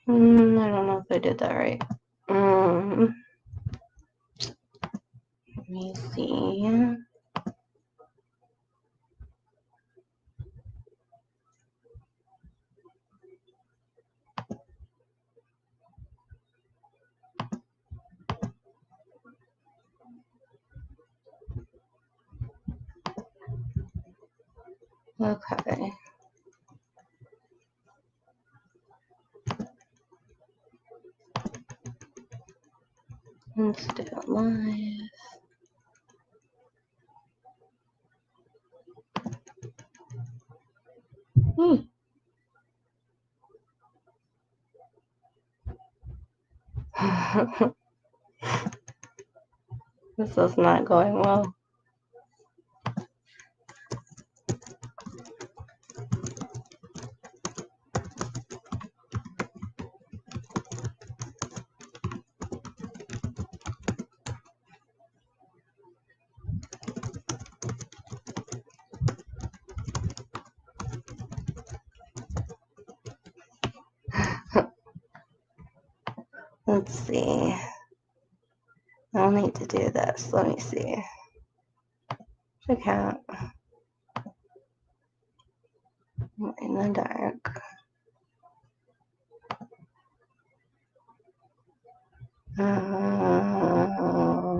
I don't know if I did that right. Let me see. Okay. Let's do it live. This is not going well. Let's see. I'll need to do this. Let me see. Check out in the dark.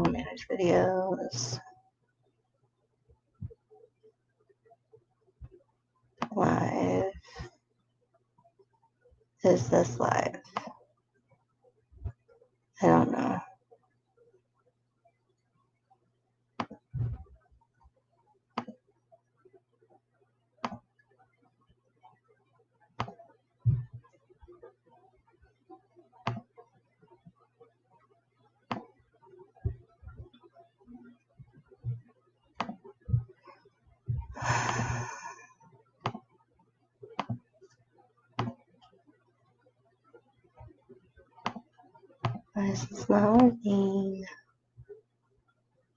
Manage videos. Live. Is this live? I don't know. Why is this not working?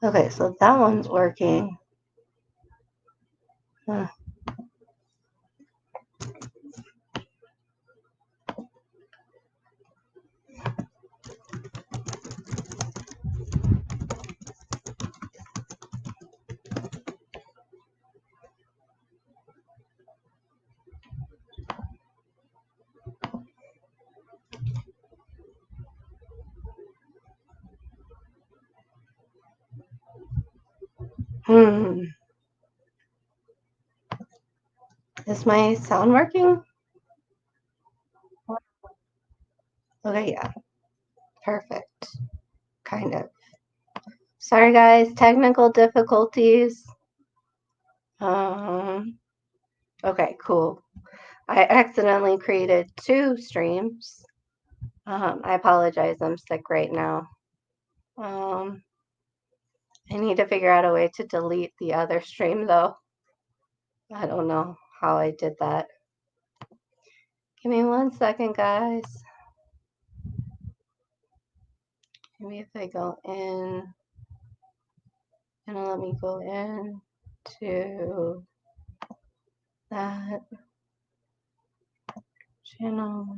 Okay, so that one's working. Huh. Is my sound working? Okay, yeah. Perfect. Kind of. Sorry, guys. Technical difficulties. Okay, cool. I accidentally created 2 streams. I apologize. I'm sick right now. I need to figure out a way to delete the other stream, though. I don't know how I did that. Give me 1 second, guys. Maybe if I go in, let me go in to that channel.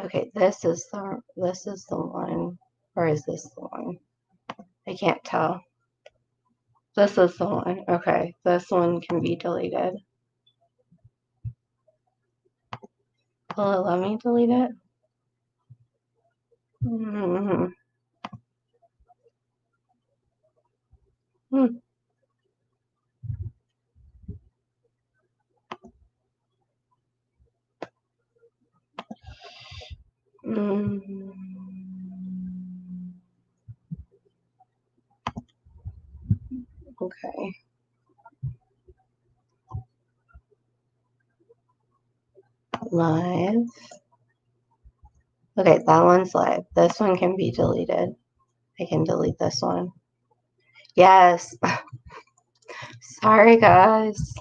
Okay, this is the one, or is this the one? I can't tell. This is the one. Okay, this one can be deleted. Will it let me delete it? Mm-hmm. Okay. Live. Okay, that one's live. This one can be deleted. I can delete this one. Yes. Sorry, guys.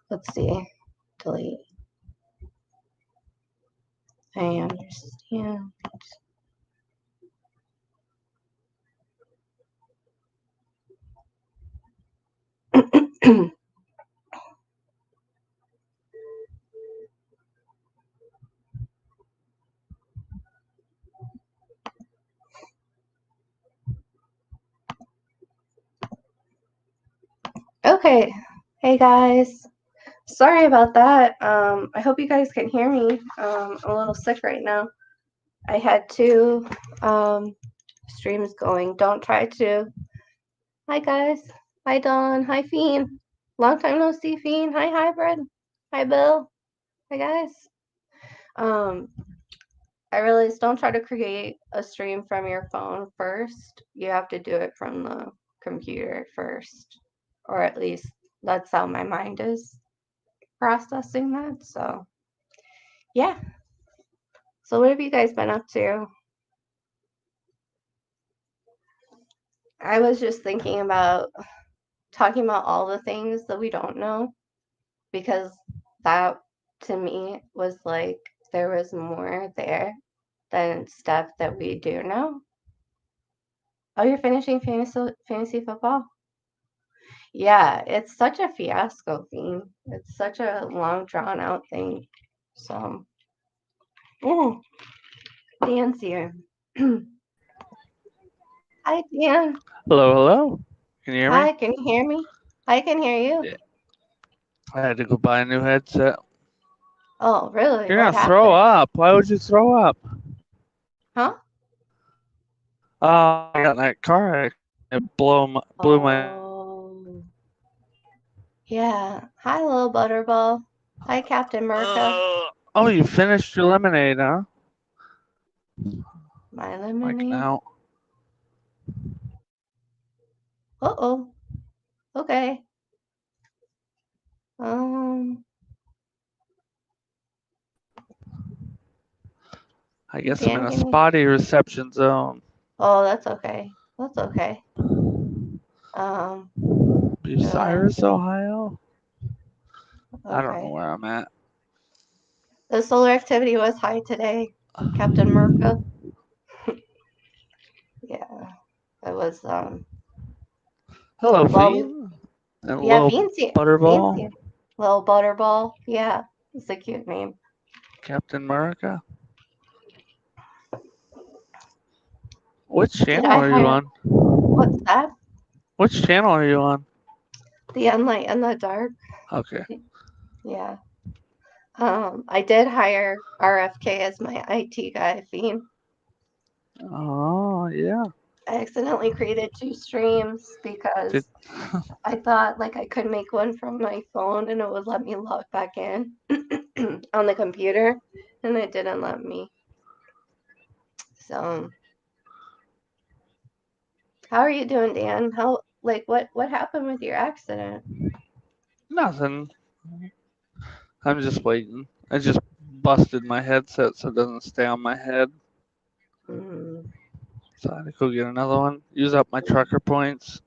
Let's see. Delete. I understand. right. Hey guys. Sorry about that. I hope you guys can hear me. I'm a little sick right now. I had two streams going. Don't try to. Hi guys. Hi Dawn. Hi Fiend. Long time no see, Fiend. Hi Hybrid. Hi Bill. Hi guys. Um, I realized don't try to create a stream from your phone first. You have to do it from the computer first, or at least that's how my mind is processing that. So, yeah. So, what have you guys been up to? I was just thinking about talking about all the things that we don't know because that to me was like there was more there than stuff that we do know. Oh, you're finishing fantasy football? Yeah, it's such a fiasco theme. It's such a long, drawn out thing. So, oh, Dan's here. Hi, Dan. Hello, hello. Can you hear me? Hi, can you hear me? I can hear you. Yeah. I had to go buy a new headset. Oh, really? You're What gonna throw happened? up. Why would you throw up? Huh? I got in that car accident. It blew my head out. Oh, yeah. Hi, little butterball. Hi, Captain Merca. Oh, you finished your lemonade, huh? My Like lemonade. now. Uh-oh. Okay. Um, I guess I'm in Dan, a give me. spotty reception zone. Oh, that's okay. That's okay. Um, uh, Bucyrus, Ohio? I don't know okay. where I'm at. The solar activity was high today, Captain Merca. Yeah, it was. Hello, Well, Fiend. And a yeah, little Fiend's here. Fiend's butterball. here. Little butterball. Yeah, it's a cute name. Captain America. Which Did channel I are you hire? on? What's that? Which channel are you on? The Unlight and the Dark. Okay. Yeah. I did hire RFK as my IT guy, Fiend. Oh, yeah. I accidentally created two streams Did because I thought like I could make one from my phone and it would let me log back in on the computer, and it didn't let me. So, how are you doing, Dan? How like what happened with your accident? nothing. I'm just waiting. I just busted my headset so it doesn't stay on my head. Mm, So I had to go get another one. Use up my trucker points.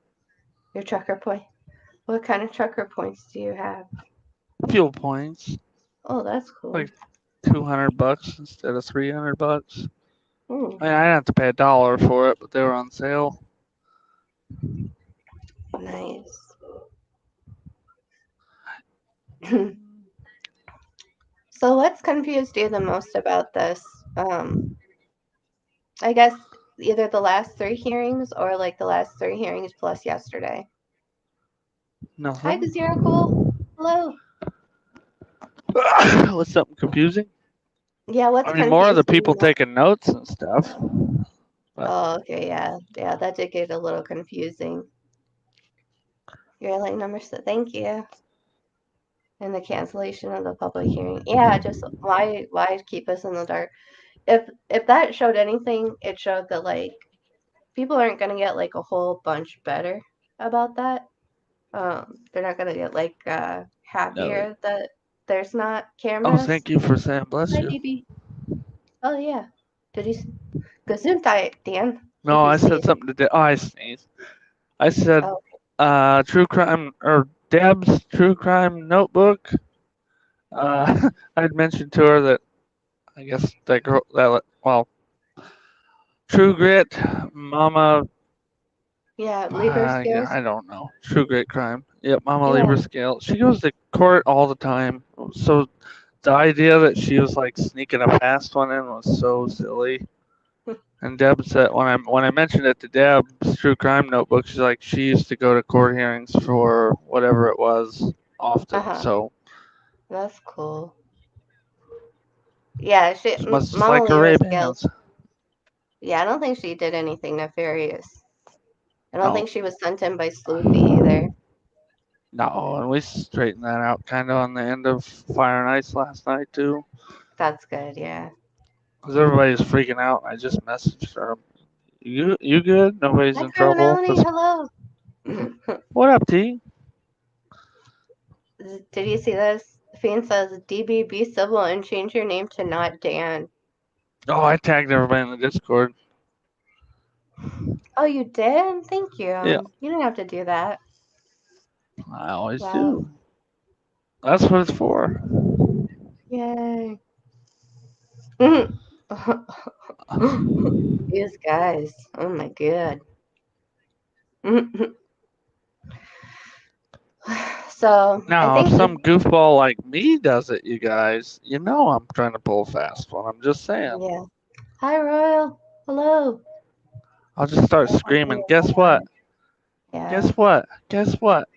your trucker point. What kind of trucker points do you have? Fuel points. Oh, that's cool. Like $200 instead of $300. Mm, I mean, I didn't have to pay $1 for it, but they were on sale. nice. So, what's confused you the most about this? I guess either the last three hearings or like the last three hearings plus yesterday. Hi, Nothing. Zero Cool. Hello. Was something confusing? Yeah, what's I mean, more of the confused people you? taking notes and stuff. But Oh, okay, yeah. Yeah, that did get a little confusing. Your airline number said thank you. And the cancellation of the public hearing. Yeah, just why keep us in the dark? If that showed anything, it showed that like people aren't gonna get like a whole bunch better about that. They're not gonna get like no. happier that there's not Oh, cameras. thank you for saying bless Hi, you. baby. Oh yeah. Did you Gesundheit, Dan? No, If you I said sneeze. something to. Oh, I sneezed. I said, Oh, true crime or Deb's true crime notebook. I'd mentioned to her that I guess that girl that well, True Grit, Mama. yeah, Libra Yeah, scales. I don't know. True Grit crime. Yep, Mama Yeah. Libra scale. She goes to court all the time. So the idea that she was like sneaking a fast one in was so silly. And Deb said when I mentioned it to Deb's true crime notebook, she's like she used to go to court hearings for whatever it was often. Uh-huh. So That's cool. Yeah, she must just Mama like her Lee Ray was guilty. Bans. Yeah, I don't think she did anything nefarious. I don't No, think she was sent in by Sloopy either. no, and we straightened that out kind of on the end of Fire and Ice last night too, That's good, yeah. because everybody was freaking out. I just messaged her. You good? Nobody's Hi, in trouble. Criminality. 'Cause Hello. what up, T? Did you see this? Fiend says, DB, be civil and change your name to not Dan. Oh, I tagged everybody in the Discord. Oh, you did? Thank you. Yeah, You didn't have to do that. I always Wow. do. That's what it's for. Yay. These guys. Oh my god. So, I Now, if think, some goofball like me does it, you guys, you know I'm trying to pull a fast one. I'm just saying. yeah. Hi, Royal. Hello. I'll just start That's what screaming. we Guess what? Guess Yeah. what? Guess what?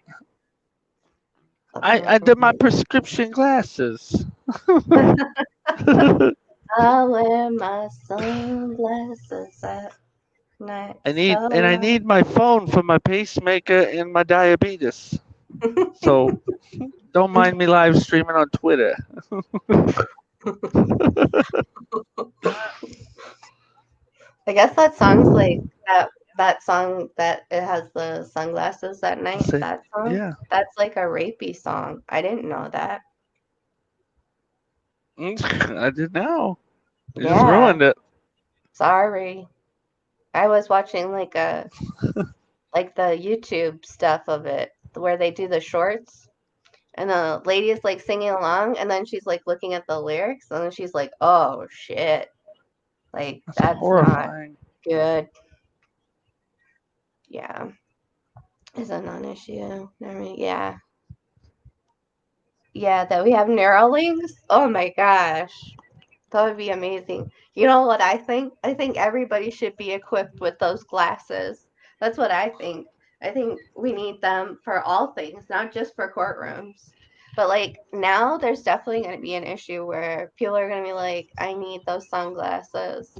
I did my prescription glasses. I wear my sunglasses at night. I So, need my phone for my pacemaker and my diabetes. So don't mind me live streaming on Twitter. I guess that song's like that song that it has the sunglasses at night. Say, That song, yeah, that's like a rapey song. I didn't know that. I did now. You just Yeah, ruined it. sorry. I was watching like the YouTube stuff of it where they do the shorts and the lady is like singing along and then she's like looking at the lyrics and then she's like, "Oh shit. Like That's that's not horrifying. good." Yeah. Is a non-issue. I mean, yeah. Yeah, that we have Neuralinks. Oh my gosh. That would be amazing. You know what I think? I think everybody should be equipped with those glasses. That's what I think. I think we need them for all things, not just for courtrooms. But like now, there's definitely going to be an issue where people are going to be like, I need those sunglasses.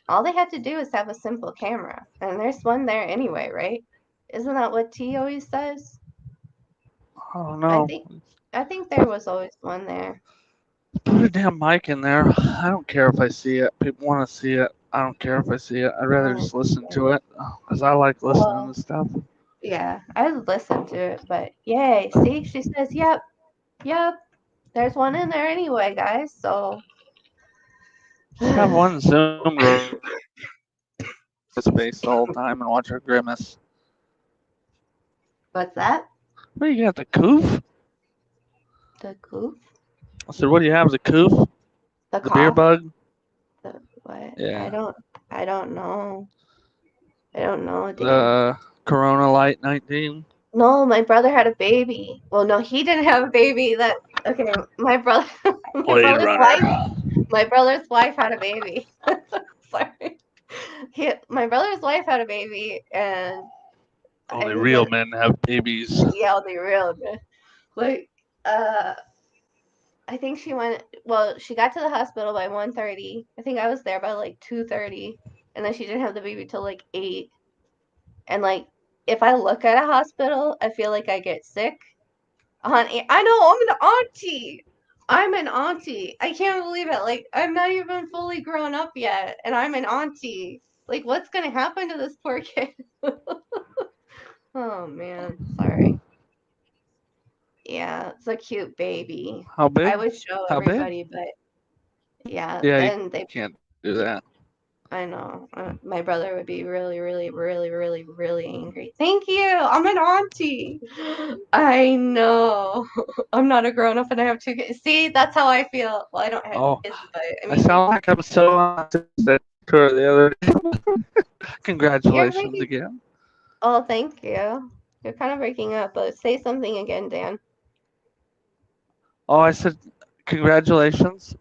All they have to do is have a simple camera, and there's one there anyway, right? Isn't that what T always says? I don't I know. think I think there was always one there. Put a damn mic in there. I don't care if I see it. People want to see it. I don't care if I see it. I'd rather Oh, just listen to it because I like listening well, to stuff. yeah, I listened to it, but yay. See, she says, yep, yep, there's one in there anyway, guys. So, Just have one Zoom girl his face the whole time and watch her grimace. what's that? What do you got? The coof? The goof? I said, what do you have? The coof? The The beer cough? bug? The what? Yeah. I don't know. I don't know, Dan. The Corona Light 19? No, my brother had a baby. Well, no, he didn't have a baby. Okay, my brother, my Blade brother's wife, Runner. my brother's wife had a baby. Sorry. My brother's wife had a baby, and Only I was real like, men have babies. yeah, they real good. Like, uh, I think she went. Well, she got to the hospital by 1:30. I think I was there by like 2:30, and then she didn't have the baby till like 8. And like, if I look at a hospital, I feel like I get sick. Honey, I know I'm an auntie. I'm an auntie. I can't believe it. Like, I'm not even fully grown up yet, and I'm an auntie. Like, what's gonna happen to this poor kid? Oh man, sorry. Yeah, it's a cute baby. How I big? would show How big? everybody, but yeah, Yeah, you then they, can't do that. I know, my brother would be really, really, really, really, really angry. Thank you. I'm an auntie. I know. I'm not a grown up and I have 2 kids. See, that's how I feel. Well, I don't have Oh, kids, but I I mean, sound like I'm so autistic to her the other day. you're Congratulations making. again. Oh, thank you. You're kind of breaking up, but say something again, Dan. Oh, I said congratulations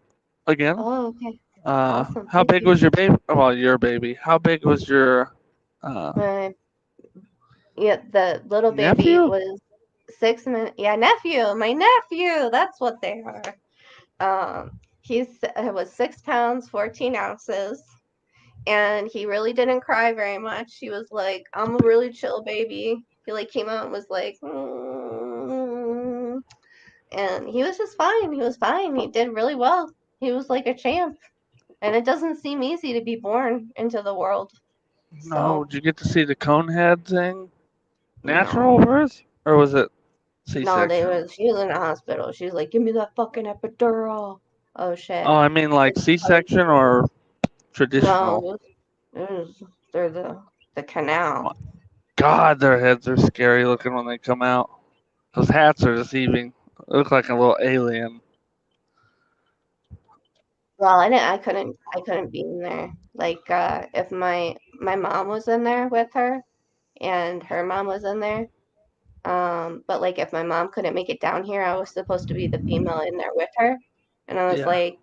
again. Oh, okay. Awesome. How Thank big you. was your baby? Well, your baby. How big was your uh, My Yeah, the little baby nephew? was 6 minutes. Yeah, nephew, my nephew. That's what they are. He's was 6 pounds, 14 ounces, and he really didn't cry very much. He was like, "I'm a really chill baby." He like came out and was like, and he was just fine. He was fine. He did really well. He was like a champ, and it doesn't seem easy to be born into the world. No. So Did you get to see the cone head thing? Natural no. birth, or was it No, C-section? she was in the hospital. She was like, "Give me that fucking epidural." Oh Oh, shit. I mean like C-section or No, traditional. it was through the canal. My God, their heads are scary looking when they come out. Those hats are deceiving. They look like a little alien. Well, I couldn't be in there. Like if my mom was in there with her and her mom was in there, but like if my mom couldn't make it down here, I was supposed to be the female in there with her. And I was Yeah. like,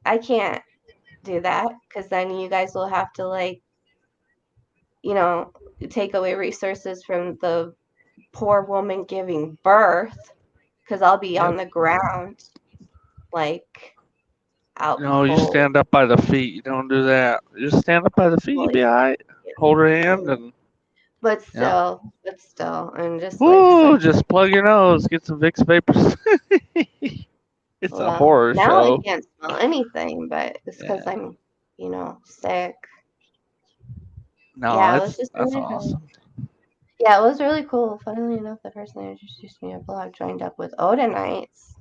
I can't do that because then you guys will have to like, you know, take away resources from the poor woman giving birth because I'll be Yep. on the ground, like out No, you cold. stand up by the feet. You don't do that. You just stand up by the feet. You Well, be alright. yeah, Hold her I hand know. and yeah. But still, I'm just like Woo! such. Just plug your nose. Get some Vicks vapors. It's a Well, horror now I show. can't smell anything, but it's because Yeah. I'm, sick. No, Yeah, it was just that's really cool. awesome. Yeah, it was really cool. Funnily enough, the person that introduced me to blog joined up with Odinites.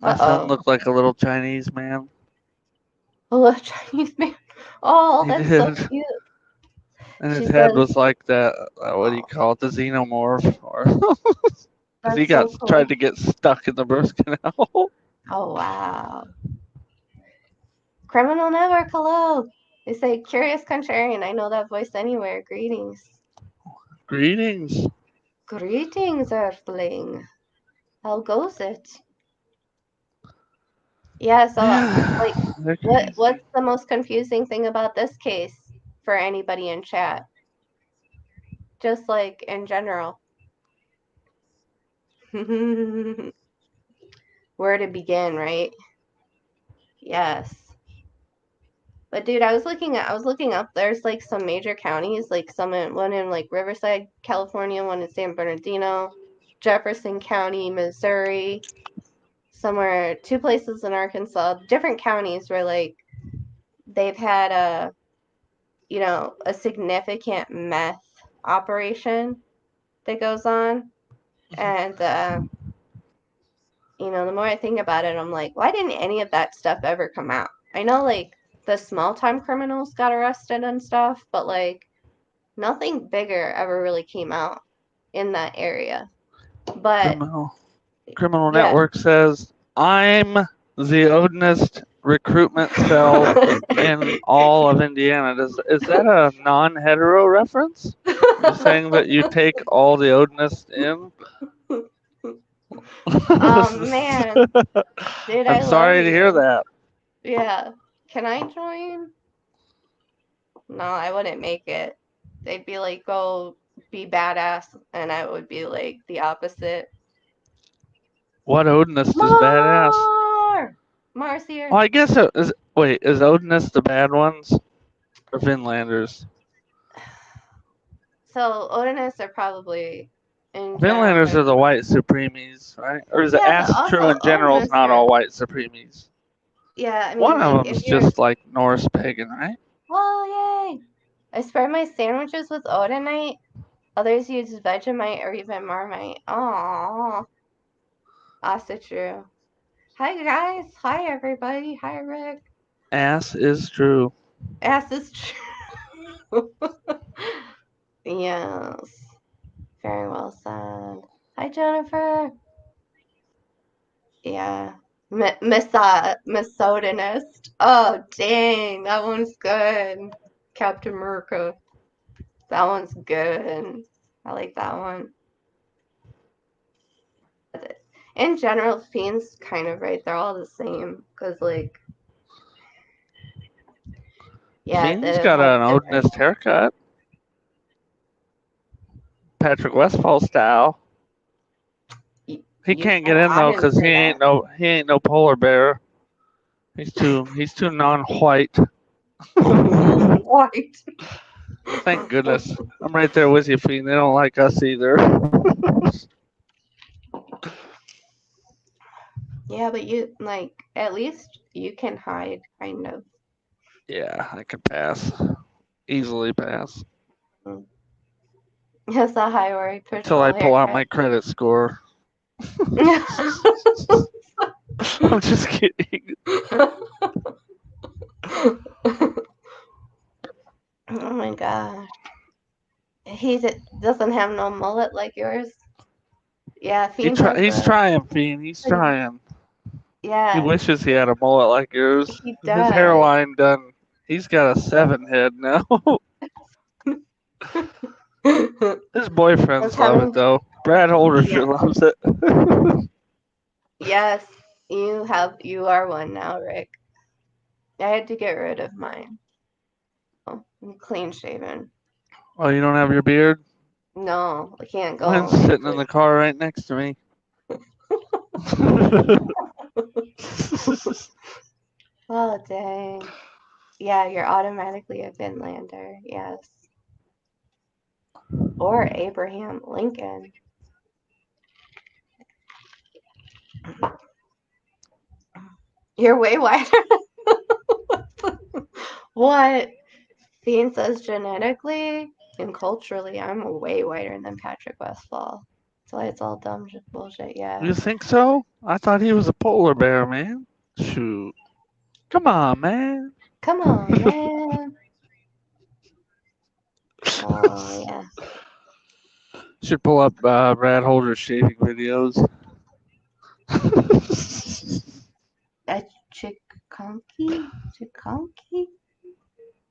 My son Uh-oh. looked like a little Chinese man. A little Chinese man. Oh, He that's so did. cute. And his She head says, was like that, what do you oh, call it, the xenomorph, or because he that's so got cool. tried to get stuck in the birth canal. Oh, wow. Criminal Network, hello. They say, curious contrarian. I know that voice anywhere. Greetings. Greetings. Greetings, Earthling. How goes it? Yeah, so, like, Yeah, they're what's crazy. the most confusing thing about this case for anybody in chat? Just like in general. Where to begin, right? Yes. But dude, I was looking up. There's like some major counties, like one in like Riverside, California, one in San Bernardino, Jefferson County, Missouri, somewhere two places in Arkansas, different counties where like they've had a significant meth operation that goes on. And the more I think about it, I'm like, why didn't any of that stuff ever come out? I know like the small time criminals got arrested and stuff, but like nothing bigger ever really came out in that area. But Criminal Criminal yeah. Network says, I'm the Odinist recruitment cell in all of Indiana. Is that a non-hetero reference? Are you saying that you take all the Odinists in? Oh man, dude, I'm I love sorry to hear you. that. Yeah. Can I join? No, I wouldn't make it. They'd be like, go be badass, and I would be like the opposite. What Odinist is badass? More! Mars Well, here. I guess wait, is Odinist the bad ones or Vinlanders? So Odinists are probably in general Vinlanders kind are of the white supremes, right? Or is it yeah, but Astro also in general is Odinists not are all white supremes? yeah, I mean One of like them if is you're just like Norse pagan, right? oh yay. I spread my sandwiches with Odinite. Others use Vegemite or even Marmite. Aww. Also true. Hi guys. Hi everybody. Hi Rick. Ass is true. Ass is true. Yes. Very well said. Hi Jennifer. Yeah. Misogynist. Oh, dang. That one's good. Captain America. That one's good. I like that one. in general, Fiend's kind of right. They're all the same. Because, like, yeah, Fiend's the got whole an difference. Odinist haircut, Patrick Westphal style. He You can't said get in I though, didn't 'cause say that. he ain't no polar bear. He's too non-white. White. Thank goodness. I'm right there with you, Fiend. They don't like us either. Yeah, but you, like, at least you can hide, kind of. Yeah, I can pass. Easily pass. Mm. It's a highway Until I patrol pull out haircut. my credit score. I'm just kidding. Oh my god. Doesn't have no mullet like yours. Yeah, Fiend has He's a trying, Fiend. He's pretty. trying. He Yeah, wishes he had a mullet like yours. he His does. hairline done. He's got a 7 head now. His That's boyfriends love it having. though. Brad Holder Yeah. sure loves it. Yes, you are one now, Rick. I had to get rid of mine. I'm clean shaven. Oh, you don't have your beard? No, I can't Mine's go sitting in into. the car right next to me. Oh dang. Yeah, you're automatically a Finlander. Yes. Or Abraham Lincoln. You're way wider. What? Fiend says genetically and culturally, I'm way whiter than Patrick Westfall. So it's all dumb bullshit. Yeah. You think so? I thought he was a polar bear, man. Shoot. Come on, man. Come on, man. Oh yeah. Should pull up Brad Holder's shaving videos. A chikunky? Chikunky?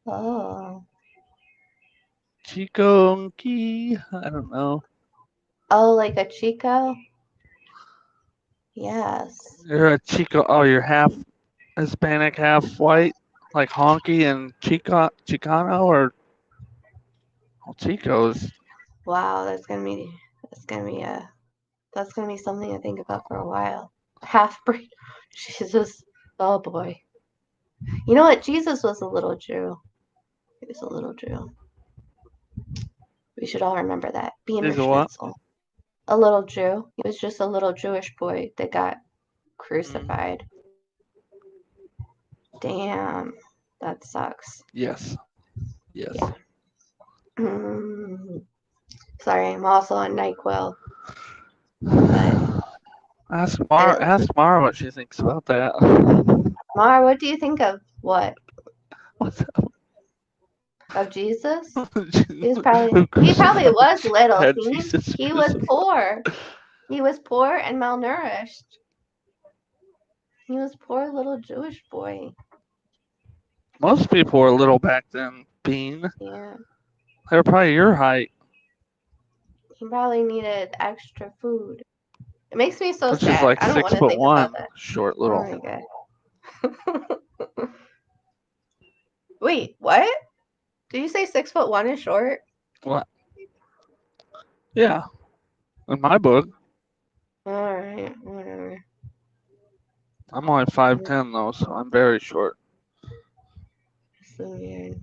Oh. Chico-unky. I don't know. Oh, like a Chico? Yes. You're a Chico. Oh, you're half Hispanic, half white, like Honky and Chicano, or Chico's. Wow, that's gonna be a that's gonna be something to think about for a while. Half breed. Jesus. Oh boy. You know what? Jesus was a little Jew. He was a little Jew. We should all remember that. Beamer He's a what? Schnitzel. A little Jew. He was just a little Jewish boy that got Mm, crucified. Damn. That sucks. yes. Yes. Yeah. Mm. Sorry, I'm also on NyQuil, but it, Ask Mara what she thinks about that. Mar, what do you think of what? What's Of Jesus? up? Who He probably crucified was little, had Fiend. Jesus He was crucified? poor. He was poor and malnourished. He was poor little Jewish boy. Most people were little back then, Bean. Yeah. They were probably your height, He probably needed extra food. It makes me so which is sad. like I don't want six to foot think about one, that. short Oh little. my god. Wait, what? Did you say 6'1" is short? What? Yeah, in my book, Alright, whatever. I'm only 5'10" though, so I'm very short. So weird.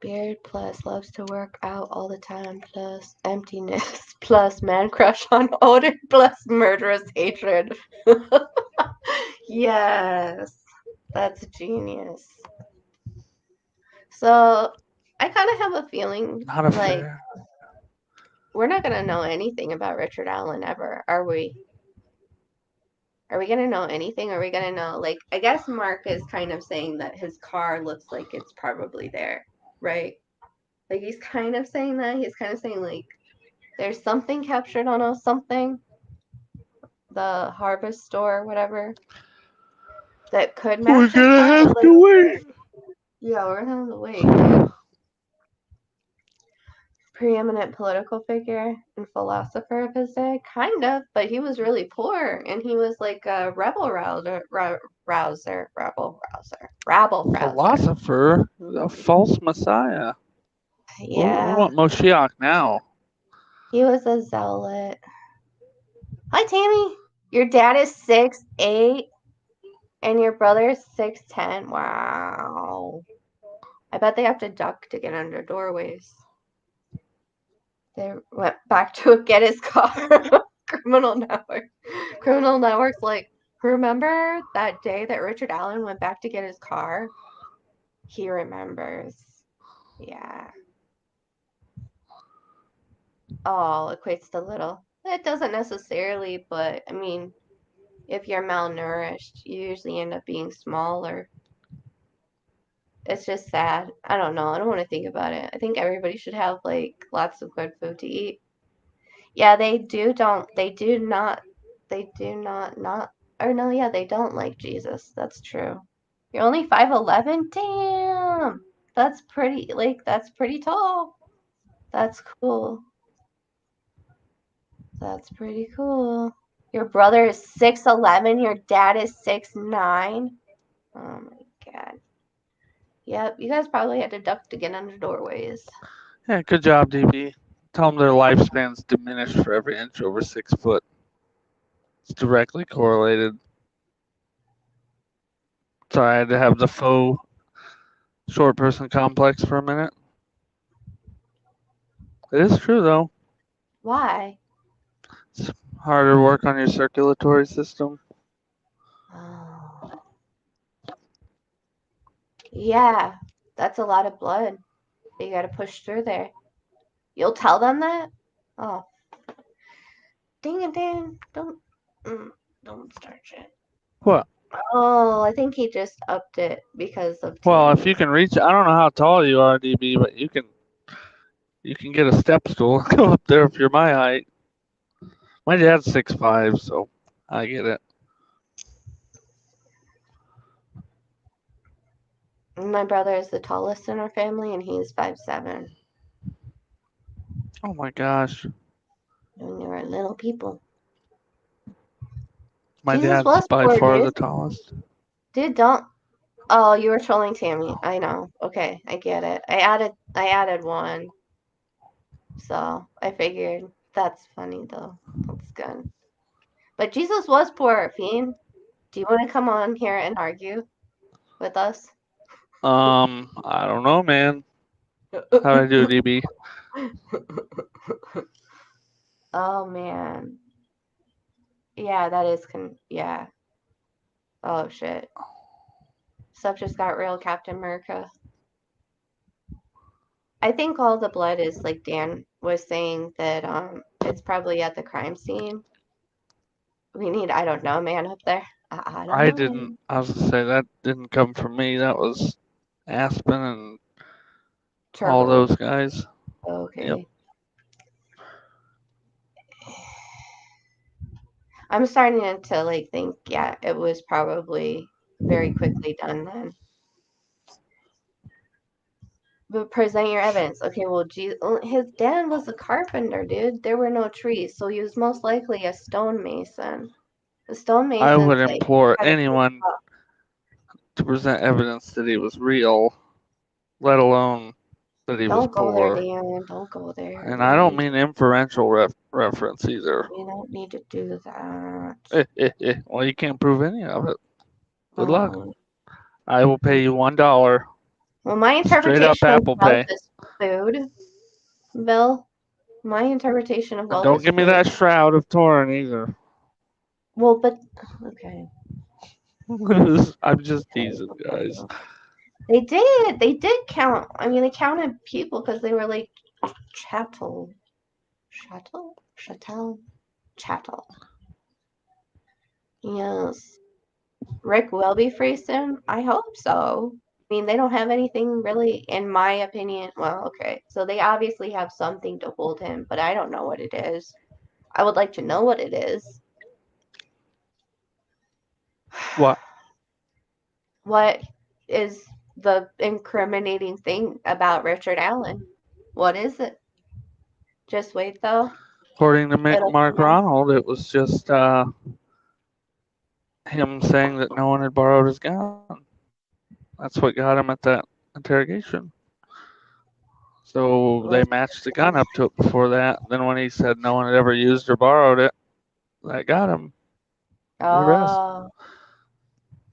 Beard plus loves to work out all the time plus emptiness plus man crush on Odin plus murderous hatred. Yes, that's genius. So I kind of have a feeling Not a like fair. we're not gonna know anything about Richard Allen ever, are we? Are we gonna know anything? Are we gonna know? Like, I guess Mark is kind of saying that his car looks like it's probably there, right? Like, he's kind of saying that. He's kind of saying, like, there's something captured on a something, the harvest store, whatever, that could We're match his gonna car, but, have like, to wait. yeah, we're gonna have to wait, dude. preeminent political figure and philosopher of his day? Kind of, but he was really poor and he was like a rabble rouser. Philosopher, a false messiah. We Yeah, want Moshiach now. he was a zealot. Hi, Tammy. Your dad is 6'8" and your brother is 6'10". Wow. I bet they have to duck to get under doorways. They went back to get his car. Criminal Network. Criminal Network's like, remember that day that Richard Allen went back to get his car? He remembers. Yeah. All equates to little. It doesn't necessarily, but I mean, if you're malnourished, you usually end up being smaller. It's just sad. I don't know. I don't want to think about it. I think everybody should have like lots of good food to eat. Yeah, they do not, or no, yeah, they don't like Jesus. That's true. You're only 5'11"? Damn. That's pretty tall. That's cool. That's pretty cool. Your brother is 6'11", your dad is 6'9". Oh my god. Yep, you guys probably had to duck to get under doorways. Yeah, good job, DB. Tell them their lifespan's diminished for every inch over 6 foot. It's directly correlated. Sorry, I had to have the faux short person complex for a minute. It is true, though. Why? It's harder work on your circulatory system. Oh. Yeah, that's a lot of blood. You gotta push through there. You'll tell them that? Oh, ding it, Dan. Don't start shit. What? Oh, I think he just upped it because of Well, if Tammy. you can reach, I don't know how tall you are, DB, but you can get a step stool and go up there if you're my height. My dad's 6'5", so I get it. My brother is the tallest in our family, and he's 5'7". Oh my gosh, And they were little people. my Jesus dad's was by poor, far dude. the tallest. Dude, don't. Oh, you were trolling Tammy. I know. Okay, I get it. I added one, so I figured that's funny though. That's good. But Jesus was poor, Fiend. Do you want to come on here and argue with us? I don't know, man. How'd I do, DB? Oh man. Yeah, that is yeah. Oh shit. Stuff just got real, Captain America. I think all the blood is like Dan was saying that it's probably at the crime scene. We need, I don't know, man up there. I don't I know, didn't. man. I was gonna say that didn't come from me. That was Aspen and all Turtle. those guys. Yep. Okay. I'm starting to like think, yeah, it was probably very quickly done then. But present your evidence. Okay, well, his dad was a carpenter, dude. There were no trees, so he was most likely a stonemason. The I would stonemasons, like, implore had a good anyone job. to present evidence that he was real, let alone that he was Don't go there, poor. Dan. Don't go there. And We I don't don't need to. mean inferential reference either. We don't need to do that. Well, you can't prove any of it. Good luck. Um, I will pay you $1. well, my Straight up interpretation of Apple wealth Pay. is food, Bill. My interpretation of And wealth don't is give me food. that shroud of Turin either. Well, but okay. I'm just Okay, teasing, okay, guys. okay. They did count. I mean, they counted people because they were like chattel, chattel. Yes. Rick will be free soon. I hope so. I mean, they don't have anything really, in my opinion. Well, okay. So they obviously have something to hold him, but I don't know what it is. I would like to know what it is. What? What is the incriminating thing about Richard Allen? What is it? Just wait though. According to It'll Mark come out. Ronald, it was just him saying that no one had borrowed his gun. That's what got him at that interrogation. So they Was matched the gun up to it before that. Then when he said no one had ever used or borrowed it, that got him the arrest. oh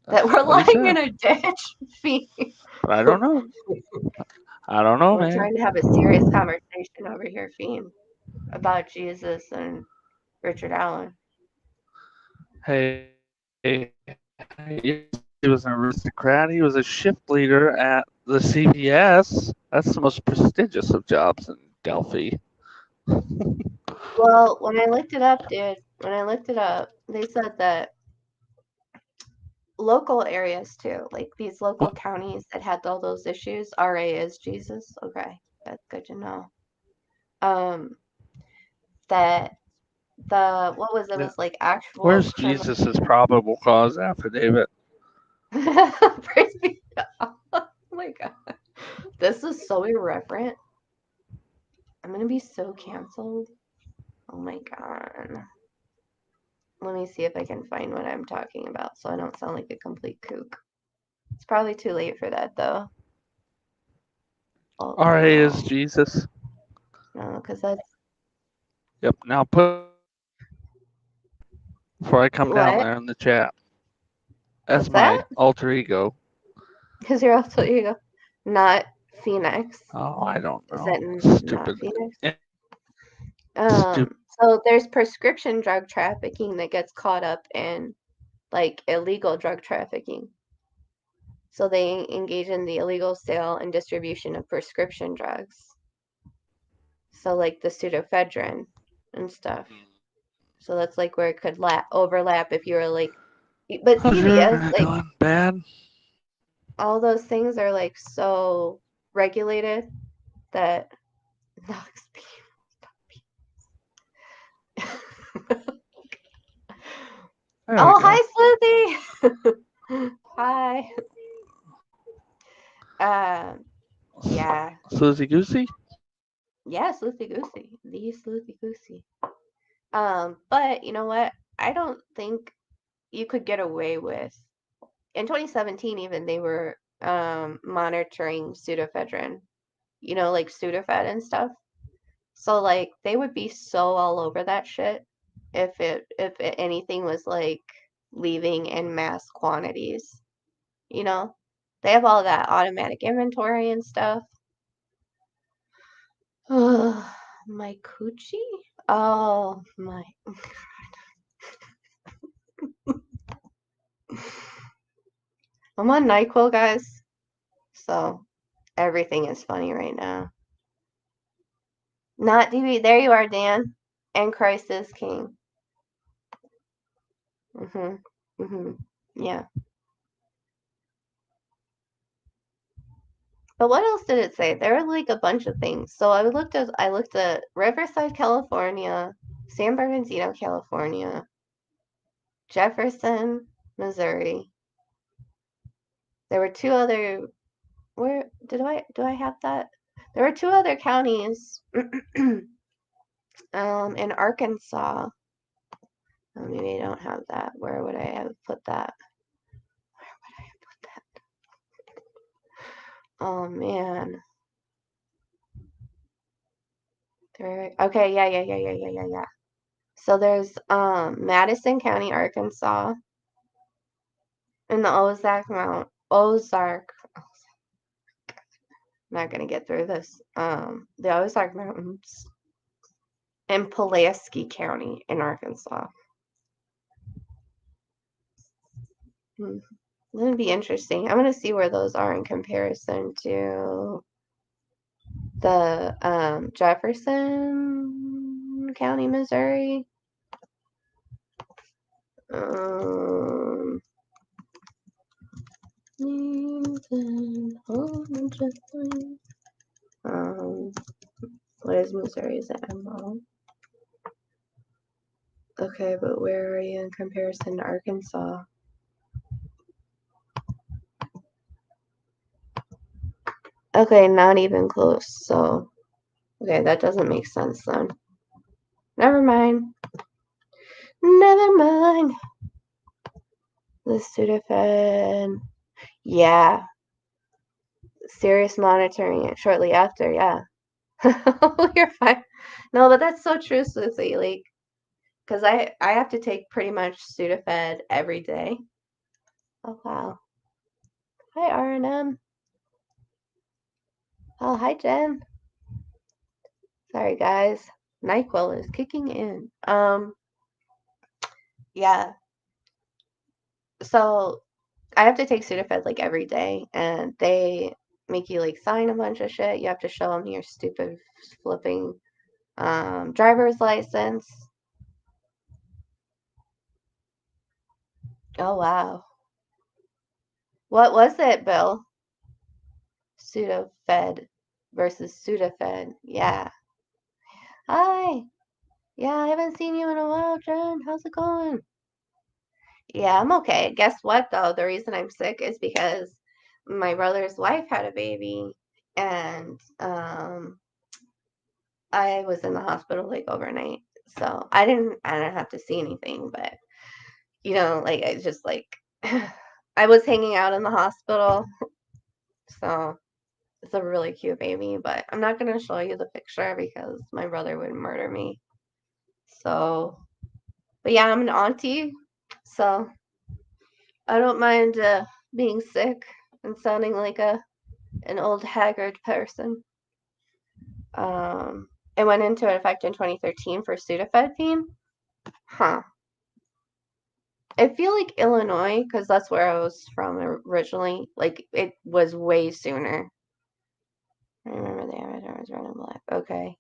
that That's we're what he lying in said. a ditch. Fee. But I don't know. I don't know, We're man. trying to have a serious conversation over here, Fiend, about Jesus and Richard Allen. Hey, he was an aristocrat. He was a shift leader at the CVS. That's the most prestigious of jobs in Delphi. Well, when I looked it up, dude, when I looked it up, they said that local areas too, like these local counties that had all those issues, RA is Jesus. Okay, that's good to know. Um, that the what was it Yeah. was like actual Where's criminal. Jesus's probable cause affidavit? Praise be God. Oh my God, this is so irreverent. I'm gonna be so canceled. Oh my God. Let me see if I can find what I'm talking about so I don't sound like a complete kook. It's probably too late for that though. Oh RA no, is Jesus. no, because that's Yep. Now put before I come down what? there in the chat as What's that? my alter ego. Because you're also you go, not Phoenix. Oh, I don't Is that know. Stupid. not Phoenix? Stupid. So there's prescription drug trafficking that gets caught up in like illegal drug trafficking. So they engage in the illegal sale and distribution of prescription drugs. So like the pseudoephedrine and stuff. So that's like where it could overlap if you were like, but How's your CVS, internet like doing? Bad? all those things are like so regulated that Knox. There we Oh, go. hi, Sleuthie. Hi. Um, yeah, Susie Goosey? yeah, Sleuthy Goosey, the Sleuthy Goosey. But you know what? I don't think you could get away with. In 2017, even they were monitoring pseudoephedrine. You know, like Sudafed and stuff. So like they would be so all over that shit if anything was like leaving in mass quantities. You know, they have all that automatic inventory and stuff. My coochie? Oh my. I'm on NyQuil, guys. So everything is funny right now. Not DB. There you are, Dan. And Christ is King. Mhm. Mhm. Yeah. But what else did it say? There were like a bunch of things. So I looked at Riverside, California, San Bernardino, California, Jefferson, Missouri. There were two other. Where do I have that? There were two other counties in Arkansas. Oh, maybe I don't have that. Where would I have put that? Where would I have put that? Oh man. Okay, yeah. So there's Madison County, Arkansas, in the Ozark. I'm not gonna get through this. The Ozark Mountains in Pulaski County in Arkansas. Hmm. That would be interesting. I'm gonna see where those are in comparison to the Jefferson County, Missouri. Um, um, what is Missouri? Is it Emerald? Okay, but where are you in comparison to Arkansas? Okay, not even close. So Okay, that doesn't make sense then. Never mind. Never mind. The Sudafed. Yeah. Serious monitoring it shortly after, yeah. You're fine. No, but that's so true, Susie. Like, because I have to take pretty much Sudafed every day. Oh wow. Hi R&M. Oh hi Jen. Sorry guys. NyQuil is kicking in. Yeah. So I have to take Sudafed like every day, and they make you like sign a bunch of shit. You have to show them your stupid flipping driver's license. Oh wow. What was it, Bill? Sudafed versus Sudafed. Yeah. Hi. Yeah, I haven't seen you in a while, Jen. How's it going? Yeah, I'm okay. Guess what, though? The reason I'm sick is because my brother's wife had a baby, and I was in the hospital like overnight. So I didn't have to see anything, but like I just like I was hanging out in the hospital, so it's a really cute baby, but I'm not gonna show you the picture because my brother would murder me. So, but yeah, I'm an auntie, so I don't mind being sick and sounding like an old haggard person. It went into effect in 2013 for Sudafed. Huh. I feel like Illinois, because that's where I was from originally. Like it was way sooner. I remember the avatar was red and black. Okay.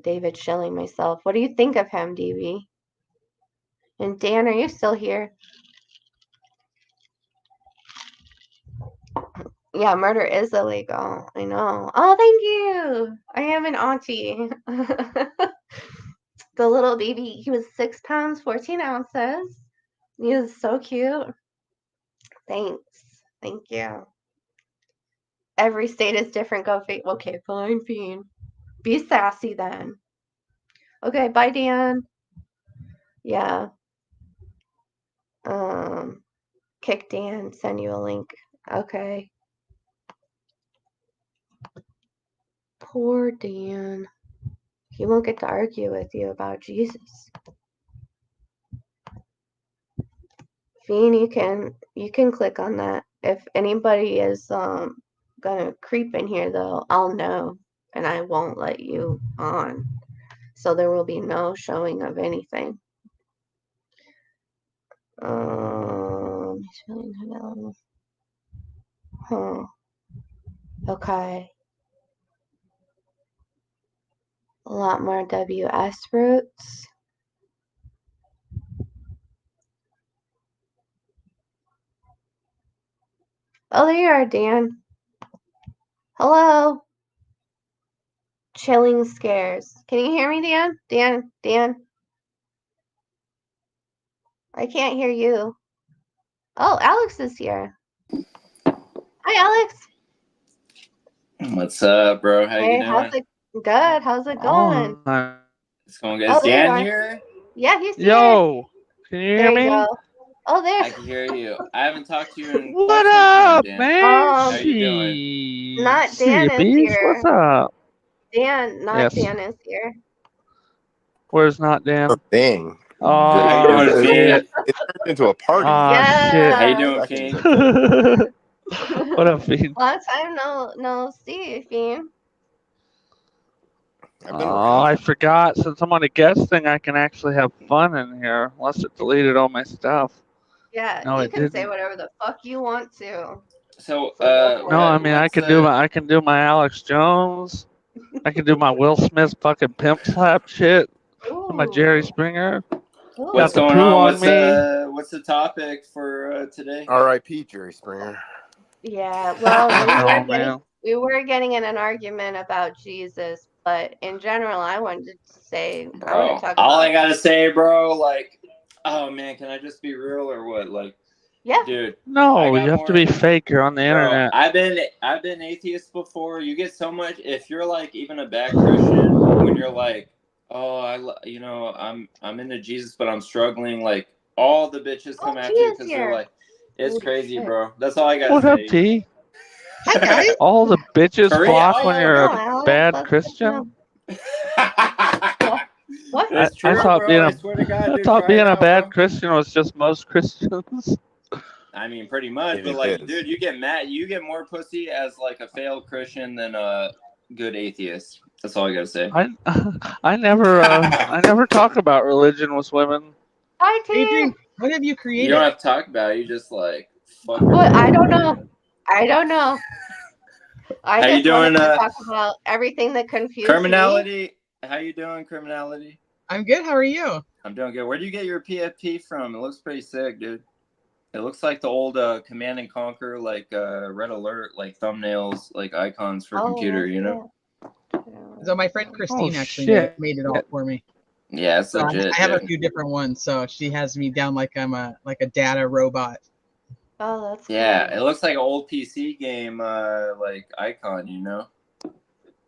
David Schilling myself. What do you think of him, DB? And Dan, are you still here? Yeah, murder is illegal. I know. Oh, thank you. I am an auntie. The little baby, he was 6 pounds, 14 ounces. He was so cute. Thanks. Thank you. Every state is different. Go Fiend. Okay, fine, Fiend. Be sassy then. Okay, bye, Dan. Yeah. Um, kick Dan. Send you a link. Okay. Poor Dan. He won't get to argue with you about Jesus. Fiend, you can click on that. If anybody is gonna creep in here though, I'll know and I won't let you on. So there will be no showing of anything. Huh. Okay. A lot more WS roots. Oh, there you are, Dan. Hello. Chilling scares. Can you hear me, Dan? Dan. I can't hear you. Oh, Alex is here. Hi, Alex. What's up, bro? How you Hey, how's doing? it good? How's it going? It's going good. Oh, Is there you Dan are. here? Yeah, he's here. Yo, can you There hear you me? go. Oh, I there. can hear you. I haven't talked to you in What quite some time, up, Dan. man? Um, How you doing? not Dan is Beast, what's here. up? Not Yes. Dan is here. Where's not Oh, Dan? dang. How you Oh doing, Fiend? shit. It turned into a party Oh shit. How you Yeah. doing, seconds Fiend? ago. What up, Fiend? Long time no see, Fiend. I've been Oh, around. I forgot. Since I'm on a guest thing, I can actually have fun in here. Unless it deleted all my stuff. Yeah, No, you it can say didn't. whatever the fuck you want to. So, So go for No, it. I mean what's the? I can do my Alex Jones. I can do my Will Smith fucking pimp slap shit. My Jerry Ooh. Springer. What's Got the Ooh. going poo on? on me. What's the topic for today? R.I.P. Jerry Springer. Yeah, well, I know, man. we were getting in an argument about Jesus, but in general, I wanted to say I want to Bro, talk all about I gotta say, bro, like, oh man, can I just be real or what? Like, Yeah. Dude. I No, got you have to be fake. You're on the Bro, internet. I've been atheist before. You get so much if you're like even a bad Christian when you're like, oh, I'm into Jesus, but I'm struggling. Like all the bitches come at you because they're like, it's Holy crazy, shit. bro. That's all I got. What up, T? Hi, guys. All the bitches For real? flock Oh, when you're no, a Alex, bad that's Christian. What? It's I true, thought bro. being I a swear to God, I dude. thought Try being it a out, bad bro. Christian was just most Christians. I mean, pretty much, It but like, is. dude, you get mad. You get more pussy as like a failed Christian than a good atheist. That's all I gotta say. I never talk about religion with women. Hi, T. Adrian, what have you You created? don't have to talk about it. You just like fuck. What? I don't her. know. I don't know. I How you just wanted doing, to talk about everything that confused me. Criminality? How you doing, criminality? I'm good. How are you? I'm doing good. Where do you get your PFP from? It looks pretty sick, dude. It looks like the old Command and Conquer, like Red Alert, like thumbnails, like icons for computer. You know? So my friend Christine Oh, actually shit. made it all for me. Yeah, it's So legit. I have a dude. few different ones. So she has me down like I'm a data robot. Oh, that's Yeah, cool. it looks like an old PC game, like icon. You know?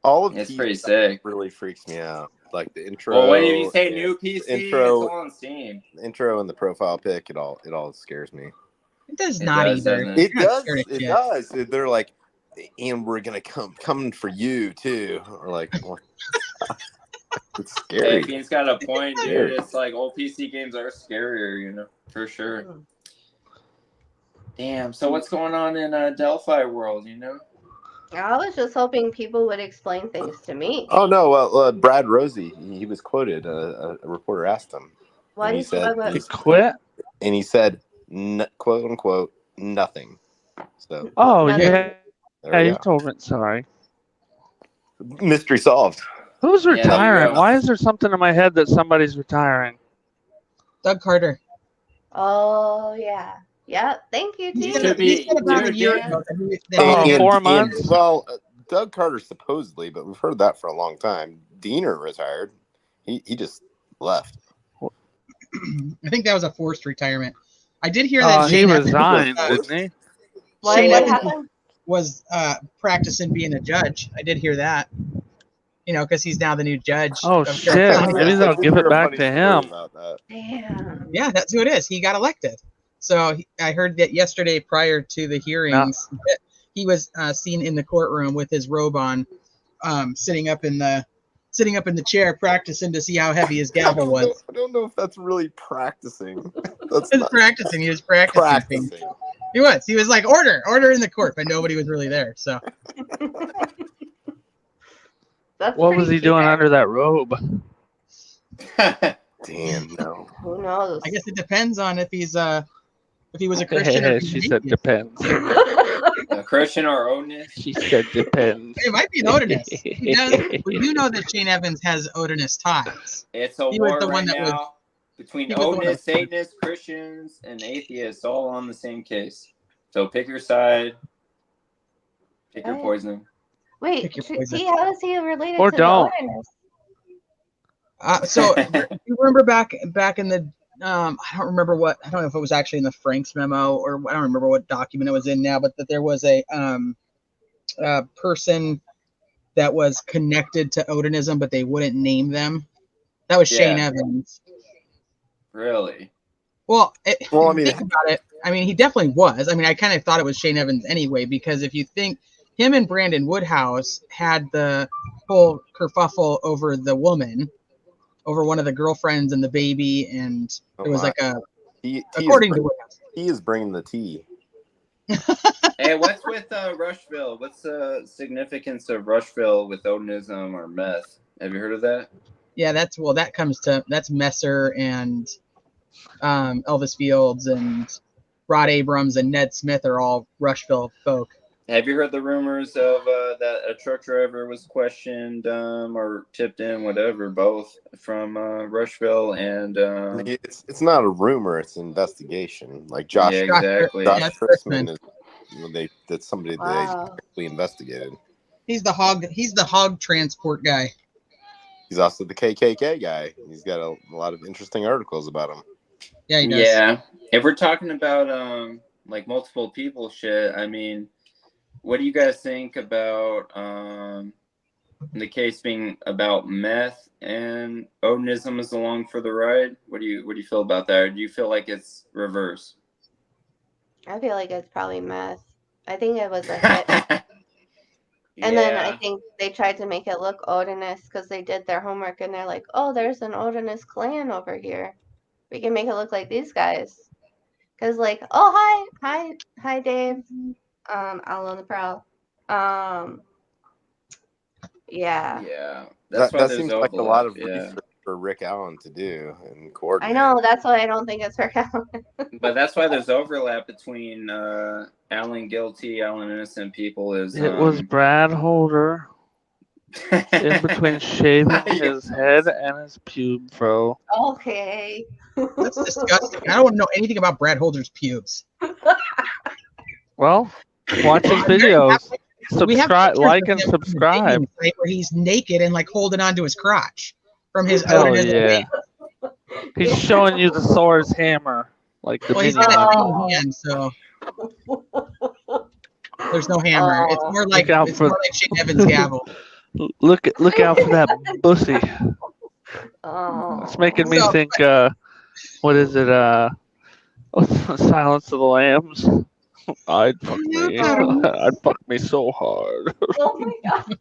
All of It's these pretty stuff sick. really freaks me out. Like the intro. Well, when you say and- new PC, intro, it's all on Steam. intro and the profile pic, it all scares me. It does It not does, either. doesn't It I'm not does. scared of It shit. does. They're like, and we're gonna come for you too. Or like, what? It's Hey, scary. Fiend's got a point, dude. Scary. It's like old PC games are scarier, you know, for sure. Damn. So what's going on in Delphi world? You know? I was just hoping people would explain things to me. Oh no! Well, Brad Rosie, he was quoted. A reporter asked him, Why and he did said, you? You quit? and he said, quote unquote, nothing. So Oh Nothing. yeah. there Yeah, we you go. told me. Sorry. Mystery solved. Who's Yeah, there you retiring? go. Why is there something in my head that somebody's retiring? Doug Carter. Oh yeah, yeah. Thank you, He T. said, be- he said about dude, a year Dan. ago that he Oh, was 4 months? Well, Doug Carter supposedly, but we've heard that for a long time. Diener retired. He just left. I think that was a forced retirement. I did hear Oh, that he Shane Evans resigned, was, didn't he? What Shane Evans happened? was practicing being a judge. I did hear that. You know, because he's now the new judge. Oh, of shit. Delphi County. Maybe I they'll did give hear it a back funny to story him. about that. Damn. Yeah, that's who it is. He got elected. So I heard that yesterday prior to the hearings, that he was seen in the courtroom with his robe on, sitting up in the chair practicing to see how heavy his gavel was. I don't know if that's really practicing. That's He was not practicing. He was practicing. practicing. He was. He was like, order in the court, but nobody was really there. So That's What was pretty he doing fair. under that robe? Damn, no. Who knows? I guess it depends on if he was a Christian or if he's She an said atheist. depends. A Christian or Odinist? She said depends. It might be an Odinist. He does. We do know that Shane Evans has Odinist ties. It's a He was war the one right that was- now between he was the one that Odinists, was- Satanists, Christians, and atheists, all on the same case. So pick your side. Pick your Right. poison. Wait, Pick your T, poison. how is he related Or to don't. the Odinist? So you remember back in the I don't know if it was actually in the Franks memo or I don't remember what document it was in now, but that there was a person that was connected to Odinism, but they wouldn't name them. That was Shane Yeah. Evans. Really? Well, Well, I mean- think about it. I mean, he definitely was. I mean, I kind of thought it was Shane Evans anyway, because if you think him and Brandon Woodhouse had the whole kerfuffle over the woman, over one of the girlfriends and the baby, and it was my. like a, He according is, to Woodhouse. he is bringing the tea. Hey, what's with Rushville? What's the significance of Rushville with Odinism or meth? Have you heard of that? Yeah, that's Messer and Elvis Fields and Rod Abrams and Ned Smith are all Rushville folk. Have you heard the rumors of that a truck driver was questioned or tipped in, whatever, both from Rushville and It's not a rumor; it's an investigation. Like Josh, yeah, exactly. Josh That's Christman is that's somebody that Wow. they actually investigated. He's the hog transport guy. He's also the KKK guy. He's got a lot of interesting articles about him. Yeah, he does. Yeah, if we're talking about like multiple people shit. I mean, what do you guys think about the case being about meth and Odinism is along for the ride? What do you feel about that? Or do you feel like it's reverse? I feel like it's probably meth. I think it was a hit. And then I think they tried to make it look Odinist because they did their homework and they're like, oh, there's an Odinist clan over here. We can make it look like these guys. Because like, oh, hi, Dave. All on the prowl. Yeah. Yeah. That's why That there's seems like a lot overlap. of Yeah. research for Rick Allen to do and I coordinate. know. That's why I don't think it's her. But that's why there's overlap between Alan guilty, Alan innocent people. It was Brad Holder in between shaving his head and his pube fro. Okay. That's disgusting. I don't want to know anything about Brad Holder's pubes. Well, watch his videos. Subscribe, like, and subscribe. Where he's naked and like holding onto his crotch from his Hell Odinist yeah. He's showing you the Thor's hammer, like the Well, he's minion. got a tiny hand, so there's no hammer. It's more like Shane Evans' gavel. Look out for that bussy. Oh. It's making me think. What is it? Silence of the Lambs. I'd fuck me so hard. Oh my god.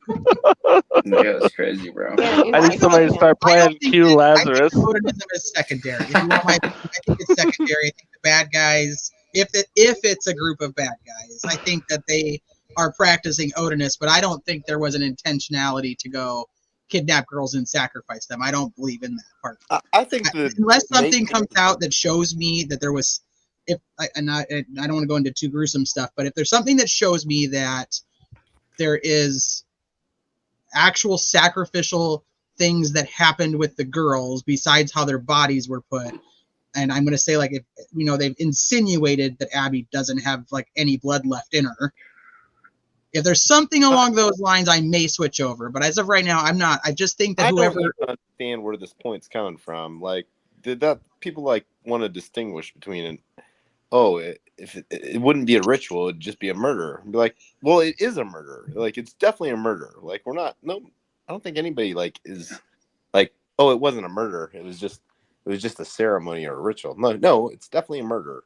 Yeah, it's crazy, bro. I need somebody to start playing Q Lazarus. I think Odinism is secondary. If you want I think it's secondary. I think the bad guys, if it's a group of bad guys, I think that they are practicing Odinist, but I don't think there was an intentionality to go kidnap girls and sacrifice them. I don't believe in that part. I think unless something comes out that shows me that there was, I don't want to go into too gruesome stuff, but if there's something that shows me that there is actual sacrificial things that happened with the girls besides how their bodies were put, and I'm going to say like if they've insinuated that Abby doesn't have like any blood left in her. If there's something along those lines, I may switch over. But as of right now, I'm not. I just think that whoever... I don't even understand where this point's coming from. Like, did that people like want to distinguish between it wouldn't be a ritual, it'd just be a murder. Be like, well, it is a murder. Like, it's definitely a murder. Like, I don't think anybody like is like, oh, it wasn't a murder. It was just a ceremony or a ritual. No, it's definitely a murder.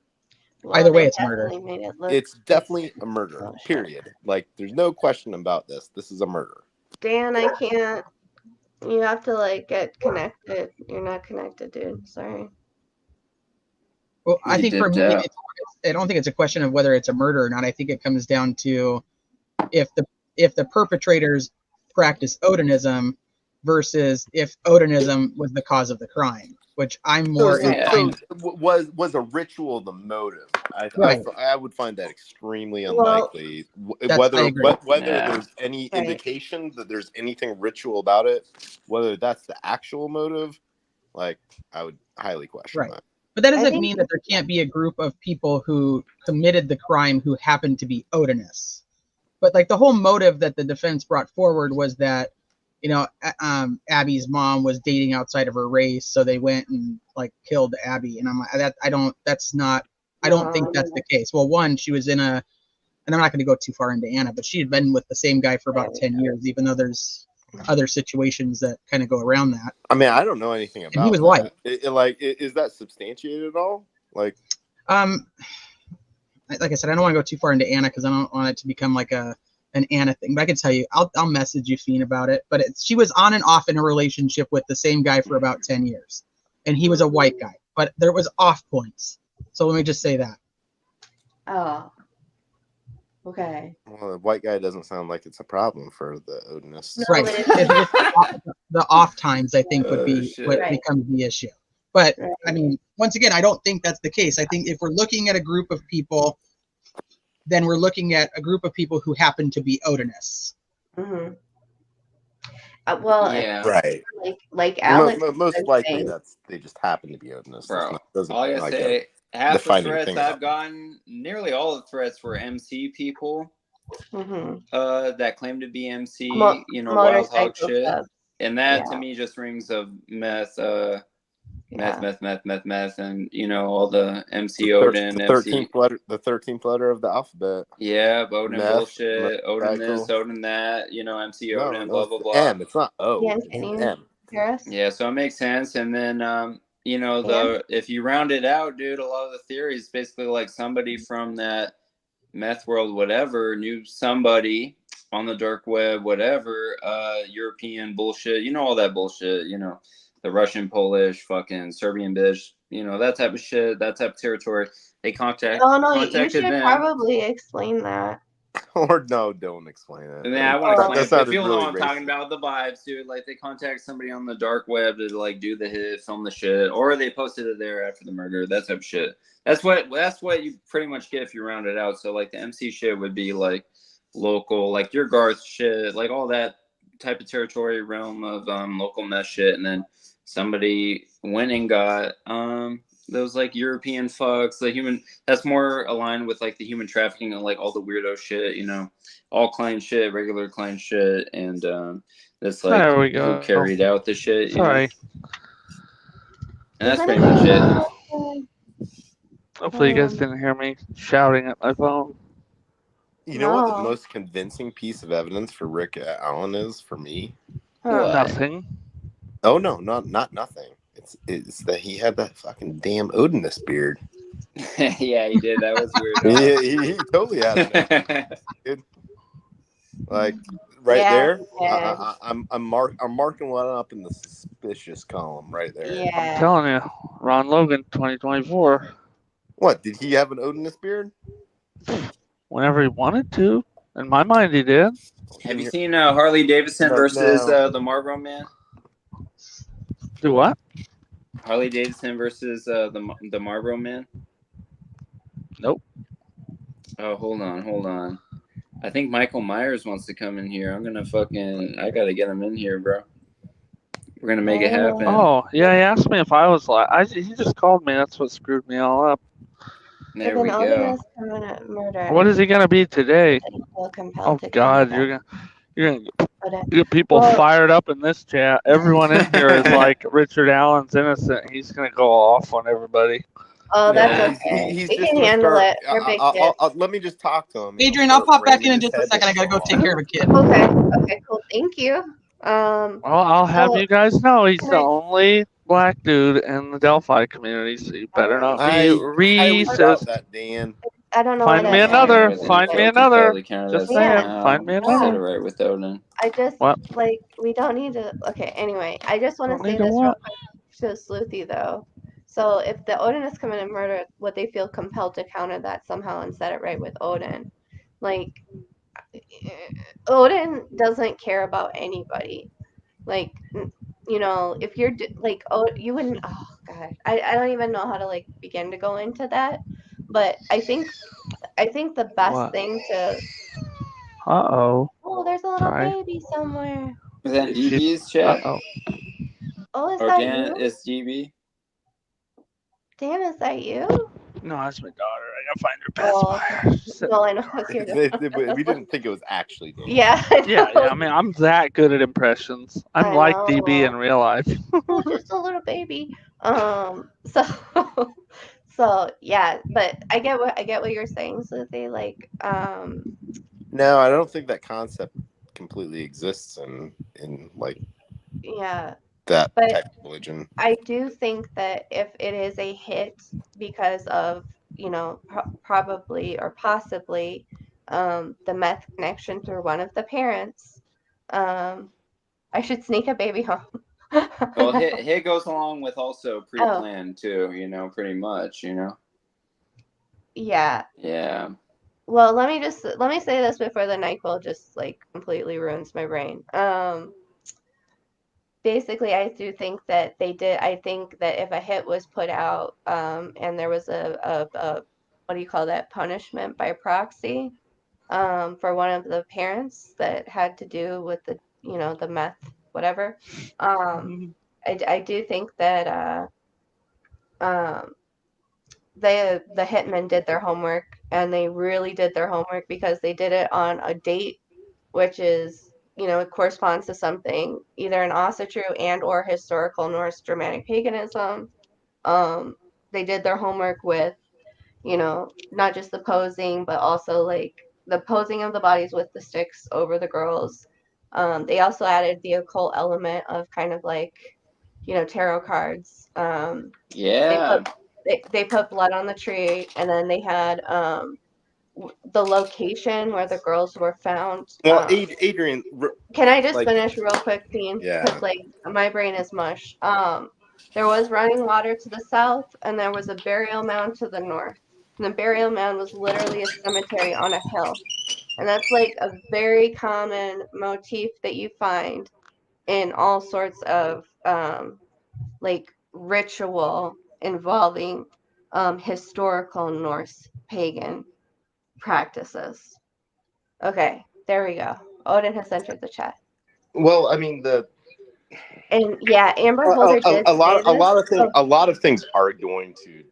Well, either way, it's murder. It's definitely a murder. Period. Like, there's no question about this. This is a murder. Dan, I can't. You have to like get connected. You're not connected, dude. Sorry. Well, I think for me, I don't think it's a question of whether it's a murder or not. I think it comes down to if the perpetrators practice Odinism versus if Odinism was the cause of the crime, which I'm more inclined. Was a ritual the motive? I would find that extremely unlikely. Whether there's any indication that there's anything ritual about it, whether that's the actual motive, like I would highly question that. But that doesn't mean that there can't be a group of people who committed the crime who happen to be Odinists. But like the whole motive that the defense brought forward was that, Abby's mom was dating outside of her race, so they went and like killed Abby. And I'm like, I don't think that's the case. Well, one, she was and I'm not going to go too far into Anna, but she had been with the same guy for about 10 years, even though there's other situations that kind of go around that. I mean, I don't know anything about. And he was white. Is that substantiated at all? Like I said, I don't want to go too far into Anna because I don't want it to become like an Anna thing. But I can tell you, I'll message you, Fiend, about it. But she was on and off in a relationship with the same guy for about 10 years, and he was a white guy. But there was off points. So let me just say that. Oh. Okay. Well, the white guy doesn't sound like it's a problem for the Odinists. No, right. The off times, I think, would be what becomes the issue. But, I mean, once again, I don't think that's the case. I think if we're looking at a group of people, then we're looking at a group of people who happen to be Odinists. Mm-hmm. Right. Like Alex. Most likely, they just happen to be Odinists. Bro, all I gotta say, half the threats I've gotten, nearly all the threats were MC people that claim to be MC, wild hog shit. Stuff. And that to me just rings of meth, Meth, Yeah. meth, and all the MC The Odin, MC. 13th letter, the 13th letter of the alphabet. Yeah, Odin Meth, bullshit, Odin this, motorcycle. Odin that, MC No, Odin, no, blah it's blah the blah. M. It's not O. The It's infinity M. Paris. Yeah, so it makes sense. And then if you round it out, dude, a lot of the theories basically like somebody from that meth world, whatever, knew somebody on the dark web, whatever, European bullshit, all that bullshit, the Russian, Polish, fucking Serbian bitch, that type of shit, that type of territory. They Oh no, you contacted should them. probably explain that. Or no, don't explain it. And then I won't Oh. explain That it, but if sounded you know really what I'm talking racist. about, the vibes, dude. Like they contact somebody on the dark web to like do the hit, film the shit, or they posted it there after the murder. That type of shit. That's what you pretty much get if you round it out. So like the MC shit would be like local, like your Garth shit, like all that type of territory realm of local mess shit, and then somebody went and got those like European fucks, the human that's more aligned with like the human trafficking and like all the weirdo shit, all client shit, regular client shit, and that's like There we go. who carried out the shit, Sorry. And that's Does pretty much anybody it. know Hopefully you guys Um, didn't hear me shouting at my phone. You know what the No. most convincing piece of evidence for Rick Allen is for me? Huh. What? Nothing. Oh no, not nothing. It's that he had that fucking damn Odinist beard. Yeah, he did. That was weird. He totally had it. Dude. Like right Yeah, there, he did. I'm marking one up in the suspicious column right there. I'm Yeah. telling you, Ron Logan, 2024. What, did he have an Odinist beard? Whenever he wanted to. In my mind, he did. Have you seen Harley Davidson No, versus no. the Marlboro Man? Do what? Harley Davidson versus the Marlboro Man? Nope. Oh, hold on. I think Michael Myers wants to come in here. I gotta get him in here, bro. We're gonna make it happen. Oh, yeah, he asked me if I was he just called me. That's what screwed me all up. There If we an Odin go. is committed murder, What is he gonna be today? I feel compelled Oh to God, commit you're gonna Odin. get people Well- fired up in this chat. Everyone in here is like Richard Allen's innocent. He's gonna go off on everybody. Oh, that's Yeah. okay. He's We just can gonna handle start. it. We're big kids. Let me just talk to him. Adrian, I'll pop back in just a second. I gotta go take care of a kid. Okay, cool. Thank you. Well, I'll have So- you guys know he's Can the I- only black dude in the Delphi community, so you better not be I doubt racist. that, Dan. I don't know Find what me that another. means. Find me another. Just saying, find me Set it another. right with Odin. I just What? like we don't need to. Okay, anyway, I just want Don't to say need to this real what? quick to Sleuthy though. So if the Odin is committed murder, would they feel compelled to counter that somehow and set it right with Odin? Like Odin doesn't care about anybody. Like if you're like you wouldn't. Oh God, I don't even know how to like begin to go into that. But I think the best What? thing to. Uh-oh. Oh, there's a little Sorry. baby somewhere. Is that DB's chat? Uh-oh. Oh, is Or that Dan you? is DB? Dan, is that you? No, that's my daughter. I gotta find her Oh, pacifier. no, I know it's your We didn't think it was actually Dan. Yeah. I Yeah, know. I mean, I'm that good at impressions. I'm I like know. DB in real life. Oh, just a little baby. So, so yeah, but I get what you're saying, Susie. Like, No, I don't think that concept completely exists in like yeah. that But type of religion. I do think that if it is a hit because of, probably or possibly the meth connection through one of the parents, I should sneak a baby home. Well, hit goes along with also pre-planned too, pretty much, Yeah. Yeah. Well, let me say this before the NyQuil just like completely ruins my brain. Basically, I do think that they did. I think that if a hit was put out, and there was a what do you call that, punishment by proxy, for one of the parents that had to do with the meth, whatever. I do think that the hitmen did their homework, and they really did their homework because they did it on a date, which is it corresponds to something either an also true and or historical Norse Germanic paganism. They did their homework with, not just the posing, but also like the posing of the bodies with the sticks over the girls. They also added the occult element of kind of like, tarot cards. They Yeah. put they put blood on the tree, and then they had the location where the girls were found. Well, Adrian, Can I just like, finish real quick, Dean? Because yeah. like my brain is mush. There was running water to the south, and there was a burial mound to the north. And the burial mound was literally a cemetery on a hill, and that's like a very common motif that you find in all sorts of like ritual involving historical Norse pagan practices. Okay, there we go. Odin has entered the chat. Well, I mean, And yeah, Amber Holder did say a this. lot of things are going to,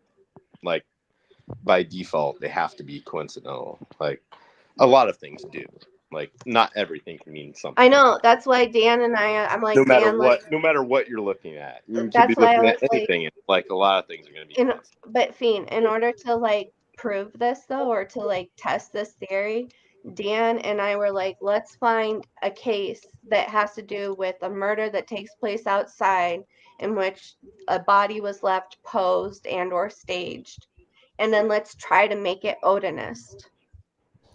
like, by default, they have to be coincidental. Like, a lot of things do. Like, not everything can mean something. I know. That's why Dan and I'm like, Dan, like, no matter what you're looking at, you could be that's why I looking was at like, anything, and like a lot of things are going to be coincidental. but Fiend, in order to like prove this though, or to like test this theory, Dan and I were like, let's find a case that has to do with a murder that takes place outside in which a body was left posed and or staged. And then let's try to make it Odinist.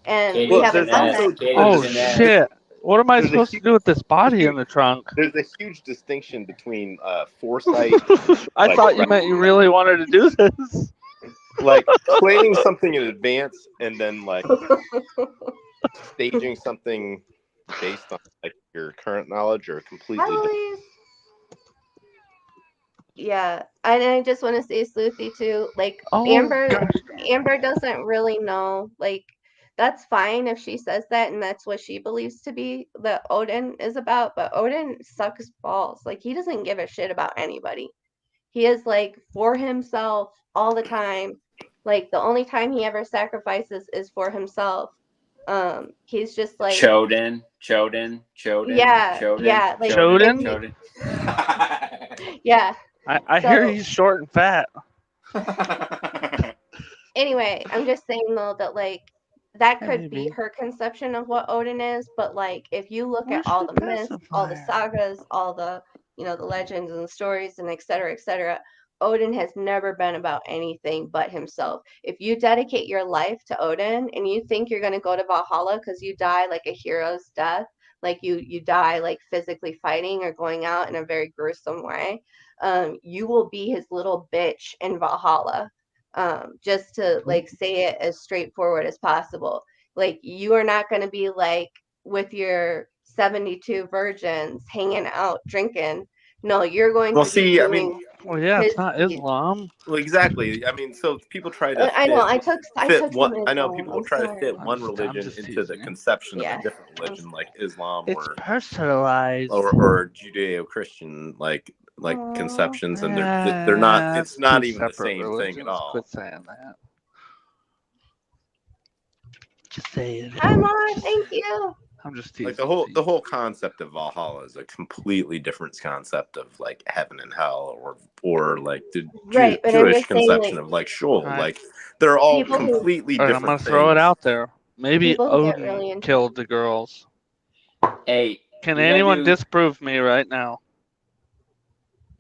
And we Katie haven't done that. Jeanette. Katie Oh Jeanette. shit! What am I There's a supposed to do with this body in the trunk? There's a huge distinction between foresight. I like, thought you meant you really wanted to do this. Like planning something in advance and then like staging something based on like your current knowledge or completely different. Always. Yeah, and I just want to say Sleuthy too. Like Oh, Amber, gosh. Amber doesn't really know. Like that's fine if she says that and that's what she believes to be that Odin is about. But Odin sucks balls. Like he doesn't give a shit about anybody. He is like for himself all the time. Like the only time he ever sacrifices is for himself. He's just like Choden. yeah, yeah, like Choden? yeah. I So- hear he's short and fat. Anyway, I'm just saying though that like that Yeah, could be maybe. her conception of what Odin is, but like if you look Where's at all the the myths, all the pacifier? sagas, all the the legends and the stories and et cetera, Odin has never been about anything but himself. If you dedicate your life to Odin and you think you're going to go to Valhalla because you die like a hero's death, like you die like physically fighting or going out in a very gruesome way, you will be his little bitch in Valhalla. Just to like say it as straightforward as possible. Like you are not going to be like with your 72 virgins hanging out drinking. No, you're going Well, to be see, I mean, doing Well, yeah, his it's not deeds. Islam. well, exactly. I mean, so people try to I know. I fit took one. some I know Islam. people I'm will try to sorry. fit I'm one just religion into the teasing. conception of Yeah. a different religion, like Islam It's or personalized. Judeo-Christian, like conceptions, and they're not. It's not two even the separate same thing at religions. all. Quit saying that. Just say it. Hi, Mom. Thank you. I'm just teasing. Like the whole concept of Valhalla is a completely different concept of like heaven and hell, or like the Right, but I'm Jewish just saying, conception like, of like Sheol. Right. Like they're all People who- completely All right, I'm different gonna throw it things. out there. Maybe People who get Odin really into- killed the girls. Hey, Can we gotta anyone do- disprove me right now?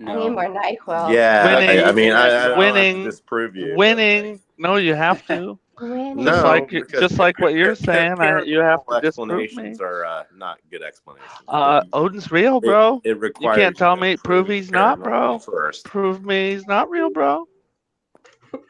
I need more NyQuil. Yeah, Winning. I mean, I don't have Winning. to disprove you. Winning. No, you have to. Winning. No, just like what you're saying, you have to disprove me. explanations are not good explanations. Odin's real, bro. It You requires can't tell to me prove he's not, bro. paranormal first. Prove me he's not real, bro.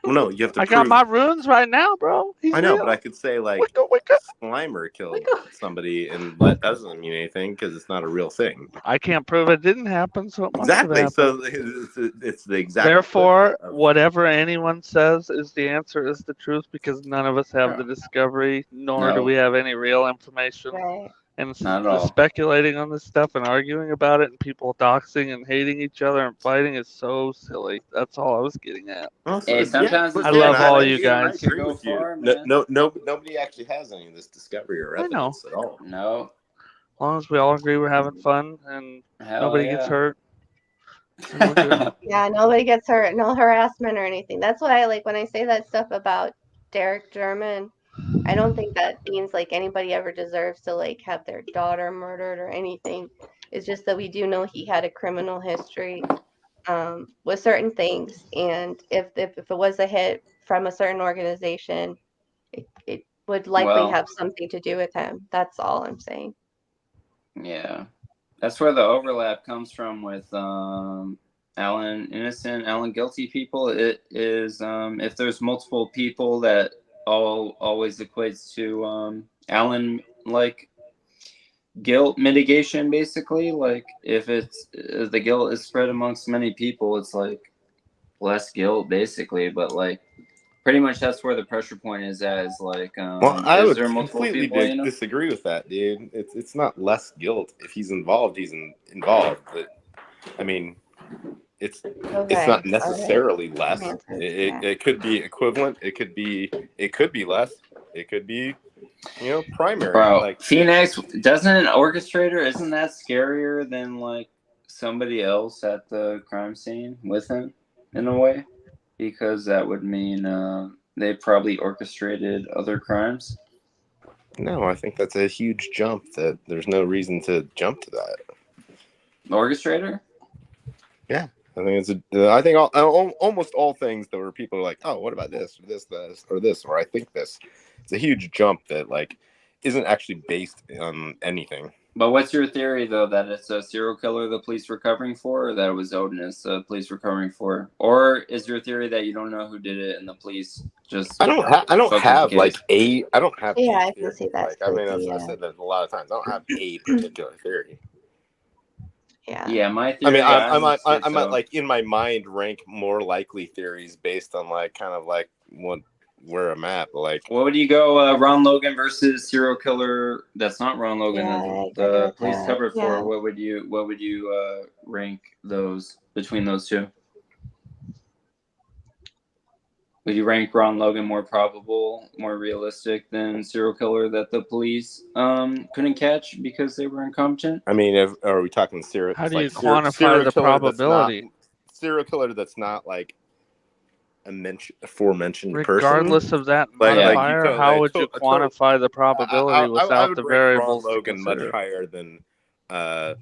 Well, no, you have to. I got my runes right now, bro. He's I know, real. but I could say like Wicca. Slimer killed somebody, and that doesn't mean anything because it's not a real thing. I can't prove it didn't happen, so it must Exactly. have So happened. it's the exact. Therefore, of- whatever anyone says is the answer is the truth because none of us have the discovery, nor do No. we have any real information. Right. And Not at the all. speculating on this stuff and arguing about it and people doxing and hating each other and fighting is so silly. That's all I was getting at. Hey, sometimes I love all you guys. to go far, man. Nobody actually has any of this discovery or I know. evidence at all. No. As long as we all agree we're having fun and Hell nobody yeah. gets hurt. We're good. Yeah, nobody gets hurt, no harassment or anything. That's what I like when I say that stuff about Derek German. I don't think that means like anybody ever deserves to like have their daughter murdered or anything. It's just that we do know he had a criminal history with certain things, and if it was a hit from a certain organization, it would likely Well, have something to do with him. That's all I'm saying. yeah, that's where the overlap comes from with Alan innocent, Alan guilty people. It is if there's multiple people that always equates to Alan like guilt mitigation basically. Like if it's if the guilt is spread amongst many people, it's like less guilt basically. But like pretty much that's where the pressure point is at. Is like Well, I is would there multiple completely people? You know. disagree with that, dude. It's not less guilt if he's involved. He's involved. But I mean, it's Okay, not all right. necessarily less. Semantics, It, yeah. it could be equivalent. It could be less. It could be primary. Bro, Like Phoenix doesn't an orchestrator, isn't that scarier than like somebody else at the crime scene with him in a way? Because that would mean they probably orchestrated other crimes. no, I think that's a huge jump. That there's no reason to jump to that. Orchestrator? Yeah, I think I think almost all things that were people are like, oh, what about this or this or this or I think this. It's a huge jump that like isn't actually based on anything. But what's your theory though, that it's a serial killer the police recovering for, or that it was Odinus the police recovering for, or is your theory that you don't know who did it and the police just I don't have like I don't have Yeah, a I can theory. see that Like I mean, too, I said that a lot of times. I don't have a particular theory. yeah. Yeah, my I theory. mean, I might like in my mind rank more likely theories based on like kind of like where I'm at. But like, what would you go, Ron Logan versus serial killer? That's not Ron Logan. Yeah, I The agree with police that. covered Yeah. for. What would you rank those between those two? Would you rank Ron Logan more probable, more realistic than serial killer that the police couldn't catch because they were incompetent? I mean, are we talking serial? How do you serial quantify the killer probability? Serial killer that's not like aforementioned person. Regardless of that Like modifier, you how would you quantify the probability I without would the rank Ron variables to Logan much consider? higher than a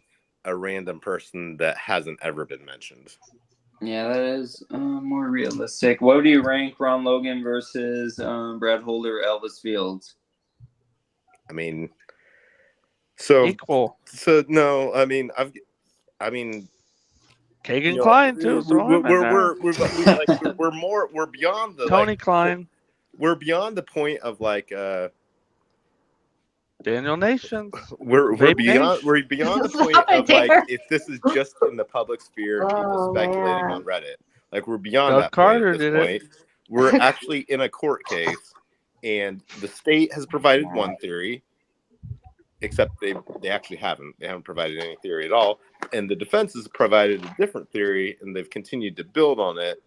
random person that hasn't ever been mentioned. Yeah, that is more realistic. What do you rank Ron Logan versus Brad Holder, Elvis Fields? I mean, so Equal. So no, I mean, Kagan Klein too. Throw him in there. We're beyond the Tony Klein. We're beyond the point of like Daniel Nations. we're beyond the point of like if this is just in the public sphere, people speculating on Reddit. Like we're beyond Doug that Carter point at this point. We're actually in a court case, and the state has provided one theory, except they actually haven't. They haven't provided any theory at all. And the defense has provided a different theory, and they've continued to build on it.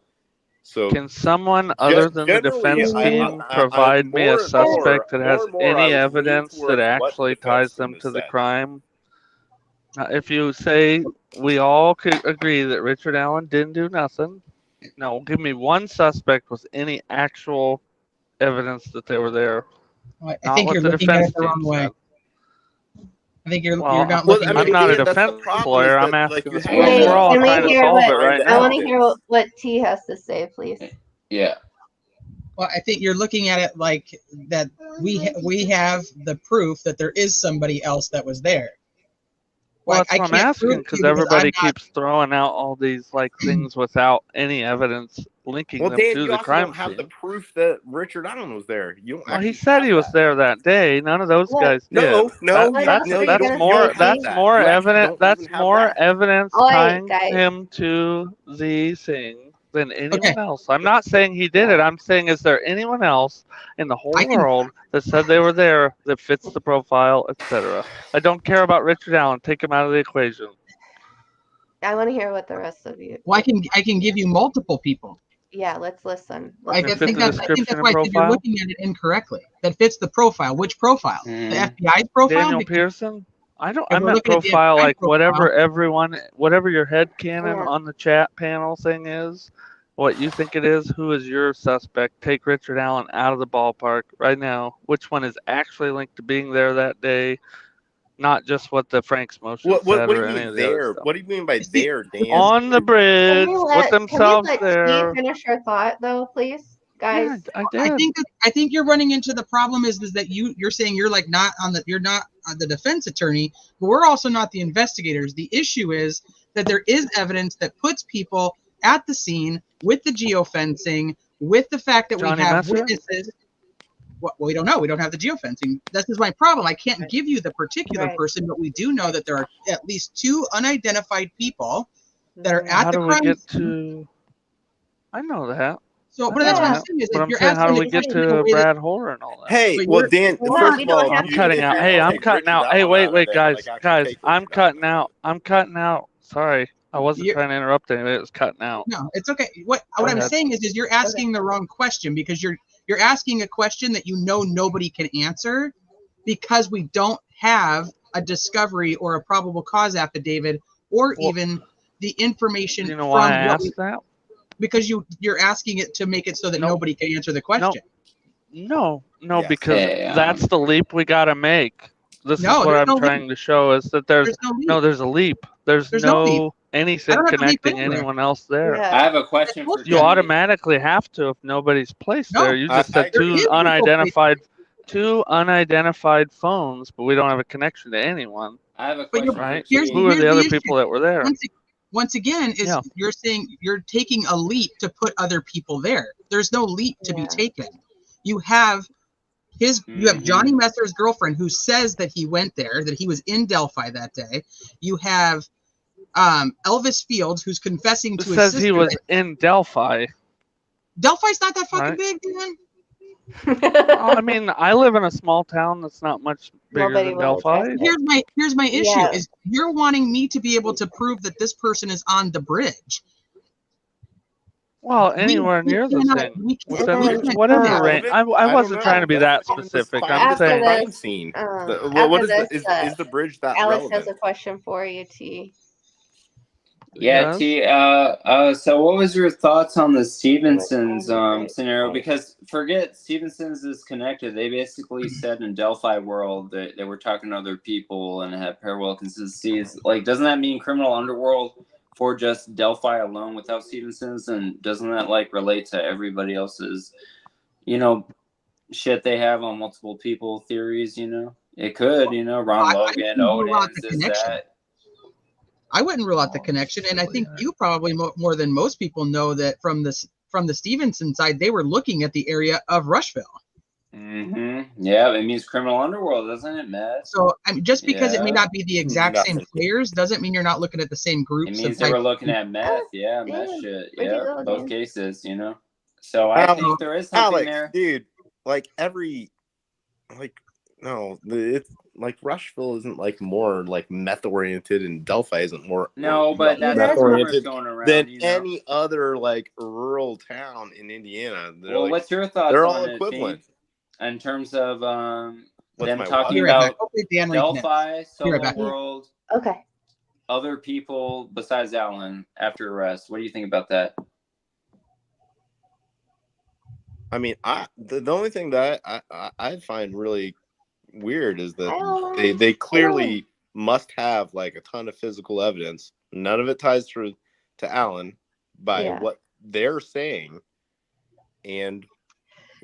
So can someone other than the defense team provide me a suspect that has any evidence that actually ties them to the crime? If you say we all could agree that Richard Allen didn't do nothing, no, give me one suspect with any actual evidence that they were there. Well, I think you're looking at it the wrong way. I think you're not looking at it. I'm not a defense lawyer. I'm asking this question. We're all trying to solve it right now. I want to hear what T has to say, please. Yeah. Well, I think you're looking at it like that we have the proof that there is somebody else that was there. Well, that's what I'm asking, because everybody keeps throwing out all these like things without any evidence linking them to the crime scene. You don't have the scene. proof that Richard Allen was there. You don't. Well, he said he was there that day. None of those guys did. That's more evidence. That's more evidence tying him to the thing than anyone else. I'm not saying he did it. I'm saying, is there anyone else in the whole world that said they were there that fits the profile, etc.? I don't care about Richard Allen. Take him out of the equation. I want to hear what the rest of you. Well, I can give you multiple people. Yeah, let's listen. I think that's why you're looking at it incorrectly. That fits the profile. Which profile? The FBI's profile? Daniel Pearson? I don't. If I we're meant looking at the profile, implied like whatever your head canon Yeah. on the chat panel thing is, what you think it is. Who is your suspect? Take Richard Allen out of the ballpark right now. Which one is actually linked to being there that day? Not just what the Frank's motion What said do or you any mean of the other there? stuff. What do you mean by See, there, because Dan? On the bridge with Can we themselves let T there. finish her thought though, please, guys? Yeah, I I did. think you're running into the problem is that you're saying you're like you're not the defense attorney, but we're also not the investigators. The issue is that there is evidence that puts people at the scene with the geofencing, with the fact that we Johnny have Messer? witnesses. Well, we don't know. We don't have the geofencing. This is my problem. I can't give you the particular Right. person, but we do know that there are at least 2 unidentified people that are Mhm. at How the do we crime get scene. to? I know that. So, I but know that's what I'm Yeah. that. saying is But that I'm you're saying, how do asking we the get question in a to way that Brad Hoare and all that? Hey, but well, you're Dan. Hold First on, of we don't all, have I'm to even cutting if out. you're Hey, gonna I'm take cutting Richard out. Hey, Allen out wait, of it, guys, like actually guys. take I'm Richard Allen cutting out of out. it. I'm cutting out. Sorry, I wasn't you're trying to interrupt anybody. It was cutting out. no, it's okay. What Go I'm ahead. saying is you're asking the wrong question because you're asking a question that you know nobody can answer because we don't have a discovery or a probable cause affidavit or Well, even the information you know why I from what we asked that? because you're asking it to make it so that Nope. nobody can answer the No, question. no, Yes. because Hey, that's the leap we gotta make. This is No, what there's I'm no leap. trying to show is that there's There's no leap. there's a leap. There's There's no leap. no I anything don't have to leap connecting anywhere. anyone else there. I Yeah. have a I question told for You you. automatically have to if nobody's placed No, there. You just I said there agree. is people placed, two unidentified phones, but we don't have a connection to anyone, I have a but question for right? here's Who are T. the other the issue. people that were there? Once again, is Yeah. you're saying you're taking a leap to put other people there. There's no leap to be Yeah. taken. You have you have Johnny Mhm. Messer's girlfriend who says that he went there, that he was in Delphi that day. You have Elvis Fields who's confessing Who to his says he sister was that in Delphi, Delphi's not that fucking right? big, man. Well, I mean, I live in a small town that's not much bigger Nobody than will address Delphi. it. Here's my issue Yeah. is you're wanting me to be able to prove that this person is on the bridge. Well, anywhere We near the cannot thing. we can't, Within we And can't do whatever that. range. Relevant? I I don't wasn't trying to know. be Let's that find specific. I'm the after saying, crime this, scene. after What is this, the bridge that Alice has relevant? a question for you, T. Yeah, yes. T. So what was your thoughts on the Stevensons scenario? Because forget Stevensons is connected. They basically said in Delphi World that they were talking to other people and had parallel consistencies. Like, doesn't that mean criminal underworld for just Delphi alone without Stevensons? And doesn't that like relate to everybody else's, shit they have on multiple people theories? It could. Ron I Logan, wouldn't rule out Odin's, the this, connection. that. I wouldn't rule out the connection, and I think you probably more than most people know that from the Stevenson side, they were looking at the area of Rushville. Yeah, it means criminal underworld, doesn't it, Matt? So I mean, just because it may Yeah. not be the exact same Nothing. players doesn't mean you're not looking at the same It groups means of they like. were looking at meth, meth damn. shit, Where'd you yeah, go, both Dan? cases, So I think there is something Alex, there. dude, like no, it's like Rushville isn't like more like meth oriented, and Delphi isn't more No, but that's meth the rumors oriented going around, than any other like rural town in Indiana. Well, what's your thoughts they're on all it, equivalent. Fink? In terms of What's them my talking Be right back. about Hopefully Dan reconnects. Delphi, Be right Solo back. World, Okay. other people besides Alan after arrest. What do you think about that? I mean, the only thing that I find really weird is that they clearly must have like a ton of physical evidence. None of it ties to Alan by what they're saying, and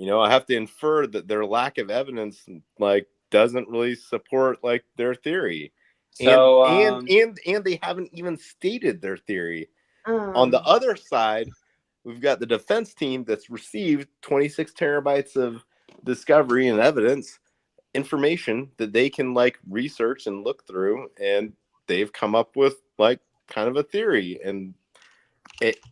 I have to infer that their lack of evidence like doesn't really support like their theory. So and they haven't even stated their theory. On the Um, other side, we've got the defense team that's received 26 terabytes of discovery and evidence information that they can like research and look through, and they've come up with like kind of a theory. And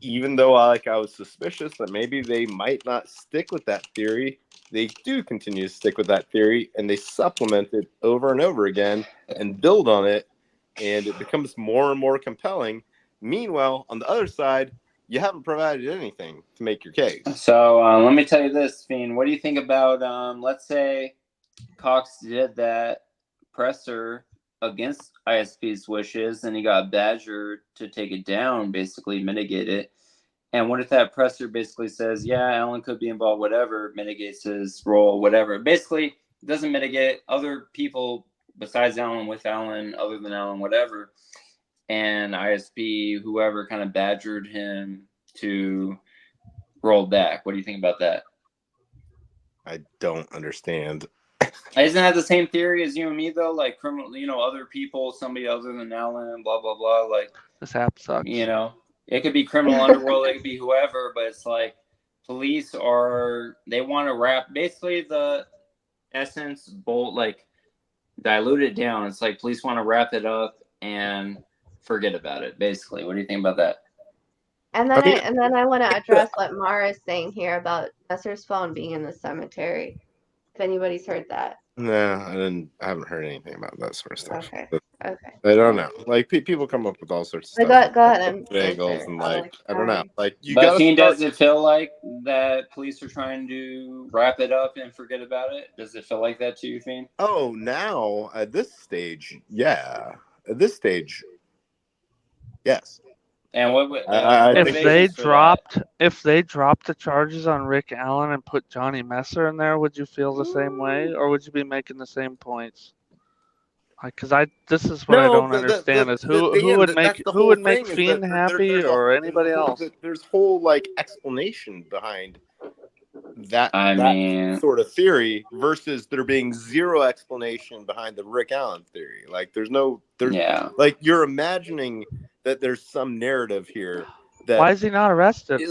even though I was suspicious that maybe they might not stick with that theory, they do continue to stick with that theory, and they supplement it over and over again and build on it, and it becomes more and more compelling. Meanwhile, on the other side, you haven't provided anything to make your case. So let me tell you this, Fiend. What do you think about, let's say Cox did that presser against ISP's wishes and he got badgered to take it down, basically mitigate it. And what if that presser basically says, yeah, Alan could be involved, whatever, mitigates his role, whatever. Basically, doesn't mitigate other people besides Alan, with Alan, other than Alan, whatever. And ISP, whoever, kind of badgered him to roll back. What do you think about that? I don't understand. Isn't that the same theory as you and me, though? Like, criminal, other people, somebody other than Alan, blah, blah, blah. Like, This app sucks. It could be criminal underworld, it could be whoever, but it's like police they want to wrap, basically the essence, dilute it down. It's like police want to wrap it up and forget about it, basically. What do you think about that? And then I want to address what Mara's saying here about Messer's phone being in the cemetery. If anybody's heard that. No, I haven't heard anything about that sort of stuff. Okay. But Okay. I don't know. Like people come up with all sorts of But stuff. go ahead and Angles answer. and I'll like I don't know. Like you But got to does it feel like that police are trying to wrap it up and forget about it? Does it feel like that to you, Fiend? Oh, now at this stage, yeah. At this stage, yes. And what if they dropped the charges on Rick Allen and put Johnny Messer in there, would you feel the same way, or would you be making the same points? Because this is what I don't understand is who would make Fiend happy or anybody else? There's whole explanation behind that sort of theory versus there being zero explanation behind the Rick Allen theory. Like you're imagining that there's some narrative here. Why is he not arrested?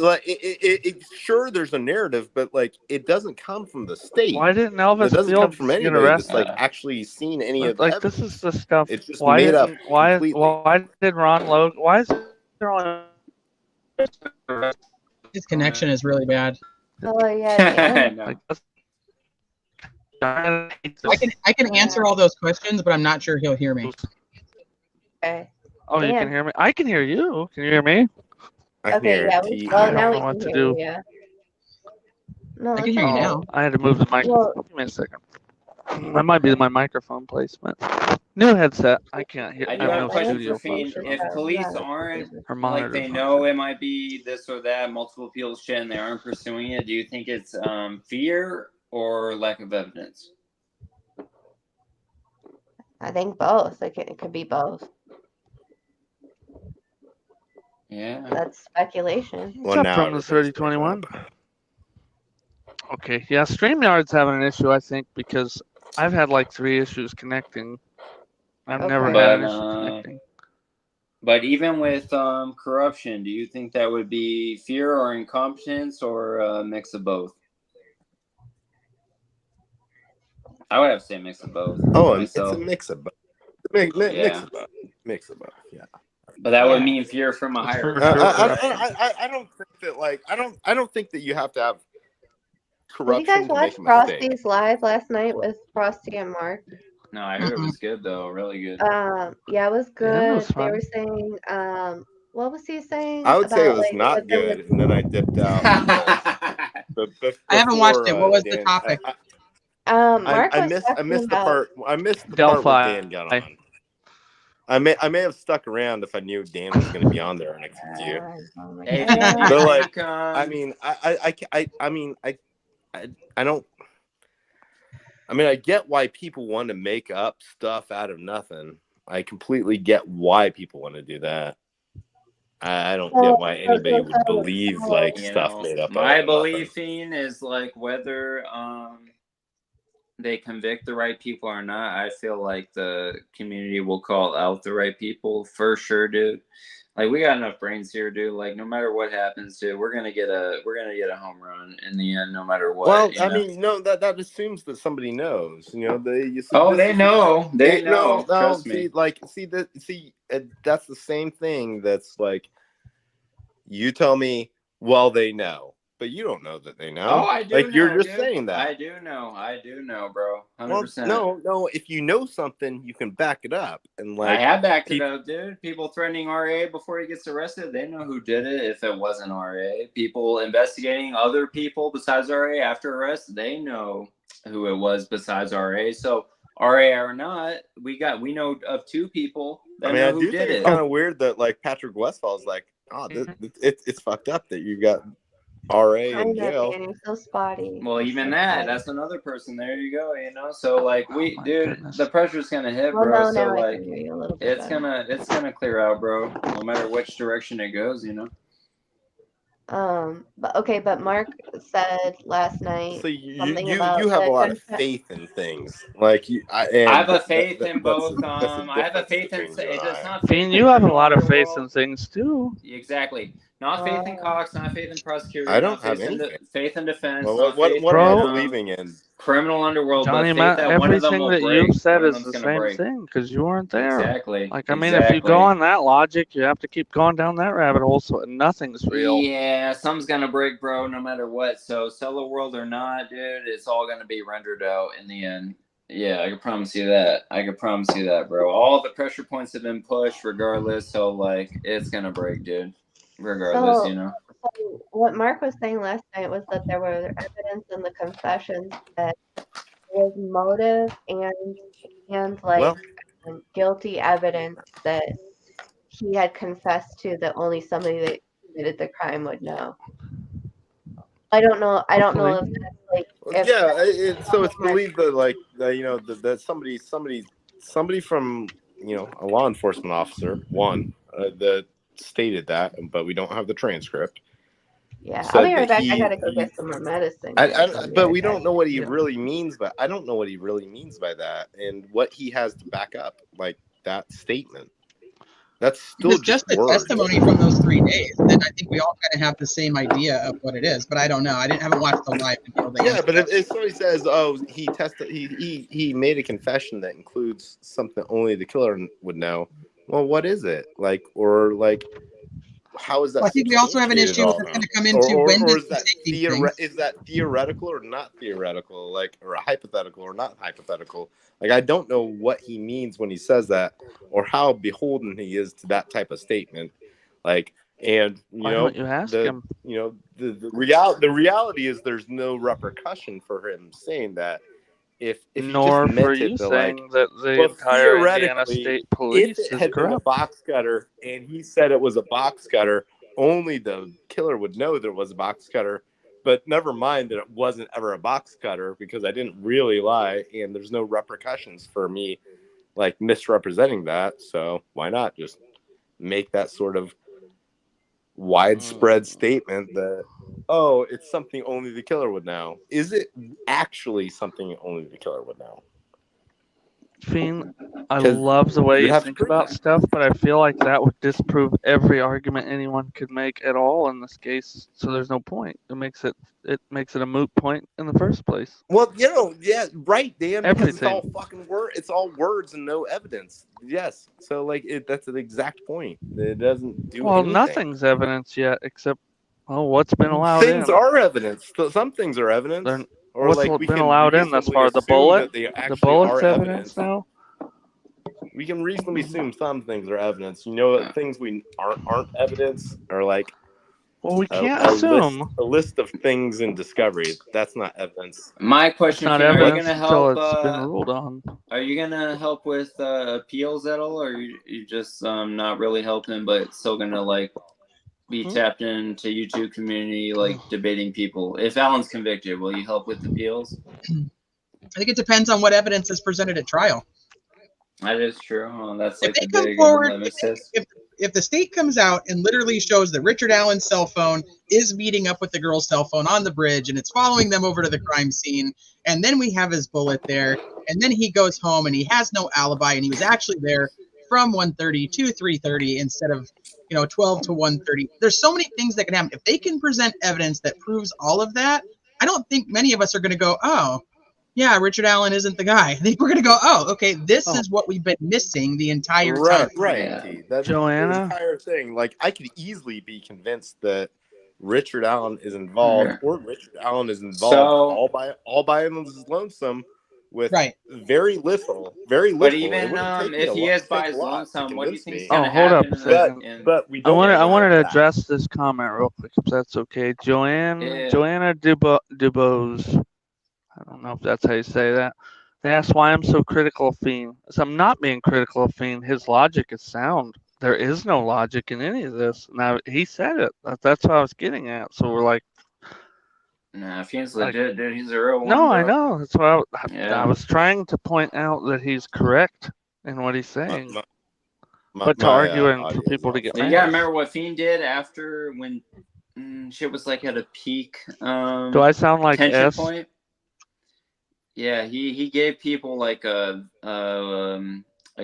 Sure, there's a narrative, but it doesn't come from the state. Why didn't Elvis it doesn't Fields come from anybody get arrested? that's actually seen any of like this is the stuff. It's just why made up. Why did Ron Logan? Why is there only his connection is really bad? Oh yeah. I can answer all those questions, but I'm not sure he'll hear me. Okay. Oh, you can hear me. I can hear you. Can you hear me? Okay. Yeah. Well, now we can hear you. Yeah. No, I can hear you now. I had to move the microphone. Give me a second. That might be my microphone placement. New headset. I can't hear. I do have a question for Fiend. If police aren't they know it might be this or that, multiple people's shit, and they aren't pursuing it, do you think it's fear or lack of evidence? I think both. It could be both. Yeah. That's speculation. What's up from the 3021? Okay, yeah, StreamYard's having an issue, I think, because I've had 3 issues connecting. I've never had an issue connecting. But even with corruption, do you think that would be fear or incompetence or a mix of both? I would have to say a mix of both. Oh, it's a mix of both. Mix of both, yeah. But that would mean fear from a higher. I don't think that I don't think that you have to have corruption. Did you guys watch Frosty's live last night with Frosty and Mark? No, I heard it was good though, really good. Yeah, it was good. Yeah, they were saying, what was he saying? I would say it was not good, and then I dipped out. I haven't watched it. What was the topic? Mark I missed the part. I missed the part where Dan got on. I may have stuck around if I knew Dan was going to be on there next year. But I don't. I mean, I get why people want to make up stuff out of nothing. I completely get why people want to do that. I don't get why anybody would believe stuff made up. My believing is whether they convict the right people or not. I feel like the community will call out the right people for sure, dude. We got enough brains here, dude. No matter what happens, dude, we're gonna get a home run in the end, no matter what. Well, I mean, no, that assumes that somebody knows. They know. They know. No, trust me. That's the same thing. That's you tell me, well, they know. But you don't know that they know. Oh, I do. You're just saying that. I do know, bro. 100%. Well, no. If you know something, you can back it up. And I have backed it up, dude. People threatening RA before he gets arrested, they know who did it. If it wasn't RA, people investigating other people besides RA after arrest, they know who it was besides RA. So RA or not, we know of 2 people that I mean, know I who do did think it's it. kind of weird that like Patrick Westfall's like, oh, it's fucked up that you got RA I in know, jail. Danny, so spotty. Well, He's even so that, spotty. that's another person. There you go. So like my dude, goodness. the pressure's gonna hit, Well, bro. no, So now I like, can hear you a little bit it's better. gonna clear out, bro. No matter which direction it goes, But Mark said last night So you something you about you have a the lot of faith in things, like I have a faith in both. that's the I have a difference faith in. between you and It's I. not faith Fiend, in you have a criminal lot of faith underworld. in things too. Exactly. Not faith in Cox. Not faith in prosecutor. I don't Not have faith in anything. faith in defense. Well, Not what faith am I in believing in? criminal underworld. Johnny, But faith that one of them everything will that break. you've said One of is them's the gonna same break. thing because you weren't there. Exactly. Like, I mean, if you go on that logic, you have to keep going down that rabbit hole, so nothing's real. Yeah, something's gonna break, bro, no matter what. So, Cellar World or not, dude, it's all gonna be rendered out in the end. Yeah, I can promise you that. Bro. All the pressure points have been pushed, regardless. So, like, it's gonna break, dude. Regardless, So what Mark was saying last night was that there were evidence in the confessions that there was motive and like guilty evidence that he had confessed to that only somebody that committed the crime would know. I don't know if that's like So it's believed that like that somebody from a law enforcement officer that stated that, but we don't have the transcript. Yeah, I'll be right back. I gotta go get some more medicine. But we don't know what he really means. But I don't know what he really means by that, and what he has to back up like that statement. That's still just the testimony from those 3 days. Then I think we all kind of have the same idea of what it is. But I don't know. I haven't watched the live until they. Yeah, but if somebody says, "Oh, he made a confession that includes something only the killer would know," well, what is it like, or like? How is that? Well, I think we also have an issue that's going to come into or is that theoretical or not theoretical, like, or a hypothetical or not hypothetical? Like, I don't know what he means when he says that, or how beholden he is to that type of statement. Like, and Why don't you ask him? The reality is there's no repercussion for him saying that. If nor he just for you saying that the entire Indiana State Police if it is had been a corrupt. box cutter and he said it was a box cutter, only the killer would know there was a box cutter. But never mind that it wasn't ever a box cutter, because I didn't really lie, and there's no repercussions for me like misrepresenting that. So why not just make that sort of widespread statement that, oh, it's something only the killer would know? Is it actually something only the killer would know? Fiend, I love the way you think about stuff, but I feel like that would disprove every argument anyone could make at all in this case. So there's no point. It makes it a moot point in the first place. Well, yeah, right, Dan. Everything. Because it's all fucking it's all words and no evidence. Yes. So like that's the exact point. It doesn't do anything. Nothing's evidence yet except what's been allowed things are evidence. Some things are evidence. Or what's like been allowed in thus far? The bullet? The bullet's evidence now? We can reasonably assume some things are evidence. Things we aren't evidence are like. Well, we can't assume a list of things in discovery. That's not evidence. My question: are you going to help? It's been ruled on. Are you going to help with appeals at all, or are you just not really helping, but still going to like be tapped into YouTube community, like debating people? If Alan's convicted, will you help with appeals? I think it depends on what evidence is presented at trial. That is true. That's like if they come forward, if the state comes out and literally shows that Richard Allen's cell phone is meeting up with the girl's cell phone on the bridge and it's following them over to the crime scene, and then we have his bullet there, and then he goes home and he has no alibi and he was actually there from 1:30 to 3:30 instead of 12 to 1:30. There's so many things that can happen. If they can present evidence that proves all of that, I don't think many of us are going to go, oh, yeah, Richard Allen isn't the guy. I think we're going to go, oh, okay, this is what we've been missing the entire time. Right. Yeah. That's Joanna? The entire thing. Like, I could easily be convinced that Richard Allen is involved, or Richard Allen is involved all by his lonesome with very little. But even if he is by his lonesome, what do you think is going to happen? Hold up a second. But we I wanted to address this comment real quick, if that's okay. Joanna Dubose. I don't know if that's how you say that. They asked why I'm so critical of Fiend. So I'm not being critical of Fiend. His logic is sound. There is no logic in any of this. Now he said it. That's what I was getting at. So we're like, Nah, Fiend's like, legit, dude. He's a real one, no, I bro. know. That's why I Yeah. was trying to point out that he's correct in what he's saying. My, but to my, argue and audio for people to is get off. You mad. gotta remember what Fiend did after when shit was like at a peak Do I sound like tension S? point. Yeah, he gave people like a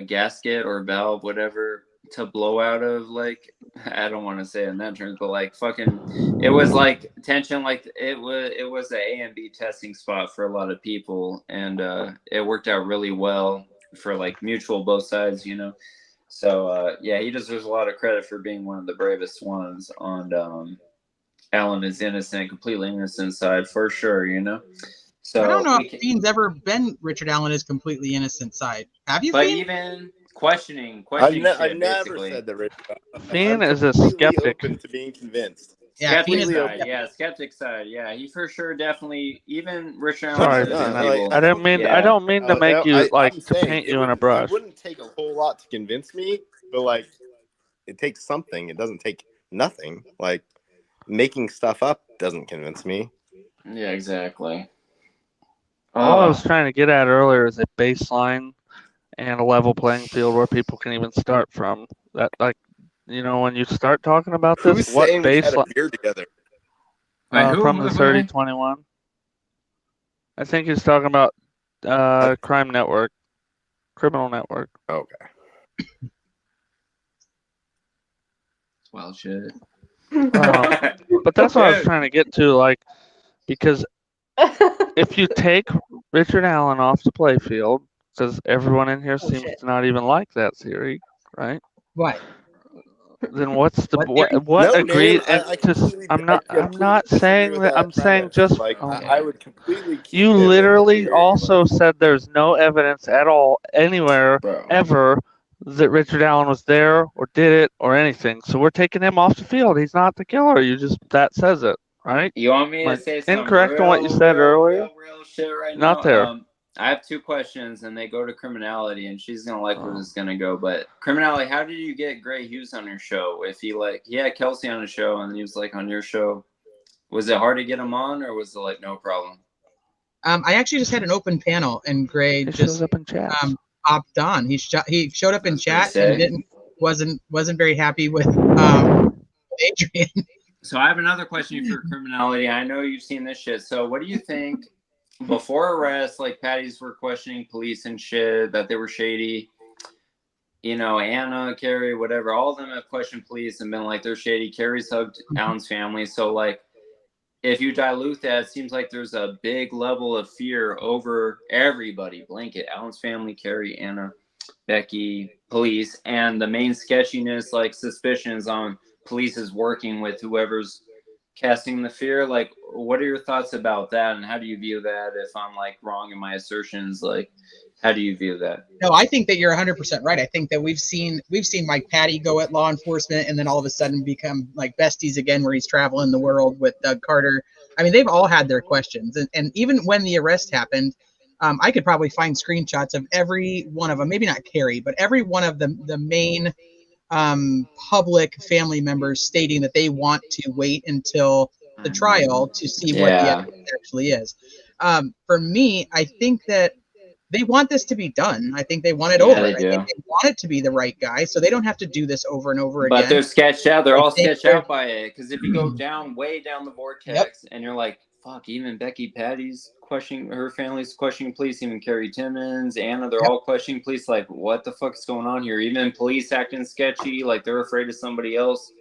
gasket or valve, whatever, to blow out of. Like, I don't want to say it in that terms, but like fucking, it was like tension. Like it was a A and B testing spot for a lot of people, and it worked out really well for like mutual both sides, you know. So yeah, he deserves a lot of credit for being one of the bravest ones on Alan is innocent, completely innocent side for sure, you know. So I don't know if Fiend's ever been Richard Allen is completely innocent side. Have you, but Fiend? even questioning I've shit, never basically. said that. Fiend I'm is a completely skeptic. open to being convinced. Yeah, Fiend Skeptic is side, yeah, skeptic side, yeah. He for sure, definitely. Even Richard Sorry, Allen Fiend. says like, I didn't mean. Yeah. I don't mean to make you like I'm to saying paint you in a brush. It wouldn't take a whole lot to convince me, but like, it takes something. It doesn't take nothing. Like, making stuff up doesn't convince me. Yeah, exactly. All I was trying to get at earlier is a baseline and a level playing field where people can even start from. That, like, you know, when you start talking about this, Who's what saying we had a baseline beer together? from the 3021? I think he's talking about Crime Network, Criminal Network. Okay. Wild shit. But that's what I was trying to get to, like, because if you take Richard Allen off the playfield, because everyone in here seems shit. to not even like that theory, right? what? Then what's the What theory? what No, agreed? Dan, And I'm not disagree saying with that. I'm saying premise. just. Like, Oh, I would completely keep you him in the literally theory, also like, said there's no evidence at all anywhere Bro. ever that Richard Allen was there or did it or anything. So we're taking him off the field. He's not the killer. You just that says it, right? You want me to Like, say some incorrect on what you said earlier? real shit right Not now? there. I have two questions, and they go to criminality, and she's gonna like where this is gonna go. But criminality, how did you get Gray Hughes on your show? If he had Kelsey on his show, and he was like on your show, was it hard to get him on, or was it like no problem? I actually just had an open panel, and Gray It just shows up in chat. popped on. He showed up in That's chat pretty and sick. wasn't very happy with Adrian. So I have another question for criminality. I know you've seen this shit. So what do you think before arrest, like Patty's were questioning police and shit, that they were shady? You know, Anna, Carrie, whatever, all of them have questioned police and been like they're shady. Carrie's hugged Alan's family. So like if you dilute that, it seems like there's a big level of fear over everybody. Blanket, Alan's family, Carrie, Anna, Becky, police, and the main sketchiness, like suspicions on police is working with whoever's casting the fear. Like, what are your thoughts about that, and how do you view that? If I'm like wrong in my assertions, like, how do you view that? No, I think that you're 100% right. I think that we've seen like Patty go at law enforcement and then all of a sudden become like besties again, where he's traveling the world with Doug Carter. I mean, they've all had their questions, and even when the arrest happened, I could probably find screenshots of every one of them. Maybe not Carrie, but every one of the main public family members stating that they want to wait until the trial to see what the evidence actually is. For me, I think that they want this to be done. I think they want it over. I think they want it to be the right guy, so they don't have to do this over and over again. But they're sketched out. They're all sketched out by it. Because if you go way down the vortex, and you're like, fuck, even Becky Patty's questioning, her family's questioning police, even Carrie Timmons, Anna, they're all questioning police. Like, what the fuck is going on here? Even police acting sketchy, like they're afraid of somebody else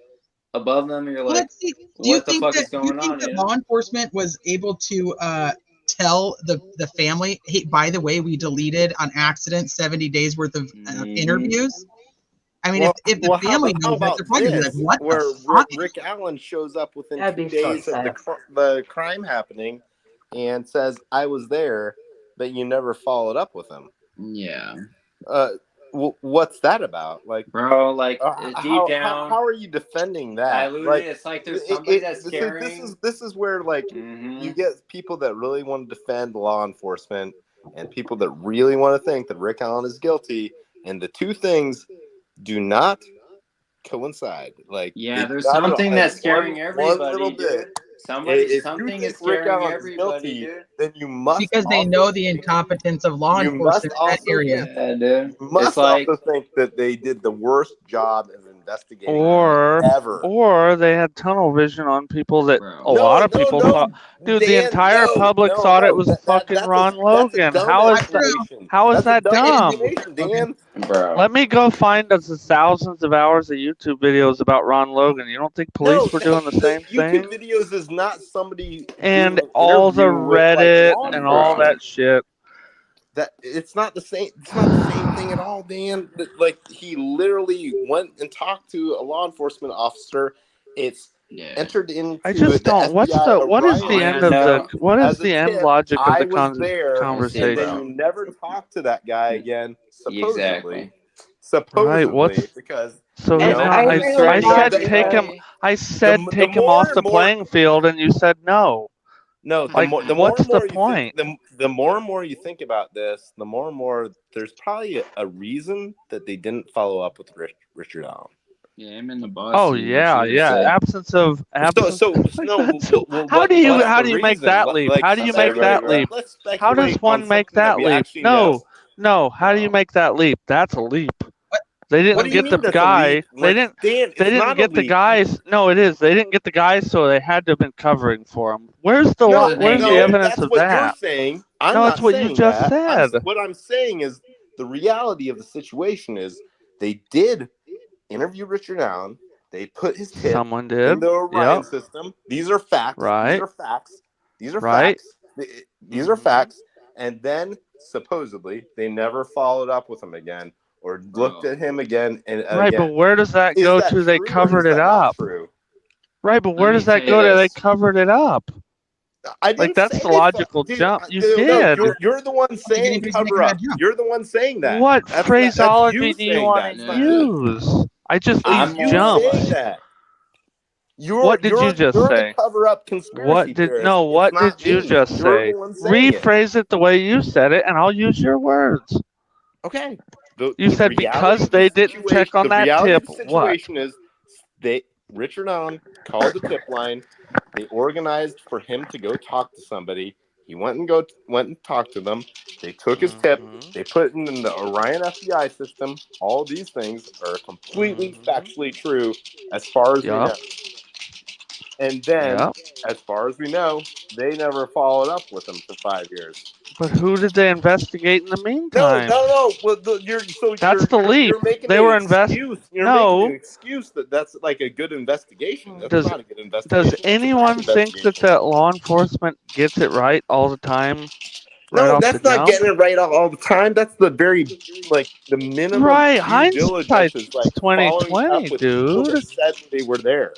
above them. You're like, what the fuck is going on? Do you think that law enforcement was able to tell the family, hey, by the way, we deleted on accident 70 days worth of interviews? I mean, if the family knows that, they're probably like, what the fuck? Rick Allen shows up within That'd 2 be so days of sad. the crime happening and says, I was there, but you never followed up with him. Yeah. What's that about? Like, bro, like deep down, how are you defending that? Like, it's like there's somebody that's caring. This is where like you get people that really want to defend law enforcement, and people that really want to think that Rick Allen is guilty, and the two things do not coincide. Like, Yeah, they do there's not at all. something And that's scaring one little everybody, bit. dude. If you Something think is Rick scaring Allen is everybody, guilty, dude. then you must Because they also know the think, incompetence of law you must enforcement in that also area. think Yeah, dude. you It's must like, also think that they did the worst job of investigating Or ever. they had tunnel vision on people that bro. a lot No, of no, people thought. no, Dude, the Dan, entire no, public no, thought it no. was fucking Ron That's a Logan. dumb How is that? explanation. How is That's a that dumb dumb? explanation, Dan. Bro. Let me go find us the thousands of hours of YouTube videos about Ron Logan. You don't think police were doing the same YouTube thing? videos is not somebody And doing an all the interview with like Reddit law and all enforcement. that shit. That it's not the same. It's not the same thing at all, Dan. Like, he literally went and talked to a law enforcement officer. It's entered into I just the don't. What is FBI the end yeah, of no. what as is a the end tip. logic of I the was there, I see, and then conversation? bro. you never talk to that guy again. Exactly. Right? Supposedly, because So you he's know, not. I really I want said to take him. know. I said the take him more off and the more. playing field, and you said no. No, Like, the more what's and the more you point? think, the more and more you think about this, the more and more there's probably a reason that they didn't follow up with Richard Allen. Yeah, him in the bus. Oh He yeah, literally yeah. said, Absence. So Like, no. that's, What's how the do you make reason? that leap? Like, How do you make everybody, that bro. leap? let's How does speculate on one make something that that we leap? actually know. No. How do you make that leap? That's a leap. They What didn't do you get the mean that's a guy. leap? They Like, didn't. Dan, They it's didn't not a get the leap. guys. No, it is. They didn't get the guys, so they had to have been covering for him. Where's the Here's the thing, Where's the dude. evidence That's of what you're that? saying. I'm No, not it's what you saying just that. said. What I'm saying is the reality of the situation is they did interview Richard Allen. They put his tip Someone in did. the Orion Yep. system. These are facts. Right. These are facts. These are Right. facts. These are facts. And then supposedly they never followed up with him again or looked at him again and Right, again. but where does that Is go that to? They true or covered is it that not up. true? Right, but where Let does me that tell you go to? They this. covered it up. I Like, didn't that's say the they logical dude, jump. You no, did. you're the one I don't think saying anybody's cover making that up. jump. You're the one saying that. What That's phraseology you do you saying want that. to It's not me. use? I just It's used you jump. saying that. What did you just You're the say? cover up conspiracy theorist. It's What not did you me. just You're say? the one saying it. Rephrase it the way you said it, and I'll use your words. Okay. You said reality because of the they didn't check on the that reality tip. of the What? situation is Richard Allen called the tip line. They organized for him to go talk to somebody. He went and talked to them. They took his tip. They put it in the Orion FBI system. All these things are completely factually true as far as we know. And then, as far as we know, they never followed up with him for 5 years. But who did they investigate in the meantime? No. Well, That's the leap. You're making They an were excuse. You're making an excuse that's like a good investigation. That's not a good investigation. Does anyone think that law enforcement gets it right all the time? No, that's not getting it right all the time. That's the very the minimum right. due diligence is like following up 2020, with people that dude. said they were there.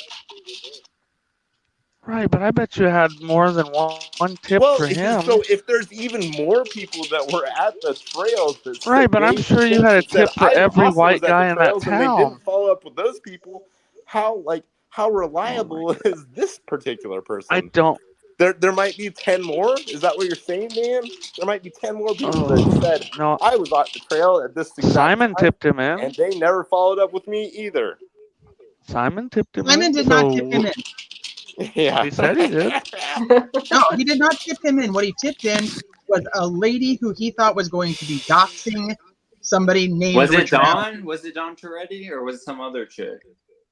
Right, but I bet you had more than one tip for him. So if there's even more people that were at the trails that right, but I'm sure you had a tip for every white guy in that and they didn't town. follow up with those people, how reliable is this particular person? I don't. There might be 10 more. Is that what you're saying, man? There might be 10 more people that said, no. I was on the trail at this exact Simon time, tipped him in. and they never followed up with me either. Simon tipped him in. Simon did not tip him in. Yeah. He said he did. No, he did not tip him in. What he tipped in was a lady who he thought was going to be doxing somebody named Was it Richard Allen. Dawn? Was it Dawn Toretti or was it some other chick?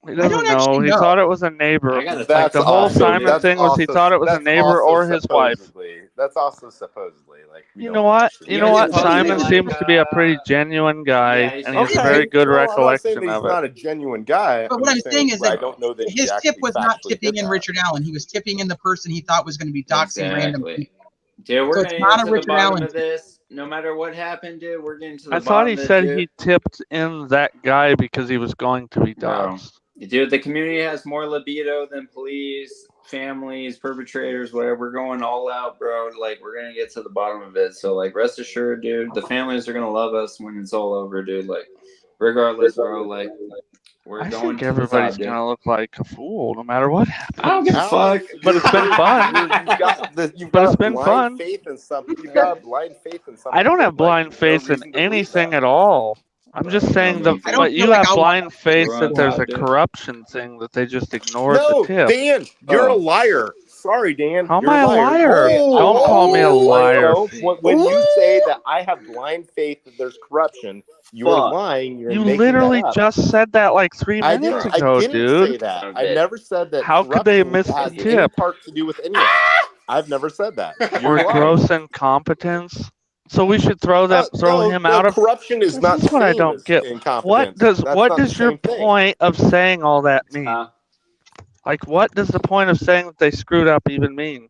He doesn't know. He thought it was a neighbor. Like the whole Simon thing was he thought it was a neighbor or his wife. That's also supposedly You know what? Simon seems to be a pretty genuine guy, and he has a very good recollection I'm not saying that of he's it. not a genuine guy. But what I'm saying is that I don't know that his tip was not tipping in Richard Allen. He was tipping in the person he thought was going to be doxing random people. Dude, we're So going it's to not get a to the Richard bottom Allen of this. No matter what happened, dude, we're getting to the I bottom thought he of it, said dude. he tipped in that guy because he was going to be doxxed. Dude, the community has more libido than police, families, perpetrators, whatever. We're going all out, bro. Like, we're going to get to the bottom of it. So, like, rest assured, dude, the families are going to love us when it's all over, dude. Like, regardless, bro. Like, we're I going think to the everybody's top, dude. gonna look like a fool no matter what I don't give a happens. fuck. But it's been fun. You've But got it's been blind fun. faith in something. You've got blind faith in something. I don't that, have blind no faith in reason to believe anything that. at all. I'm just You saying know me, I dude. don't but feel you like have I'll blind faith We're that on there's top, a dude. corruption thing that they just ignored the No, tip. Dan, you're a Oh. liar. Sorry, Dan. How am You're I a liar? Don't call me a liar. When you say that I have blind faith that there's corruption, you're Fuck. lying. You're You making literally that up. just said that like 3 I minutes didn't. I ago, didn't dude. say that. I Okay. never said that. How could they corruption miss the has any tip? part to do with any of it. I've never said that. Or You're lying. gross incompetence? So we should throw him out of. Corruption is This not is the what I same don't as get. incompetence. That's What not the does your same thing. point of saying all that mean? Like, what does the point of saying that they screwed up even mean?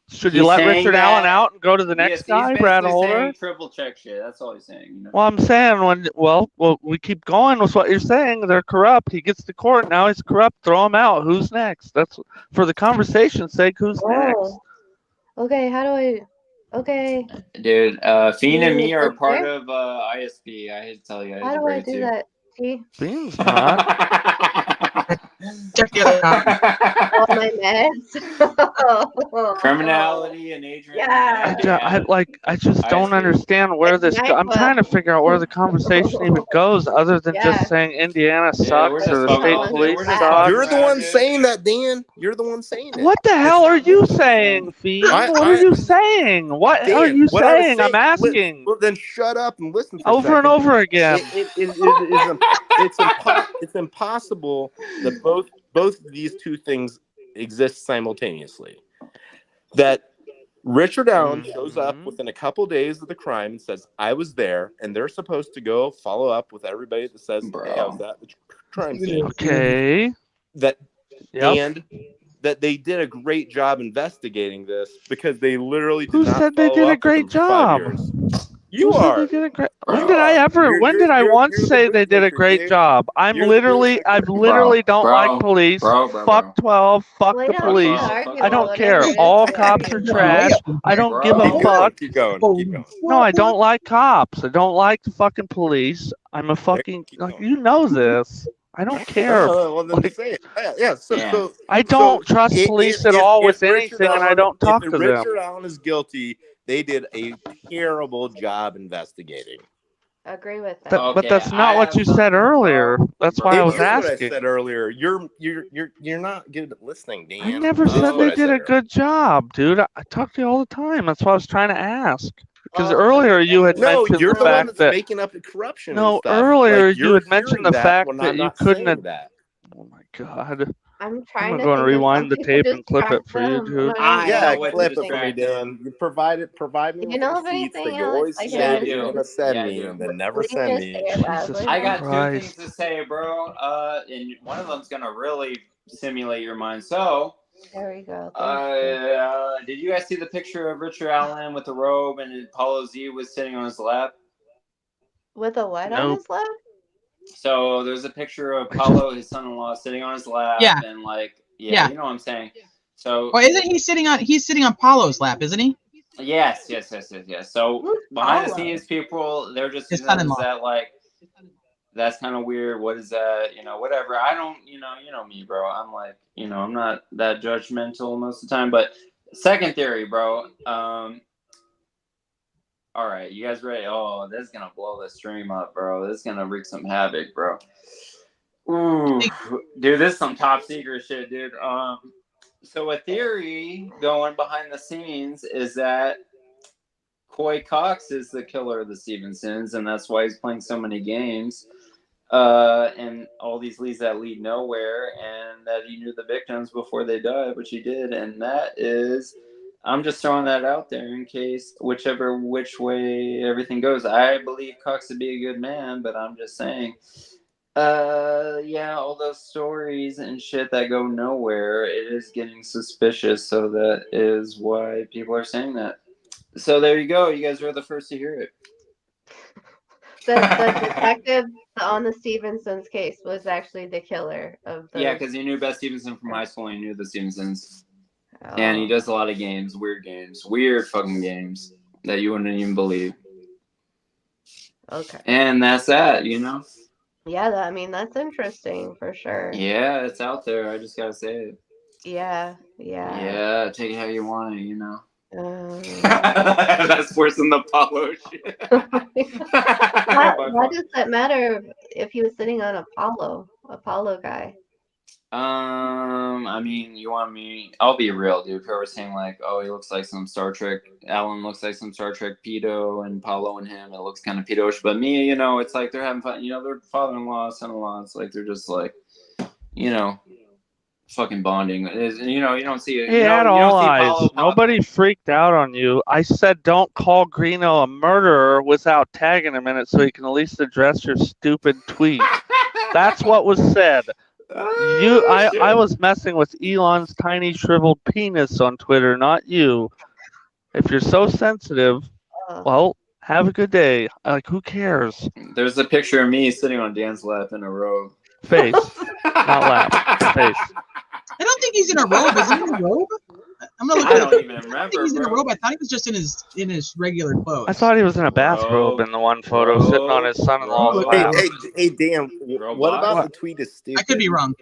Should you He's let saying Richard that- Allen out and go to the Yes, next he's guy, basically Brad Holder? saying triple check shit. That's all he's saying. You know? Well, I'm saying well, we keep going with what you're saying. They're corrupt. He gets to court now. He's corrupt. Throw him out. Who's next? That's for the conversation's sake. Who's next? Oh, okay. How do I? Okay. Dude, Fiend and me are Okay. part of ISP. I hate to tell you. I hate How to do I break it to do you. that? See, Bean's not. Check the other copy. all my meds. Criminality and Adrian. Yeah. I just don't ISP. understand where this. I'm trying to figure out where the conversation even goes, other than Yeah. just saying Indiana Yeah, we're sucks just or the fucking state around, dude. police We're just suck. fucking You're the around, one dude. saying that, Dan. You're the one saying it. What the hell are you saying, Fiend? What are you saying? What are Dan, you what I was saying? I'm asking. Well, then shut up and listen for a Over and second. over again. It's impossible that both of these two things exist simultaneously. That Richard Allen shows up within a couple days of the crime and says, "I was there," and they're supposed to go follow up with everybody that says, "Hey, I was at the crime scene." Okay. And that they did a great job investigating this because they literally did Who not said they follow did a up with them great for 5 job? years. Who said they did a great? When did I ever? When did I once say they did a great job? I've literally don't like police. Fuck 12. Fuck the police. I don't care. All cops are trash. I don't give a fuck. Keep going. No, I don't like cops. I don't like the fucking police. I'm a fucking you know this. I don't care. Well, then say it. Yeah. So I don't trust police at all with Richard anything, and I don't talk if to them. Richard Allen is guilty, they did a terrible job investigating. Agree with that. But that's not what you said earlier. That's why I was asking. What I said earlier. You're not good at listening, Dan. I never said they did a good job, dude. I talk to you all the time. That's what I was trying to ask. Because earlier you had mentioned you're the the one fact that's that making up the corruption. no, and stuff. earlier Like, you had mentioned the fact that you couldn't have. That. Oh my god. I'm trying I'm to going to think of rewind the something tape to and clip it for you, distract dude. them. I don't know what Clip to it for me, think. Dan. You provide me You with know of receipts that anything you else? always Like, say yeah, that you're going to send me and then never Please send just me. say it loudly. I got two Christ. things to say, bro. And one of them's gonna really simulate your mind. So, There we go. did you guys see the picture of Richard Allen with the robe and Apollo Z was sitting on his lap? With a what on his lap? So there's a picture of Paulo, his son-in-law, sitting on his lap, and you know what I'm saying. So, well, isn't he sitting on? He's sitting on Paulo's lap, isn't he? Yes. So behind the scenes, people they're just his using son-in-law. that that's kind of weird. What is that? You know, whatever. I don't. You know me, bro. I'm like, I'm not that judgmental most of the time. But second theory, bro. All right, you guys ready? Oh, this is gonna blow the stream up, bro. This is gonna wreak some havoc, bro. Ooh, dude, this is some top secret shit, dude. So a theory going behind the scenes is that Coy Cox is the killer of the Stevensons, and that's why he's playing so many games. And all these leads that lead nowhere, and that he knew the victims before they died, which he did, and that is. I'm just throwing that out there in case which way everything goes. I believe Cox to be a good man, but I'm just saying. All those stories and shit that go nowhere, it is getting suspicious, so that is why people are saying that. So there you go. You guys are the first to hear it. The detective on the Stevensons case was actually the killer of the... Yeah, because he knew Beth Stevenson from high school, and he knew the Stevensons. And he does a lot of weird fucking games that you wouldn't even believe. Okay. And that's that, you know? Yeah, I mean, that's interesting for sure. Yeah, it's out there. I just gotta say it. Yeah. Yeah, take it how you want it, you know? Um, That's worse than the Apollo shit. why does that matter if he was sitting on Apollo guy? I mean, you want me? I'll be real, dude. People are saying like, "Oh, he looks like some Star Trek." Alan looks like some Star Trek pedo, and Paulo and him, it looks kind of pedo-ish. But me, you know, it's like they're having fun. You know, they're father-in-law, son-in-law. It's like they're just like, you know, fucking bonding. You know, you don't see it. He You know, had you all don't see eyes. Paulo. Nobody freaked out on you. I said don't call Greeno a murderer without tagging him in it so he can at least address your stupid tweet. That's what was said. I was messing with Elon's tiny shriveled penis on Twitter, not you. If you're so sensitive, well, have a good day. Like, who cares? There's a picture of me sitting on Dan's lap in a robe. Face, not lap. Face. I don't think he's in a robe. Is he in a robe? I'm gonna look I at don't it. even I don't think remember, he's in a bro. robe. I thought he was just in his regular clothes. I thought he was in a bathrobe in the one photo, sitting on his son-in-law's Bro. lap. Hey, Dan. What about the tweet is stupid? I could be wrong.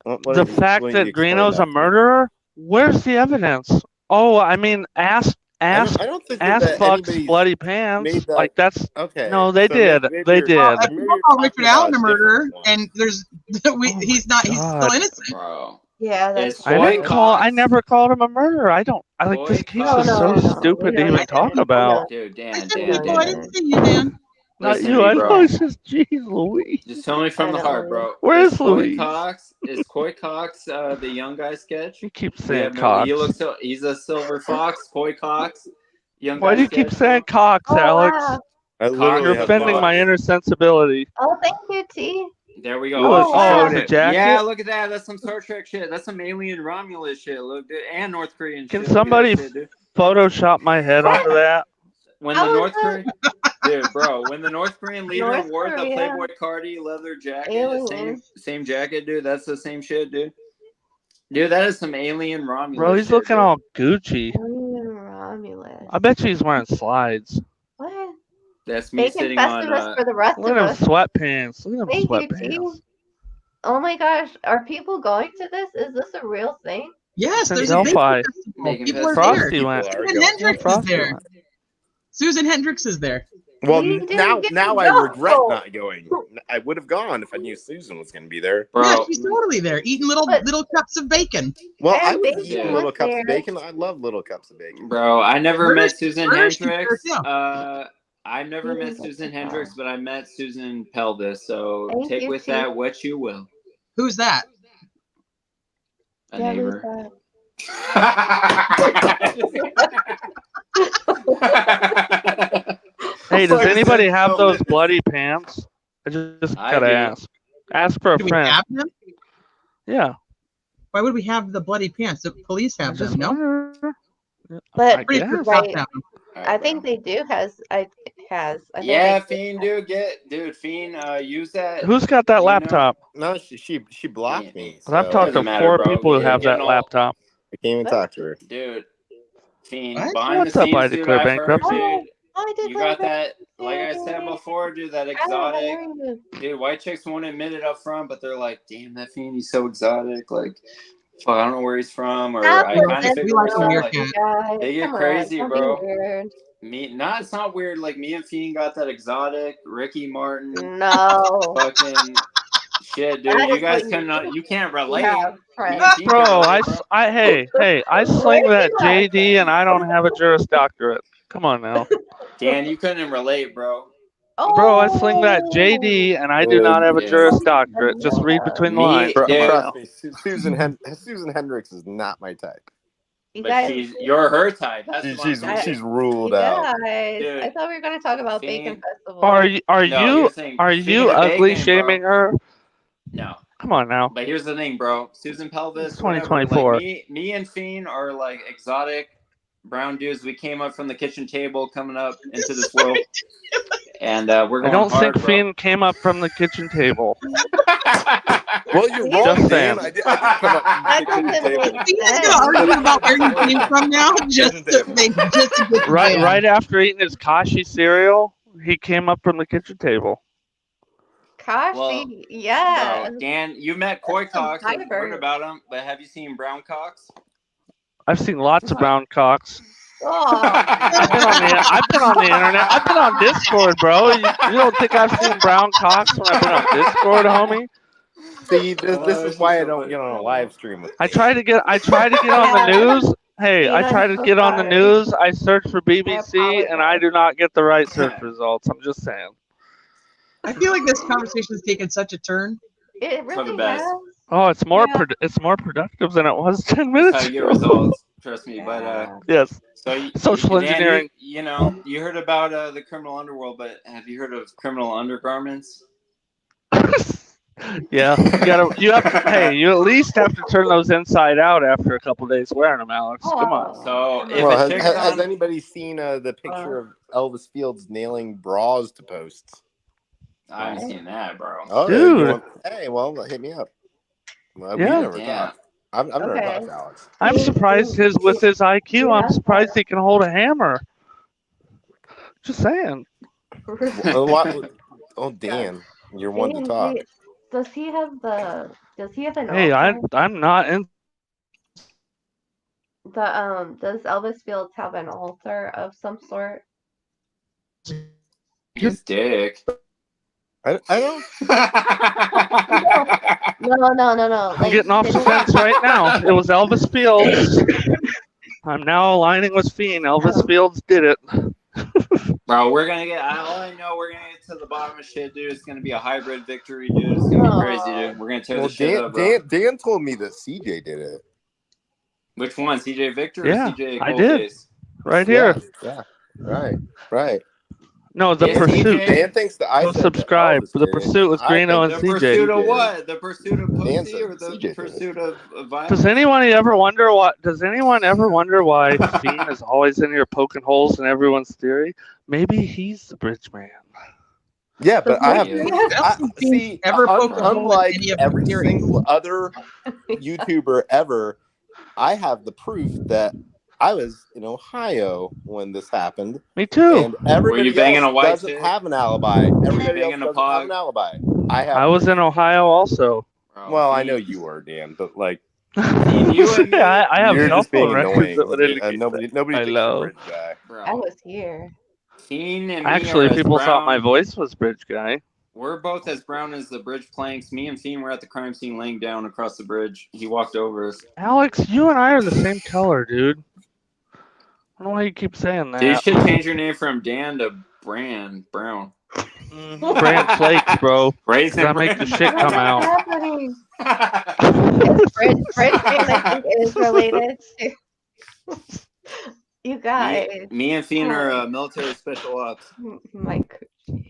The fact that Greeno's a murderer? Where's the evidence? Oh, I mean, ask I don't think fucks anybody's bloody pants. made that- Like that's okay. no, they so did. maybe They you're- did. Well, if Maybe people you're call talking Richard about Allen a murderer, different ones. and there's he's my God. innocent. Bro. Yeah, that's It's I Coy didn't call. I Cox. never called him a murderer. I don't. I like Coy this case Cox. is so No, stupid we to know even you talk didn't. about. Dude, I Dan, said Dan, people. I Dan. didn't say you, Dan. Not Listen you. to me, I bro. know it's just jeez Louise. Just tell me from the heart, bro. Where's Coy Louise? Cox? Is Coy Cox the young guy sketch? You keep We saying have no. Cox. He looks so. He's a silver fox. Coy Cox. Young Why guy do you keep sketch, saying bro. Cox, Oh, Alex? wow. I literally You're Cox have offending no my idea. inner sensibility. Oh, thank you, T. There we go. Oh, Look, she wow. showed it's a it. jacket? Yeah, look at that. That's some Star Trek shit. That's some alien Romulus shit. Look, dude. And North Korean Can shit. Look at somebody that shit, dude. Photoshop my head onto that? When How the is North that? Korean, dude, bro, when the North Korean leader North wore the Korea. Playboy Cardi leather jacket, Alien. same jacket, dude. That's the same shit, dude. Dude, that is some alien Romulus. Bro, he's shit, looking dude. all Gucci. Alien Romulus. I bet you he's wearing slides. What? That's me Bacon sitting on. Festivus for the rest Look of at them us. sweatpants. Look at them Thank you, T. sweatpants. Oh my gosh, are people going to this? Is this a real thing? Yes, It's in there's a bacon Delphi. festival. Bacon People are festival. there. Frosty went. People are Susan going. Hendricks is Frosty there. went. Susan Hendricks is there. Well, We didn't now get now to I go. regret not going. I would have gone if I knew Susan was going to be there. Bro, Yeah, she's totally there, eating little cups of bacon. Well, And I would bacon eat was little cups there. of bacon. I love little cups of bacon. bro, I never Where's- met Susan where's she Hendricks. there, I never met Susan Hendricks, but I met Susan Pelvis. So Thank take you, with T. that what you will. Who's that? A Yeah, who's neighbor. Hey, does Why is anybody that have so those lit? bloody pants? I just I gotta do. ask. Ask for a Do we friend. have them? Yeah. Why would we have the bloody pants? The police I have just them, no? wonder. But I Pretty sure guess. cops Right. have them. I think they do I think Yeah, they Fiend, dude, Fiend, use that. Who's got that You know- laptop? No, she blocked me. So I've talked to Doesn't matter, 4 bro. people who You're have that getting all- laptop. I can't even talk to her. Dude, Fiend, What? behind What's the up, I scenes, dude, declare I've heard, bankruptcy. dude, I did you got that, like I said before, dude, that exotic. Dude, white chicks won't admit it up front, but they're like, damn, that Fiend, he's so exotic. Like, fuck, I don't know where he's from, or I kind of figure where he's from. Like, they get crazy, bro. It's not weird. Like, me and Fiend got that exotic, Ricky Martin, No. fucking shit, dude. You guys you can't relate. Yeah, Me and friends. Fiend Bro, can I, relate, bro. I sling that JD and I don't have a Juris Doctorate. Come on now. Dan, you couldn't relate, bro. Bro, I sling that JD and I do not have a Yeah. Juris Doctorate. Just read between the lines. Come on now. Trust me, Susan Hendricks is not my type. You But guys, you're her type. That's what I'm saying. She's ruled you out. guys, Dude. I thought we were going to talk about Fiend. Bacon Festival. Are No, you here's the thing. are Speaking you of ugly bacon, shaming her? No. Come on now. But here's the thing, bro. Susan Pelvis, It's 2024. whatever, like me and Fiend are like exotic brown dudes. We came up from the kitchen table, coming up into this world, and we're I going don't hard, think Fiend came up from the kitchen table. Well, you're Just wrong, saying. Dan. I did come up from That the kitchen doesn't table. make You guys gonna argue about where you came from now? Just to get Right after eating his Kashi cereal, He came up from the kitchen table. Kashi, Well, yeah. Bro, Dan, you met koi That's some cocks and heard fiber. about them, but have you seen brown cocks? I've seen lots of brown cocks. Oh, I've been on the internet. I've been on Discord, bro. You don't think I've seen brown cocks when I've been on Discord, homie? See, this is it's why I so don't funny. get on a live stream with I Dave. try to get on the news. Hey, I try to get on the news. I search for BBC, and I do not get the right search results. I'm just saying. I feel like this conversation has taken such a turn. it For the really best. has. Oh, it's more Yeah. it's more productive than it was 10 That's minutes how you get ago. results. Trust me. But Yeah. Yes. so Social Dan, engineering. you know, you heard about the criminal underworld, but have you heard of criminal undergarments? Yeah, you have hey, you at least have to turn those inside out after a couple days wearing them, Alex. Come on. Oh, So come if Well, a on. chick's has on, anybody seen the picture of Elvis Fields nailing bras to posts? I haven't seen that, bro. Oh, Dude. you want, hey, well, hit me up. Well, we Yeah. never Damn. talked. I've never Okay. talked to Alex. I'm surprised with his IQ. I'm surprised he can hold a hammer. Just saying. Oh, Dan, you're one to talk. Does he have an Hey, altar? I'm not in. Does Elvis Fields have an altar of some sort? His dick. I don't. No. I'm getting off the fence right now. It was Elvis Fields. I'm now aligning with Fiend. Elvis Fields did it. Bro, we're gonna get. All I know, we're gonna get to the bottom of shit, dude. It's gonna be a hybrid victory, dude. It's gonna be crazy, dude. We're gonna tear the shit up, bro. Dan told me that CJ did it. Which one, CJ Victor or Yeah, CJ I did. Coldcase? Right here. Yeah. Right. No, the Yeah, pursuit. CJ. Dan thinks that I Go said subscribe. That The Elvis pursuit with did it. Greeno I and The think CJ. pursuit of did. what? The pursuit of Dan pussy said or the CJ did pursuit of violence? Does anyone ever wonder why Fiend is always in here poking holes in everyone's theory? Maybe he's the bridge man. Yeah, but I have Yeah. see. Ever poke a hole in Unlike any of every the theories. single other YouTuber ever, I have the proof that I was in Ohio when this happened, Me too. and everybody Were you banging else a white doesn't chick? have an alibi. Everybody else banging a doesn't have pog? an alibi. I have. I was proof. in Ohio also. Bro, Well, I Fiend. know you were, Dan, but like you and me, I have you're cell just being phone records annoying. that would indicate Nobody I thinks you're know. bridge guy. bro. I was here. Fiend and me Actually, are as people thought my brown. voice was bridge guy. We're both as brown as the bridge planks. Me and Fiend were at the crime scene laying down across the bridge. He walked over us. Alex, you and I are the same color, dude. I don't know why you keep saying Dude, you that. should change your name from Dan to Brown. Brand flakes, bro. Raisin That make the shit What come is out. happening? Bridge man, I think, is related to you guys. Me and Fiend are military special ops. Mike.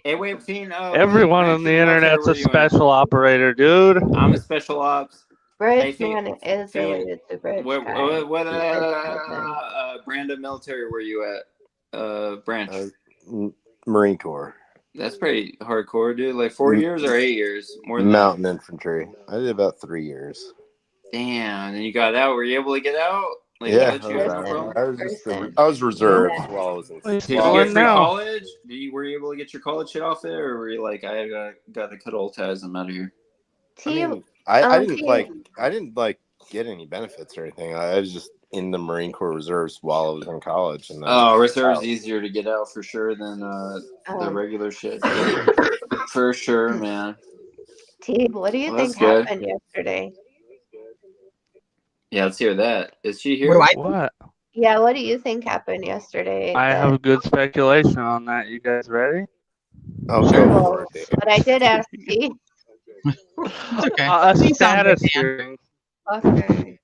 Hey, wait, Fiend. Everyone on the internet's a special operator, dude. I'm a special ops. Bridge Hey, man is Fiend, related to bridge What guy. brand of military were you at? Branch. Marine Corps. That's pretty hardcore, dude. Like 4 years or 8 years? More than Mountain Infantry. I did about 3 years. Damn, and you got out. Were you able to get out? Like, Yeah, let you out, bro? I was reserved Yeah. while I was in. Did you Well, get free now. college? Were you able to get your college shit off there, or were you like, I got to cut old ties? I'm out of here. I didn't get any benefits or anything. I was just in the Marine Corps Reserves while I was in college. And reserve's easier to get out for sure than the regular shit. For sure, man. T, what do you think good. happened yesterday? Yeah, let's hear that. Is she here? What? Yeah, what do you think happened yesterday? I have a good speculation on that. You guys ready? Oh, Sure. go for it, Dave. But I did ask T. It's okay. A Please sound good, status Dan. hearing. Okay.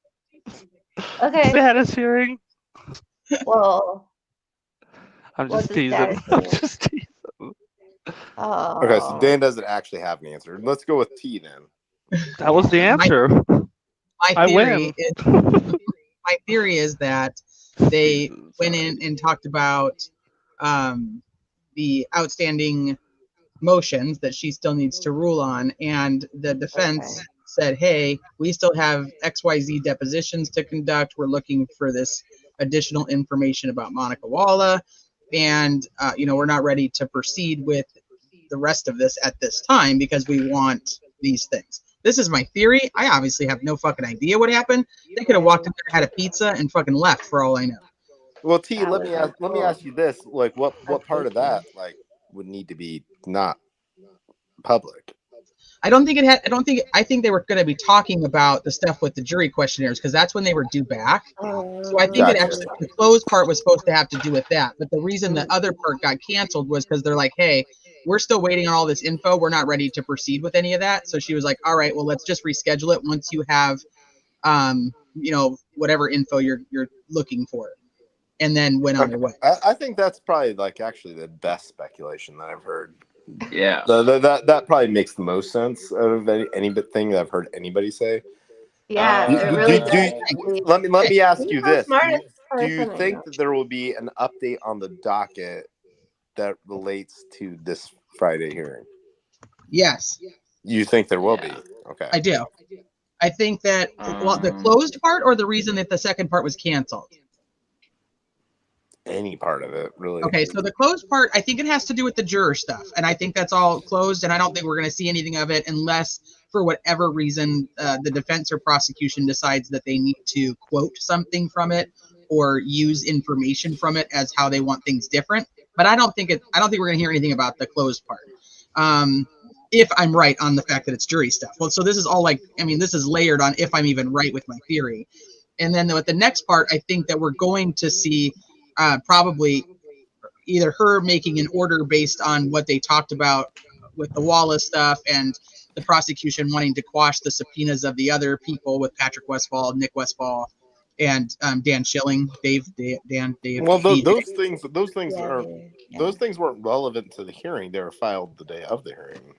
Okay. Status hearing. Well, I'm what's just the teasing. status I'm hearing? just teasing. Oh. Okay, so Dan doesn't actually have an answer. Let's go with T then. That was the answer. My theory is that they went in and talked about the outstanding motions that she still needs to rule on, and the defense said, hey, we still have XYZ depositions to conduct. We're looking for this additional information about Monica Walla, and we're not ready to proceed with the rest of this at this time because we want these things. This is my theory. I obviously have no fucking idea what happened. They could have walked in there, had a pizza, and fucking left for all I know. Well, T, let me ask you this: like, what part of that like would need to be not public? I think they were going to be talking about the stuff with the jury questionnaires because that's when they were due back. So I think Gotcha. the closed part was supposed to have to do with that. But the reason the other part got canceled was because they're like, hey, we're still waiting on all this info. We're not ready to proceed with any of that. So she was like, all right, well, let's just reschedule it once you have, whatever info you're looking for. And then went on her way. I think that's probably like actually the best speculation that I've heard. Yeah. That probably makes the most sense out of anything that I've heard anybody say. Yeah, it really does. Let me ask you You're the this: smartest do you person I think know. that there will be an update on the docket that relates to this Friday hearing? Yes, You think there will be? Okay. I do. I think that the closed part or the reason that the second part was canceled. Any part of it, really. Okay, so the closed part, I think it has to do with the juror stuff, and I think that's all closed, and I don't think we're going to see anything of it unless, for whatever reason, the defense or prosecution decides that they need to quote something from it or use information from it as how they want things different. But I don't think we're going to hear anything about the closed part. If I'm right on the fact that it's jury stuff. Well, so this is all this is layered on if I'm even right with my theory. And then with the next part, I think that we're going to see probably either her making an order based on what they talked about with the Wallace stuff and the prosecution wanting to quash the subpoenas of the other people with Patrick Westfall, Nick Westfall, and Dan Schilling, Dave. Well, those things weren't relevant to the hearing. They were filed the day of the hearing.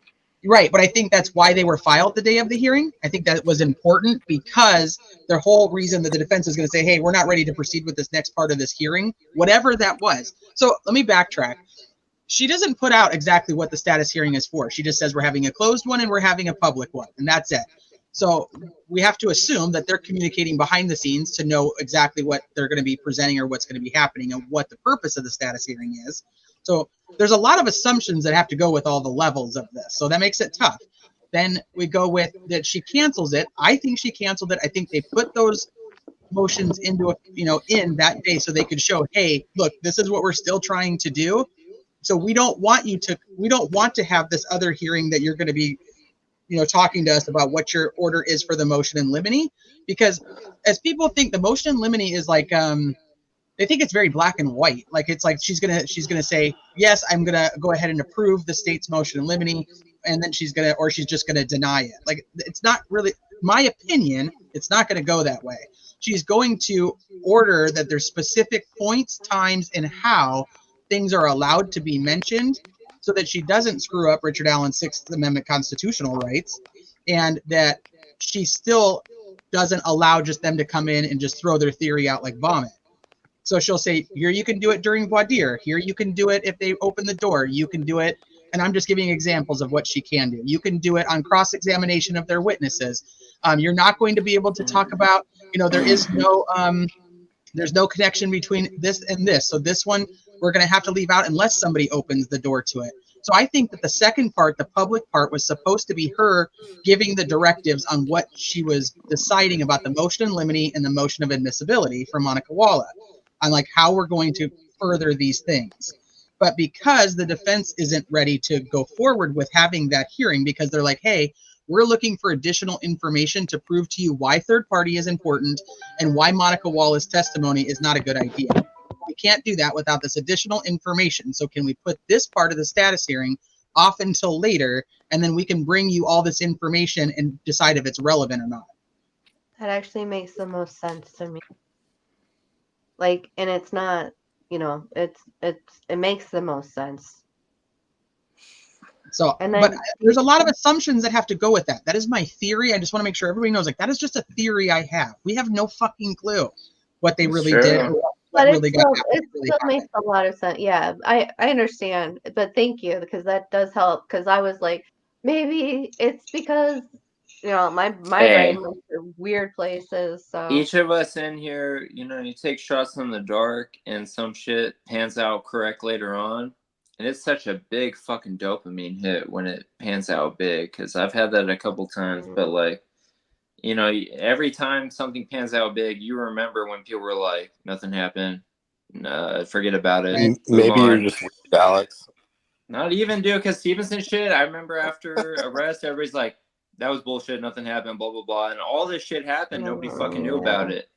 Right, but I think that's why they were filed the day of the hearing. I think that was important because the whole reason that the defense is going to say, hey, we're not ready to proceed with this next part of this hearing, whatever that was. So let me backtrack. She doesn't put out exactly what the status hearing is for. She just says we're having a closed one and we're having a public one, and that's it. So we have to assume that they're communicating behind the scenes to know exactly what they're going to be presenting or what's going to be happening and what the purpose of the status hearing is. So there's a lot of assumptions that have to go with all the levels of this. So that makes it tough. Then we go with that she cancels it. I think she canceled it. I think they put those motions into in that day so they could show, hey, look, this is what we're still trying to do. So we don't want to have this other hearing that you're going to be talking to us about what your order is for the motion in limine, because as people think the motion in limine is like they think it's very black and white. Like it's like she's gonna say, yes, I'm gonna go ahead and approve the state's motion in limine, and then she's just gonna deny it. Like it's not really, my opinion, it's not gonna go that way. She's going to order that there's specific points, times, and how things are allowed to be mentioned so that she doesn't screw up Richard Allen's Sixth Amendment constitutional rights, and that she still doesn't allow just them to come in and just throw their theory out like vomit. So she'll say, here you can do it during voir dire. Here you can do it if they open the door. You can do it, and I'm just giving examples of what she can do. You can do it on cross-examination of their witnesses. You're not going to be able to talk about, there's no connection between this and this. So this one we're going to have to leave out unless somebody opens the door to it. So I think that the second part, the public part, was supposed to be her giving the directives on what she was deciding about the motion in limine and the motion of admissibility for Monica Walla, on like how we're going to further these things. But because the defense isn't ready to go forward with having that hearing, because they're like, hey, we're looking for additional information to prove to you why third party is important and why Monica Walla's testimony is not a good idea. We can't do that without this additional information. So can we put this part of the status hearing off until later, and then we can bring you all this information and decide if it's relevant or not? That actually makes the most sense to me. Like, and it's not, it makes the most sense. So, but there's a lot of assumptions that have to go with that. That is my theory. I just want to make sure everybody knows, like, that is just a theory I have. We have no fucking clue what they really did. Or but it still makes a lot of sense. Yeah, I understand. But thank you, because that does help. Because I was like, maybe it's because my Hey. brain went to weird places. So Each of us in here, you take shots in the dark and some shit pans out correct later on. And it's such a big fucking dopamine hit when it pans out big. Because I've had that a couple times. But, like, every time something pans out big, you remember when people were like, nothing happened. Forget about it. Right. Maybe you're on. just weird, Alex. Not even, dude, because Stevenson shit, I remember after arrest, everybody's like, that was bullshit, nothing happened, blah, blah, blah. And all this shit happened, nobody fucking knew about it.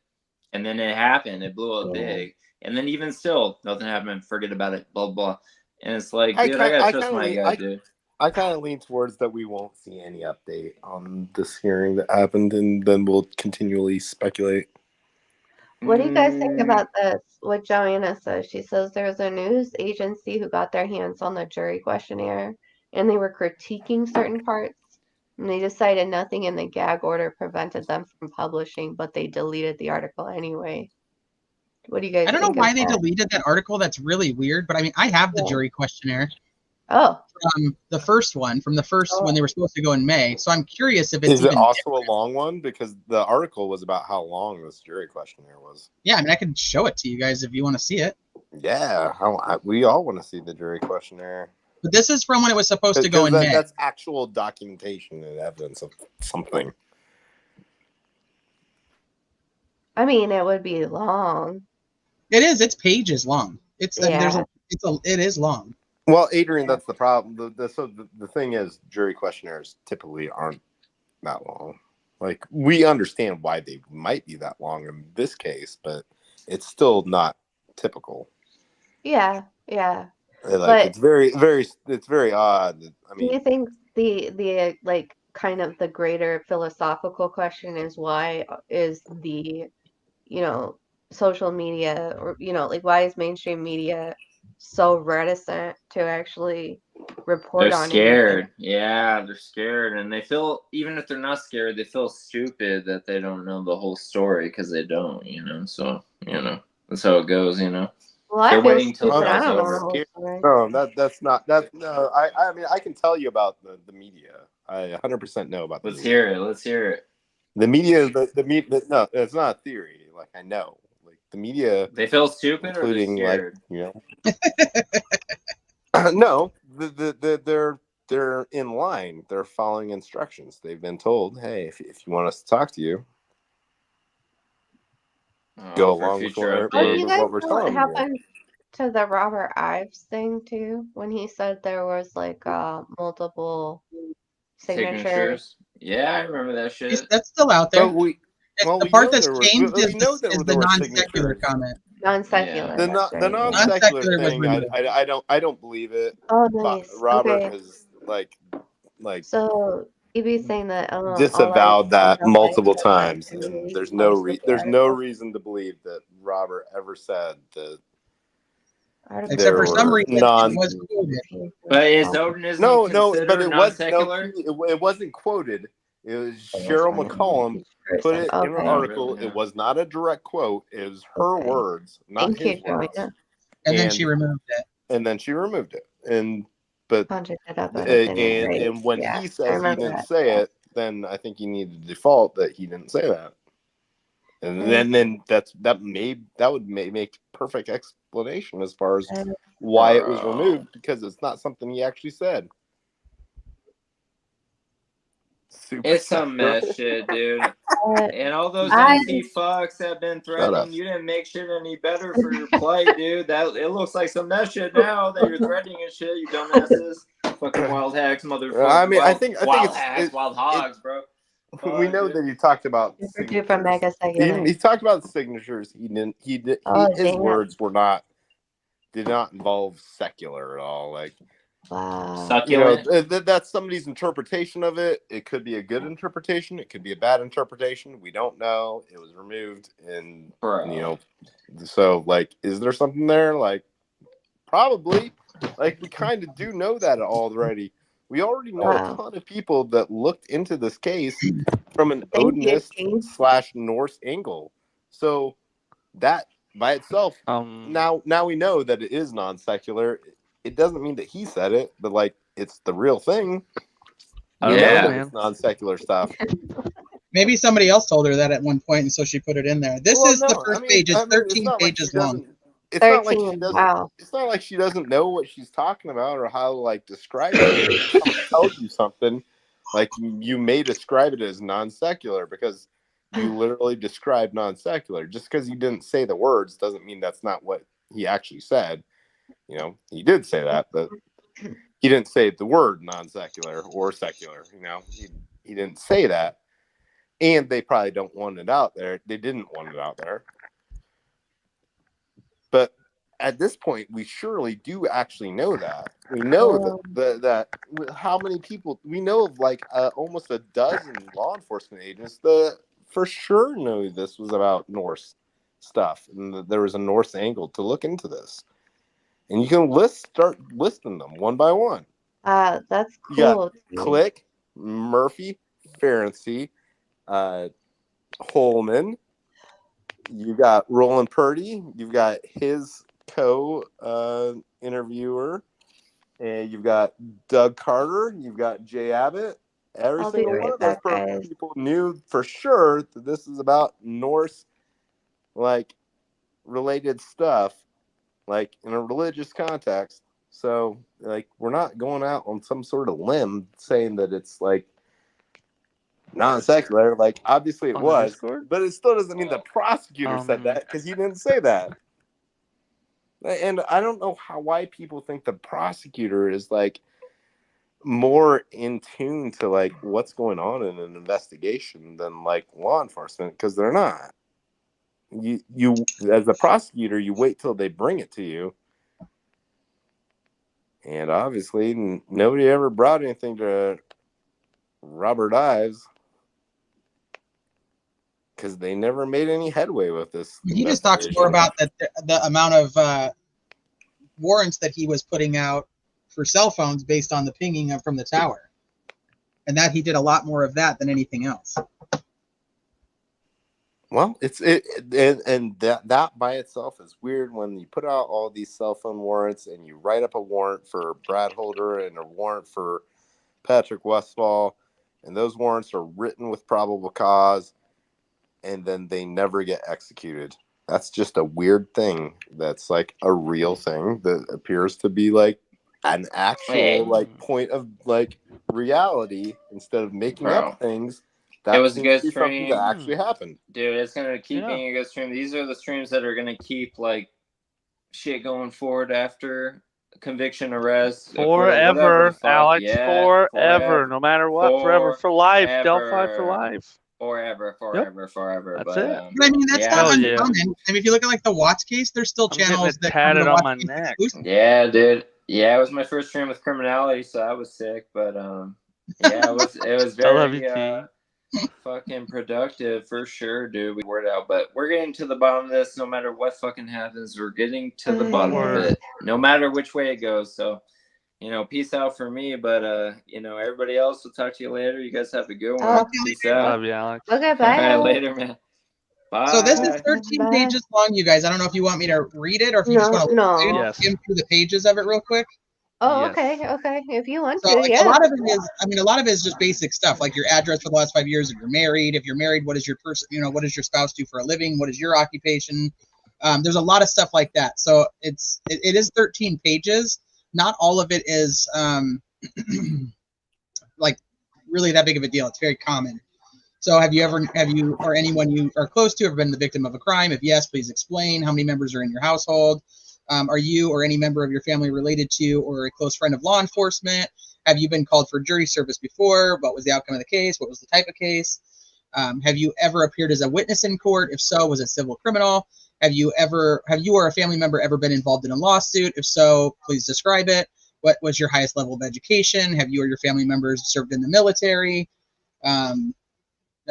And then it happened, it blew up big. And then even still, nothing happened, forget about it, blah, blah. And it's like, dude, I gotta trust my guy, dude. I kind of lean towards that we won't see any update on this hearing that happened, and then we'll continually speculate. what do you guys think about this? What Joanna says? She says there's a news agency who got their hands on the jury questionnaire and they were critiquing certain parts. And they decided nothing in the gag order prevented them from publishing, but they deleted the article anyway. What do you guys I don't know think why of they that? deleted that article. That's really weird. But I mean, I have the Yeah. jury questionnaire Oh, from the first when they were supposed to go in May. So I'm curious if it's Is it even also a long one? Because the article was about how long this jury questionnaire was. Yeah, I mean, I can show it to you guys if you want to see it. Yeah, we all want to see the jury questionnaire. But this is from when it was supposed to go in May. That's actual documentation and evidence of something. I mean, it would be long. It is. It's pages long. It is long. Well, Adrian, that's the problem. The thing is, jury questionnaires typically aren't that long. Like, we understand why they might be that long in this case, but it's still not typical. Yeah. Like, it's very odd. I mean, do you think the like kind of the greater philosophical question is why is the social media or like why is mainstream media so reticent to actually report They're on scared. anything? Yeah, they're scared. And they feel, even if they're not scared, they feel stupid that they don't know the whole story because they don't, So, that's how it goes, Well, I They're feel waiting till stupid. I trial's don't know over. the whole story. no, that's not that. No, I mean, I can tell you about the media. I 100% know about the Let's media. hear it. Let's hear it. The media, the media. No, it's not a theory. Like, I know, like, the media, They feel stupid including, or they're like, no, they're in line. They're following instructions. They've been told, hey, if you want us to talk to you, go for along with future Oh, do you guys what we're know what telling you. happened to the Robert Ives thing too when he said there was like multiple signatures? Yeah, I remember that shit. That's still out there. But The we part know that's there were. changed We is know there the were non-secular signatures. comment. Non-secular. Yeah. That's right. The non-secular Non-secular was thing, removed. I don't believe it. Oh, But nice. Robert Okay. has like So EB saying that disavowed that multiple times, and and there's no reason to believe that Robert ever said that Except for some reason, it non. was quoted. But is Odinism No, considered but it was non-secular? it wasn't quoted. It was Cheryl McCollum put it in her article. Really? It was not a direct quote. It was her words, not Thank his you, words. Joanna. And then she removed it. And then she removed it. But Punch it up at it and when yeah, he I says he remember didn't that. say it, then I think you need to default that he didn't say that. And then that would make perfect explanation as far as why it was removed, because it's not something he actually said. It's some mess shit, dude. And all those I- NC fucks have been threatening. You didn't make shit any better for your plight, dude. That it looks like some mess shit now that you're threatening and shit, you dumbasses. Fucking wild hacks, motherfucker. I mean, I think wild hacks, wild hogs, bro. We know that he talked about Super mega secular. he talked about signatures. His words did not involve secular at all. Like, wow. That's somebody's interpretation of it. It could be a good interpretation. It could be a bad interpretation. We don't know. It was removed, and so, like, is there something there? Like, probably. Like, we kind of do know that already. We already know a ton of people that looked into this case from an Odinist / Norse angle. So that by itself, now we know that it is non-secular. It doesn't mean that he said it, but, like, it's the real thing. I don't Yeah. know, That man. it's non-secular stuff. Maybe somebody else told her that at one point, and so she put it in there. This Well, is the no, first page. It's it's 13 not like she pages long. doesn't. It's not like she 13. doesn't. Wow. It's not like she doesn't know what she's talking about or how to like describe it. If someone tells you something, like you may describe it as non-secular because you literally described non-secular. Just because you didn't say the words doesn't mean that's not what he actually said. You know, he did say that, but he didn't say the word non-secular or secular. You know, he didn't say that, and they probably don't want it out there. They didn't want it out there. But at this point, we surely do actually know that. We know that how many people we know of, like almost a dozen law enforcement agents that for sure know this was about Norse stuff, and that there was a Norse angle to look into this. And you can start listing them one by one. That's You got cool. Click, Murphy, Ferenczi, Holman. You got Roland Purdy. You've got his co-interviewer, and you've got Doug Carter. You've got Jay Abbott. Every I'll be single one right of those back, guys. people knew for sure that this is about Norse, like, related stuff, like in a religious context. So, like, we're not going out on some sort of limb saying that it's like non-secular. Like, obviously it On the was, Discord? but it still doesn't mean the prosecutor said that because he didn't say that. And I don't know why people think the prosecutor is like more in tune to like what's going on in an investigation than like law enforcement, because they're not. You as a prosecutor, you wait till they bring it to you. And obviously, nobody ever brought anything to Robert Ives because they never made any headway with this. He just talks more about the amount of warrants that he was putting out for cell phones based on the pinging from the tower, and that he did a lot more of that than anything else. Well, and that by itself is weird when you put out all these cell phone warrants and you write up a warrant for Brad Holder and a warrant for Patrick Westfall, and those warrants are written with probable cause, and then they never get executed. That's just a weird thing. That's like a real thing that appears to be like an actual like point of like reality instead of making up things. That It was a seems to good be something stream. that actually happened. Dude, it's gonna keep being a good stream. These are the streams that are gonna keep like shit going forward after conviction, arrest, Forever, Alex. Yeah, forever. No matter what. Forever for life. Delphi for life. Forever. That's but, it. But I mean, that's not uncommon. Yeah. I mean, if you look at like the Watts case, there's still channels that come to tatted the on Watts my case neck. exclusive. Yeah, dude. Yeah, it was my first stream with criminality, so I was sick, but yeah, it was very I love you, T. fucking productive for sure, dude. We word out, but we're getting to the bottom of this. No matter what fucking happens, we're getting to the bottom of it. No matter which way it goes. So, peace out for me. But everybody else, we'll talk to you later. You guys have a good one. Peace out. Love you, Alex. Okay, bye. All right, later, man. Bye. So this is 13 pages long, you guys. I don't know if you want me to read it or if you just want to skim through the pages of it real quick. Oh, okay. If you want So to, like, a lot of it is just basic stuff, like your address for the last 5 years. If you're married, what does your what does your spouse do for a living? What is your occupation? There's a lot of stuff like that. So it is 13 pages. Not all of it is like really that big of a deal. It's very common. So have you or anyone you are close to ever been the victim of a crime? If yes, please explain. How many members are in your household? Are you or any member of your family related to or a close friend of law enforcement? Have you been called for jury service before? What was the outcome of the case? What was the type of case? Have you ever appeared as a witness in court? If so, was it civil, criminal? Have you or a family member ever been involved in a lawsuit? If so, please describe it. What was your highest level of education? Have you or your family members served in the military?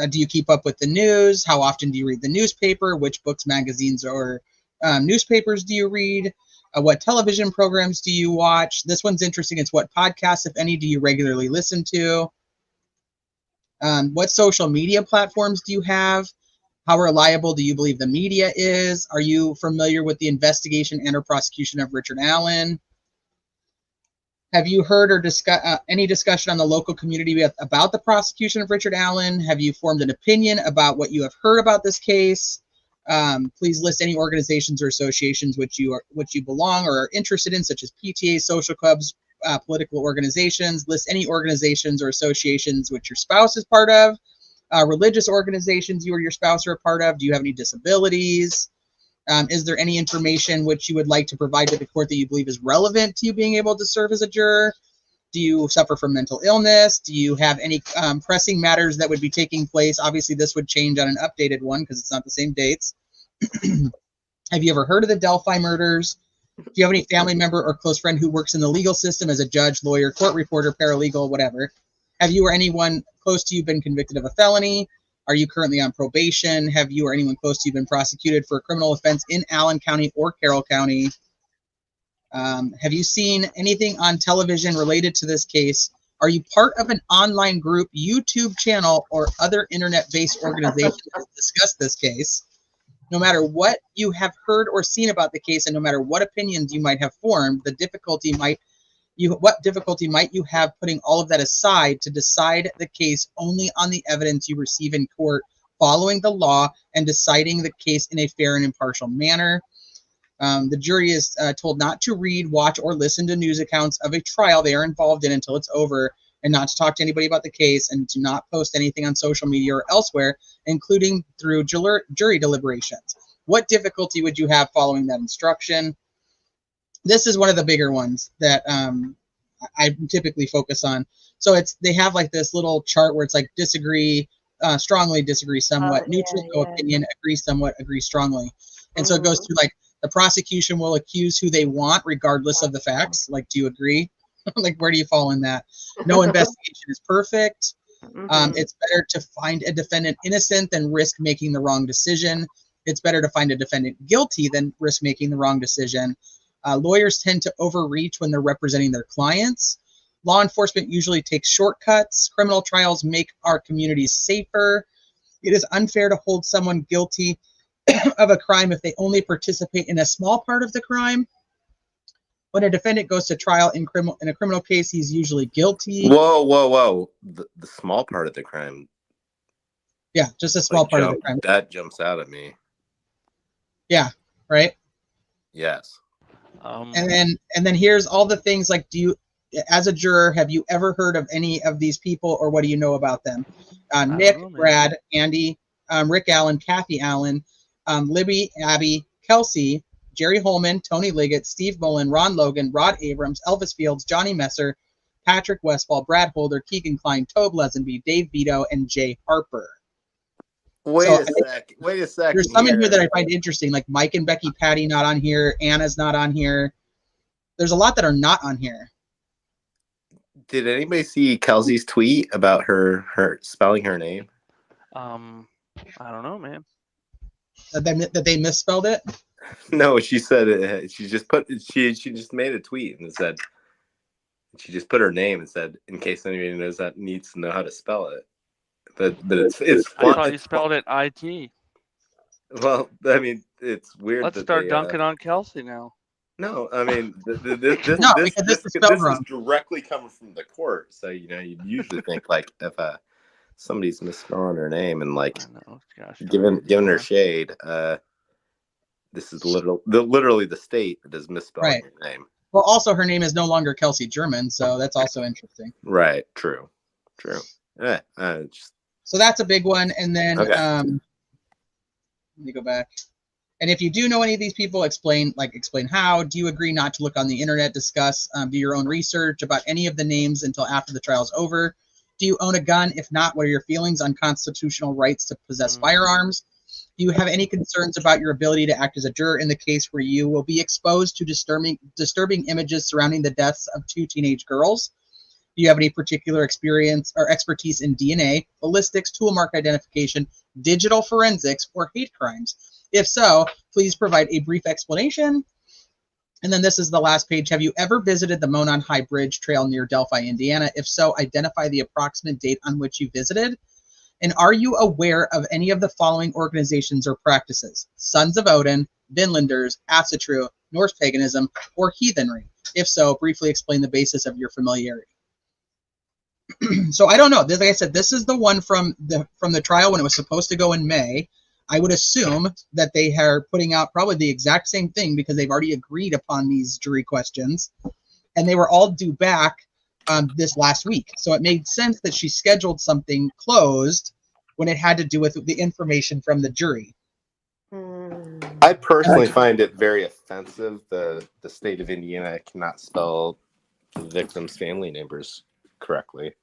Do you keep up with the news? How often do you read the newspaper? Which books, magazines, or newspapers do you read? What television programs do you watch? This one's interesting. It's what podcasts, if any, do you regularly listen to? What social media platforms do you have? How reliable do you believe the media is? Are you familiar with the investigation and or prosecution of Richard Allen? Have you heard or discuss any discussion on the local community about the prosecution of Richard Allen? Have you formed an opinion about what you have heard about this case? Please list any organizations or associations which you belong or are interested in, such as PTAs, social clubs, political organizations. List any organizations or associations which your spouse is part of, religious organizations you or your spouse are a part of. Do you have any disabilities? Is there any information which you would like to provide to the court that you believe is relevant to you being able to serve as a juror? Do you suffer from mental illness? Do you have any pressing matters that would be taking place? Obviously, this would change on an updated one because it's not the same dates. Have you ever heard of the Delphi murders? Do you have any family member or close friend who works in the legal system as a judge, lawyer, court reporter, paralegal, whatever? Have you or anyone close to you been convicted of a felony? Are you currently on probation? Have you or anyone close to you been prosecuted for a criminal offense in Allen County or Carroll County? Have you seen anything on television related to this case? Are you part of an online group, YouTube channel, or other internet-based organization that discuss this case? No matter what you have heard or seen about the case, and no matter what opinions you might have formed, what difficulty might you have putting all of that aside to decide the case only on the evidence you receive in court, following the law and deciding the case in a fair and impartial manner? The jury is told not to read, watch, or listen to news accounts of a trial they are involved in until it's over, and not to talk to anybody about the case, and to not post anything on social media or elsewhere, including through jury deliberations. What difficulty would you have following that instruction? This is one of the bigger ones that I typically focus on. So they have like this little chart where it's like disagree, strongly disagree somewhat, neutral, no opinion, agree somewhat, agree strongly. And so it goes through like the prosecution will accuse who they want regardless of the facts. Like, do you agree? Like, where do you fall in that? No investigation is perfect. It's better to find a defendant innocent than risk making the wrong decision. It's better to find a defendant guilty than risk making the wrong decision. Lawyers tend to overreach when they're representing their clients. Law enforcement usually takes shortcuts. Criminal trials make our communities safer. It is unfair to hold someone guilty of a crime if they only participate in a small part of the crime. When a defendant goes to trial in a criminal case, he's usually guilty. Whoa. The small part of the crime. Yeah, just a small part of the crime. That jumps out at me. Yeah, right? Yes. And then here's all the things like, do you, as a juror, have you ever heard of any of these people, or what do you know about them? Nick, Brad, Andy, Rick Allen, Kathy Allen, Libby, Abby, Kelsey, Jerry Holman, Tony Liggett, Steve Mullen, Ron Logan, Rod Abrams, Elvis Fields, Johnny Messer, Patrick Westfall, Brad Holder, Keegan Klein, Tobe Lesenby, Dave Vito, and Jay Harper. Wait a second. There's some in here that I find interesting, like Mike and Becky Patty not on here. Anna's not on here. There's a lot that are not on here. Did anybody see Kelsey's tweet about her spelling her name? I don't know, man. That they misspelled it? No, she said she just made a tweet and it said she just put her name and said, in case anybody knows that needs to know how to spell it. But it's I thought you spelled it IT. Well, I mean, it's weird. Let's start dunking on Kelsey now. No, I mean, this is directly coming from the court. So, you usually think like if somebody's misspelling her name and like giving her shade, this is literally the state that is misspelling her name. Well, also her name is no longer Kelsey German, so that's also interesting. Right. True. Yeah. So that's a big one. And then let me go back. And if you do know any of these people, explain how. Do you agree not to look on the internet, discuss, do your own research about any of the names until after the trial's over? Do you own a gun? If not, what are your feelings on constitutional rights to possess firearms? Do you have any concerns about your ability to act as a juror in the case where you will be exposed to disturbing images surrounding the deaths of 2 teenage girls? Do you have any particular experience or expertise in DNA, ballistics, tool mark identification, digital forensics, or hate crimes? If so, please provide a brief explanation. And then this is the last page. Have you ever visited the Monon High Bridge Trail near Delphi, Indiana? If so, identify the approximate date on which you visited. And are you aware of any of the following organizations or practices? Sons of Odin, Vinlanders, Asatru, Norse paganism, or heathenry? If so, briefly explain the basis of your familiarity. So I don't know. Like I said, this is the one from the trial when it was supposed to go in May. I would assume that they are putting out probably the exact same thing because they've already agreed upon these jury questions, and they were all due back this last week. So it made sense that she scheduled something closed when it had to do with the information from the jury. I personally find it very offensive the state of Indiana cannot spell the victim's family members correctly.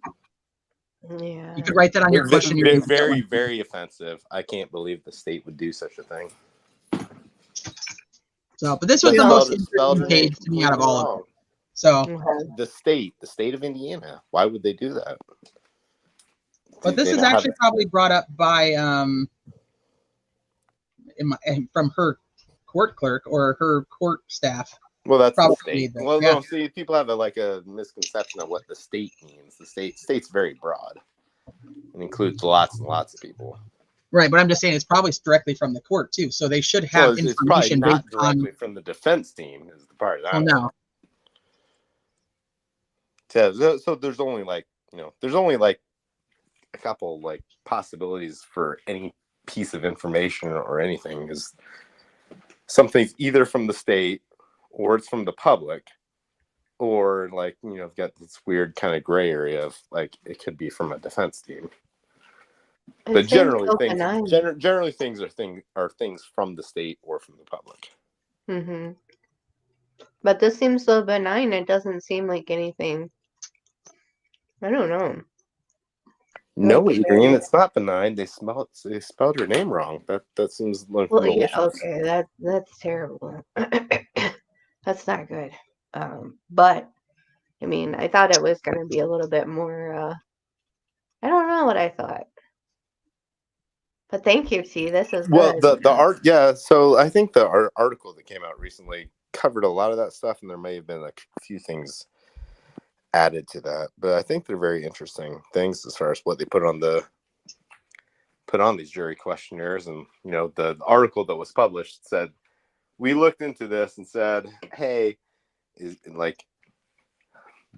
Yeah. You could write that on your question. Very, very offensive. I can't believe the state would do such a thing. So, but this was the most interesting page to me out of all of them. So the state of Indiana, why would they do that? But this is actually probably brought up by from her court clerk or her court staff. Well, that's the state. Well, no, see, people have a misconception of what the state means. The state's very broad. It includes lots and lots of people. Right, but I'm just saying it's probably directly from the court too. So they should have information. It's probably not directly from the defense team. Is the part that no. So there's only a couple possibilities for any piece of information or anything. Is something's either from the state or it's from the public, or you've got this weird kind of gray area of it could be from a defense team. But generally things are things from the state or from the public. Mm-hmm. But this seems so benign. It doesn't seem like anything. I don't know. No, Adrian, it's not benign. They spelled her name wrong. That seems like malicious. Yeah, okay, that's terrible. That's not good. But I mean, I thought it was going to be a little bit more. I don't know what I thought. But thank you, T. This is well, good. the art. Yeah, so I think the article that came out recently covered a lot of that stuff, and there may have been a few things added to that, but I think they're very interesting things as far as what they put on these jury questionnaires. And the article that was published said, we looked into this and said, hey, is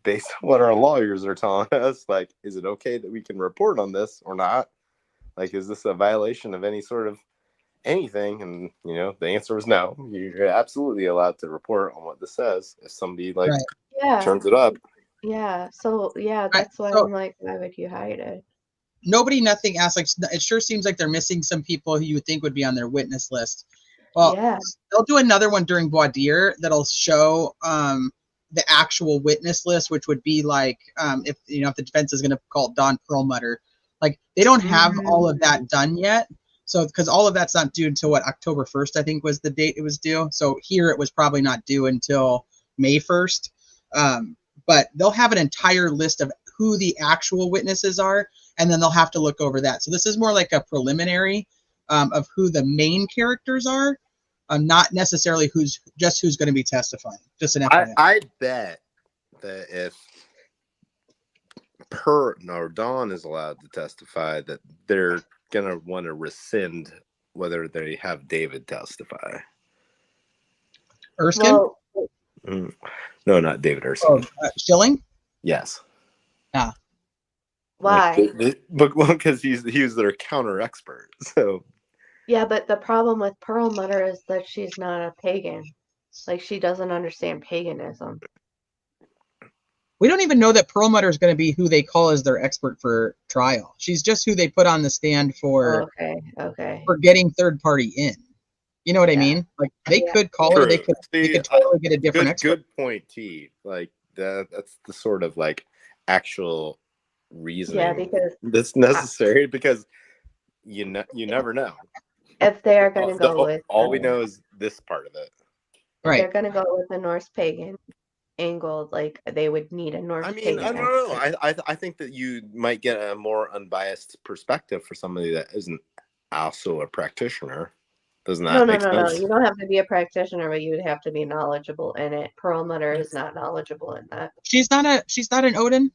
based on what our lawyers are telling us, is it okay that we can report on this or not? Is this a violation of any sort of anything? And the answer was no. You're absolutely allowed to report on what this says if somebody turns it up. Yeah, so that's why I'm like, why would you hide it? Nothing asked. It sure seems like they're missing some people who you would think would be on their witness list. Well, they'll do another one during voir dire that'll show the actual witness list, which would be if the defense is going to call Don Perlmutter. They don't have all of that done yet. So because all of that's not due until October 1st, I think was the date it was due. So here it was probably not due until May 1st. But they'll have an entire list of who the actual witnesses are, and then they'll have to look over that. So this is more like a preliminary of who the main characters are, not necessarily who's going to be testifying. Just an FYI. I bet that if Dawn is allowed to testify, that they're going to want to rescind whether they have David testify. Erskine? Well, no, not David Erskine. Schilling? Yes. Ah. Why? Because he was their counter expert. So. Yeah, but the problem with Perlmutter is that she's not a pagan. She doesn't understand paganism. We don't even know that Perlmutter is going to be who they call as their expert for trial. She's just who they put on the stand for. Okay. For getting third party in. You know what I mean? They could call her. They could totally get a different expert. Good point, T. That's the sort of actual reasoning. Yeah, because that's necessary because you never know. If they are going to go with all we know is this part of it. Right. They're going to go with the Norse pagan angle. They would need a Norse pagan. I don't know. I think that you might get a more unbiased perspective for somebody that isn't also a practitioner. Doesn't that make sense? You don't have to be a practitioner, but you would have to be knowledgeable in it. Perlmutter is not knowledgeable in that. She's not an Odin?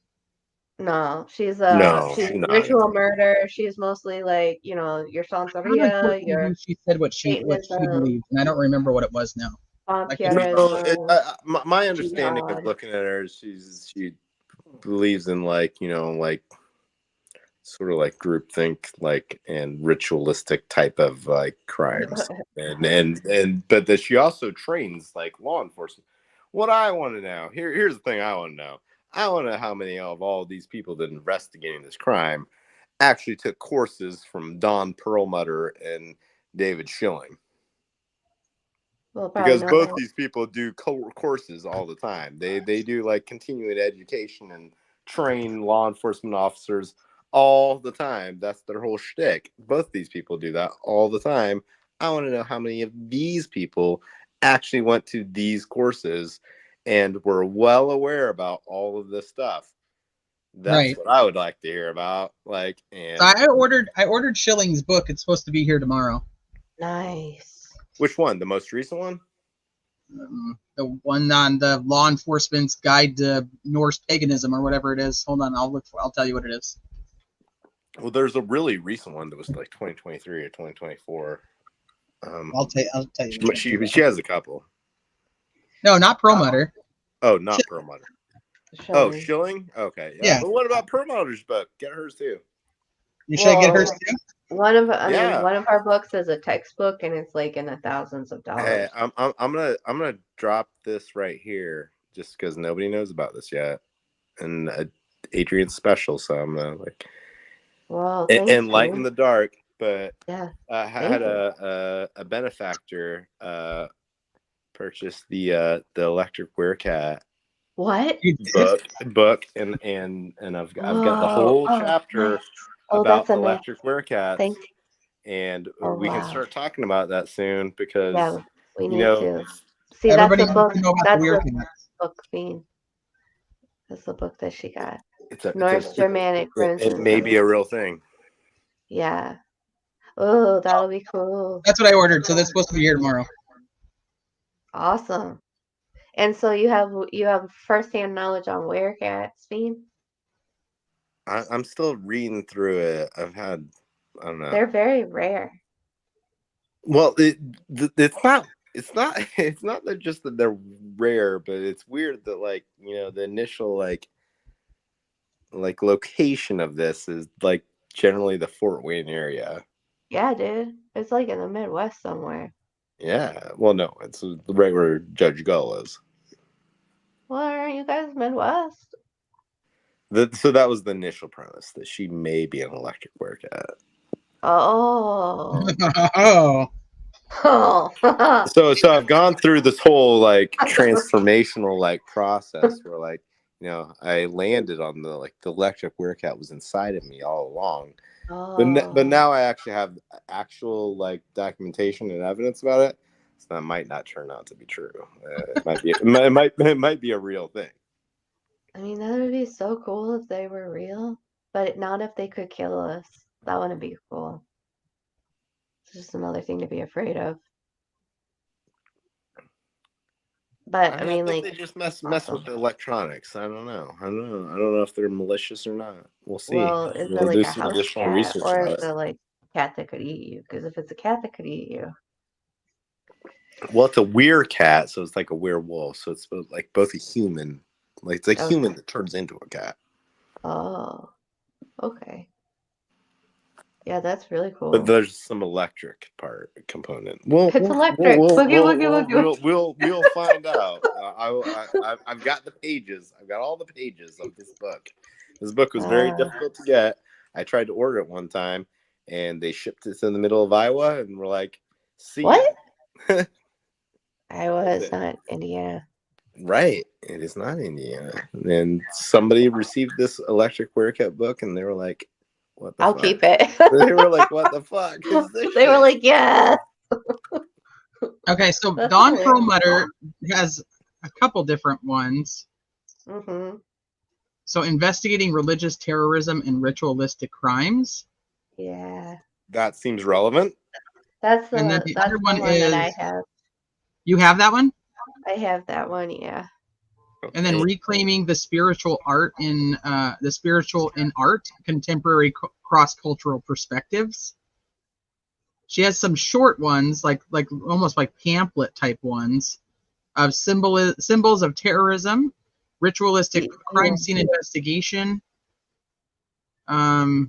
No, she's ritual murder. She's mostly your Santeria, your she said what she believed, and I don't remember what it was now. Vampirism, My understanding of jihad. looking at her is she believes in like like sort of like groupthink like and ritualistic type of like crimes and but that she also trains like law enforcement. What I want to know here's the thing I want to know. I want to know how many of all these people that are investigating this crime actually took courses from Don Perlmutter and David Schilling. We'll probably Because know both that. these people do courses all the time. They do like continuing education and train law enforcement officers all the time. That's their whole shtick. Both these people do that all the time. I want to know how many of these people actually went to these courses and were well aware about all of this stuff. That's Right. what I would like to hear about. Like, So and I ordered Schilling's book. It's supposed to be here tomorrow. Nice. which one? The most recent one? The one on the law enforcement's guide to Norse paganism or whatever it is. Hold on, I'll tell you what it is. Well, there's a really recent one that was like 2023 or 2024. I'll tell you. She has a couple. No, not Perlmutter. Oh, not Perlmutter. Oh, Showing. Schilling? Okay. Yeah. But what about Perlmutter's book? Get hers too. Should I get hers Well, too? one of I Yeah. mean one of our books is a textbook and it's like in the thousands of Hey, dollars. I'm gonna drop this right here just because nobody knows about this yet, and Adrian's special, so I'm gonna like Well, thanks, enlighten dude. the dark. But Yeah. I had a benefactor purchase the Electric Werecat What? You did? book and I've got the Whoa. whole Oh, chapter nice. Oh, about that's a nice. electric werecats, Thanks. and Oh, we can wow. start talking about that soon because Yeah, we you need know to. See, Everybody that's the wants book. to know about the That's weird the thing. book, Fiend. That's the book that she got. it's a Norse Germanic runes it and may be a symbols. real thing. Yeah. Oh, that'll be cool. That's what I ordered. So that's supposed to be here tomorrow. Awesome. And so you have firsthand knowledge on werecats, Fiend? I'm still reading through it. I don't know. They're very rare. Well, it's not that just that they're rare, but it's weird that like the initial like location of this is like generally the Fort Wayne area. Yeah, dude. It's like in the Midwest somewhere. Yeah. Well, no, it's right where Judge Gull is. Well, aren't you guys Midwest? So that was the initial premise that she may be an electric werecat. Oh. Oh. Oh. So I've gone through this whole like transformational like process where like I landed on the electric werecat was inside of me all along. But now I actually have actual like documentation and evidence about it. So that might not turn out to be true. It might be a real thing. I mean, that would be so cool if they were real, but not if they could kill us. That wouldn't be cool. It's just another thing to be afraid of. But I mean, think like, they just mess awesome. with the electronics. I don't know. I don't know if they're malicious or not. We'll see. Well, is it We'll like do a some house additional cat research or on is it. it like a cat that could eat you? Because if it's a cat that could eat you, Well, it's a werecat, so it's like a werewolf. So it's like both a human, like it's a Okay. human that turns into a cat. oh, okay. Yeah, that's really cool. But there's some electric component. Well, It's electric. Boogie, woogie. we'll find out. I've got the pages. I've got all the pages of this book. This book was very difficult to get. I tried to order it one time, and they shipped it in the middle of Iowa, and we're like, "See What? ya." Iowa is not Indiana. Right, it is not Indiana. And somebody received this electric werecat book, and they were like, "What the I'll fuck?" keep it. They were like, "What the fuck is this?" They were shit?" like, yeah. Okay, so That's Don hilarious. Perlmutter has a couple different ones. Mm-hmm. So investigating religious terrorism and ritualistic crimes. Yeah. That seems relevant. That's And then the the other one that I is have. you have that one? I have that one, yeah. And then reclaiming the spiritual art in art, contemporary cross-cultural perspectives. She has some short ones, like almost like pamphlet type ones, of symbols of terrorism, ritualistic crime Yeah. scene investigation,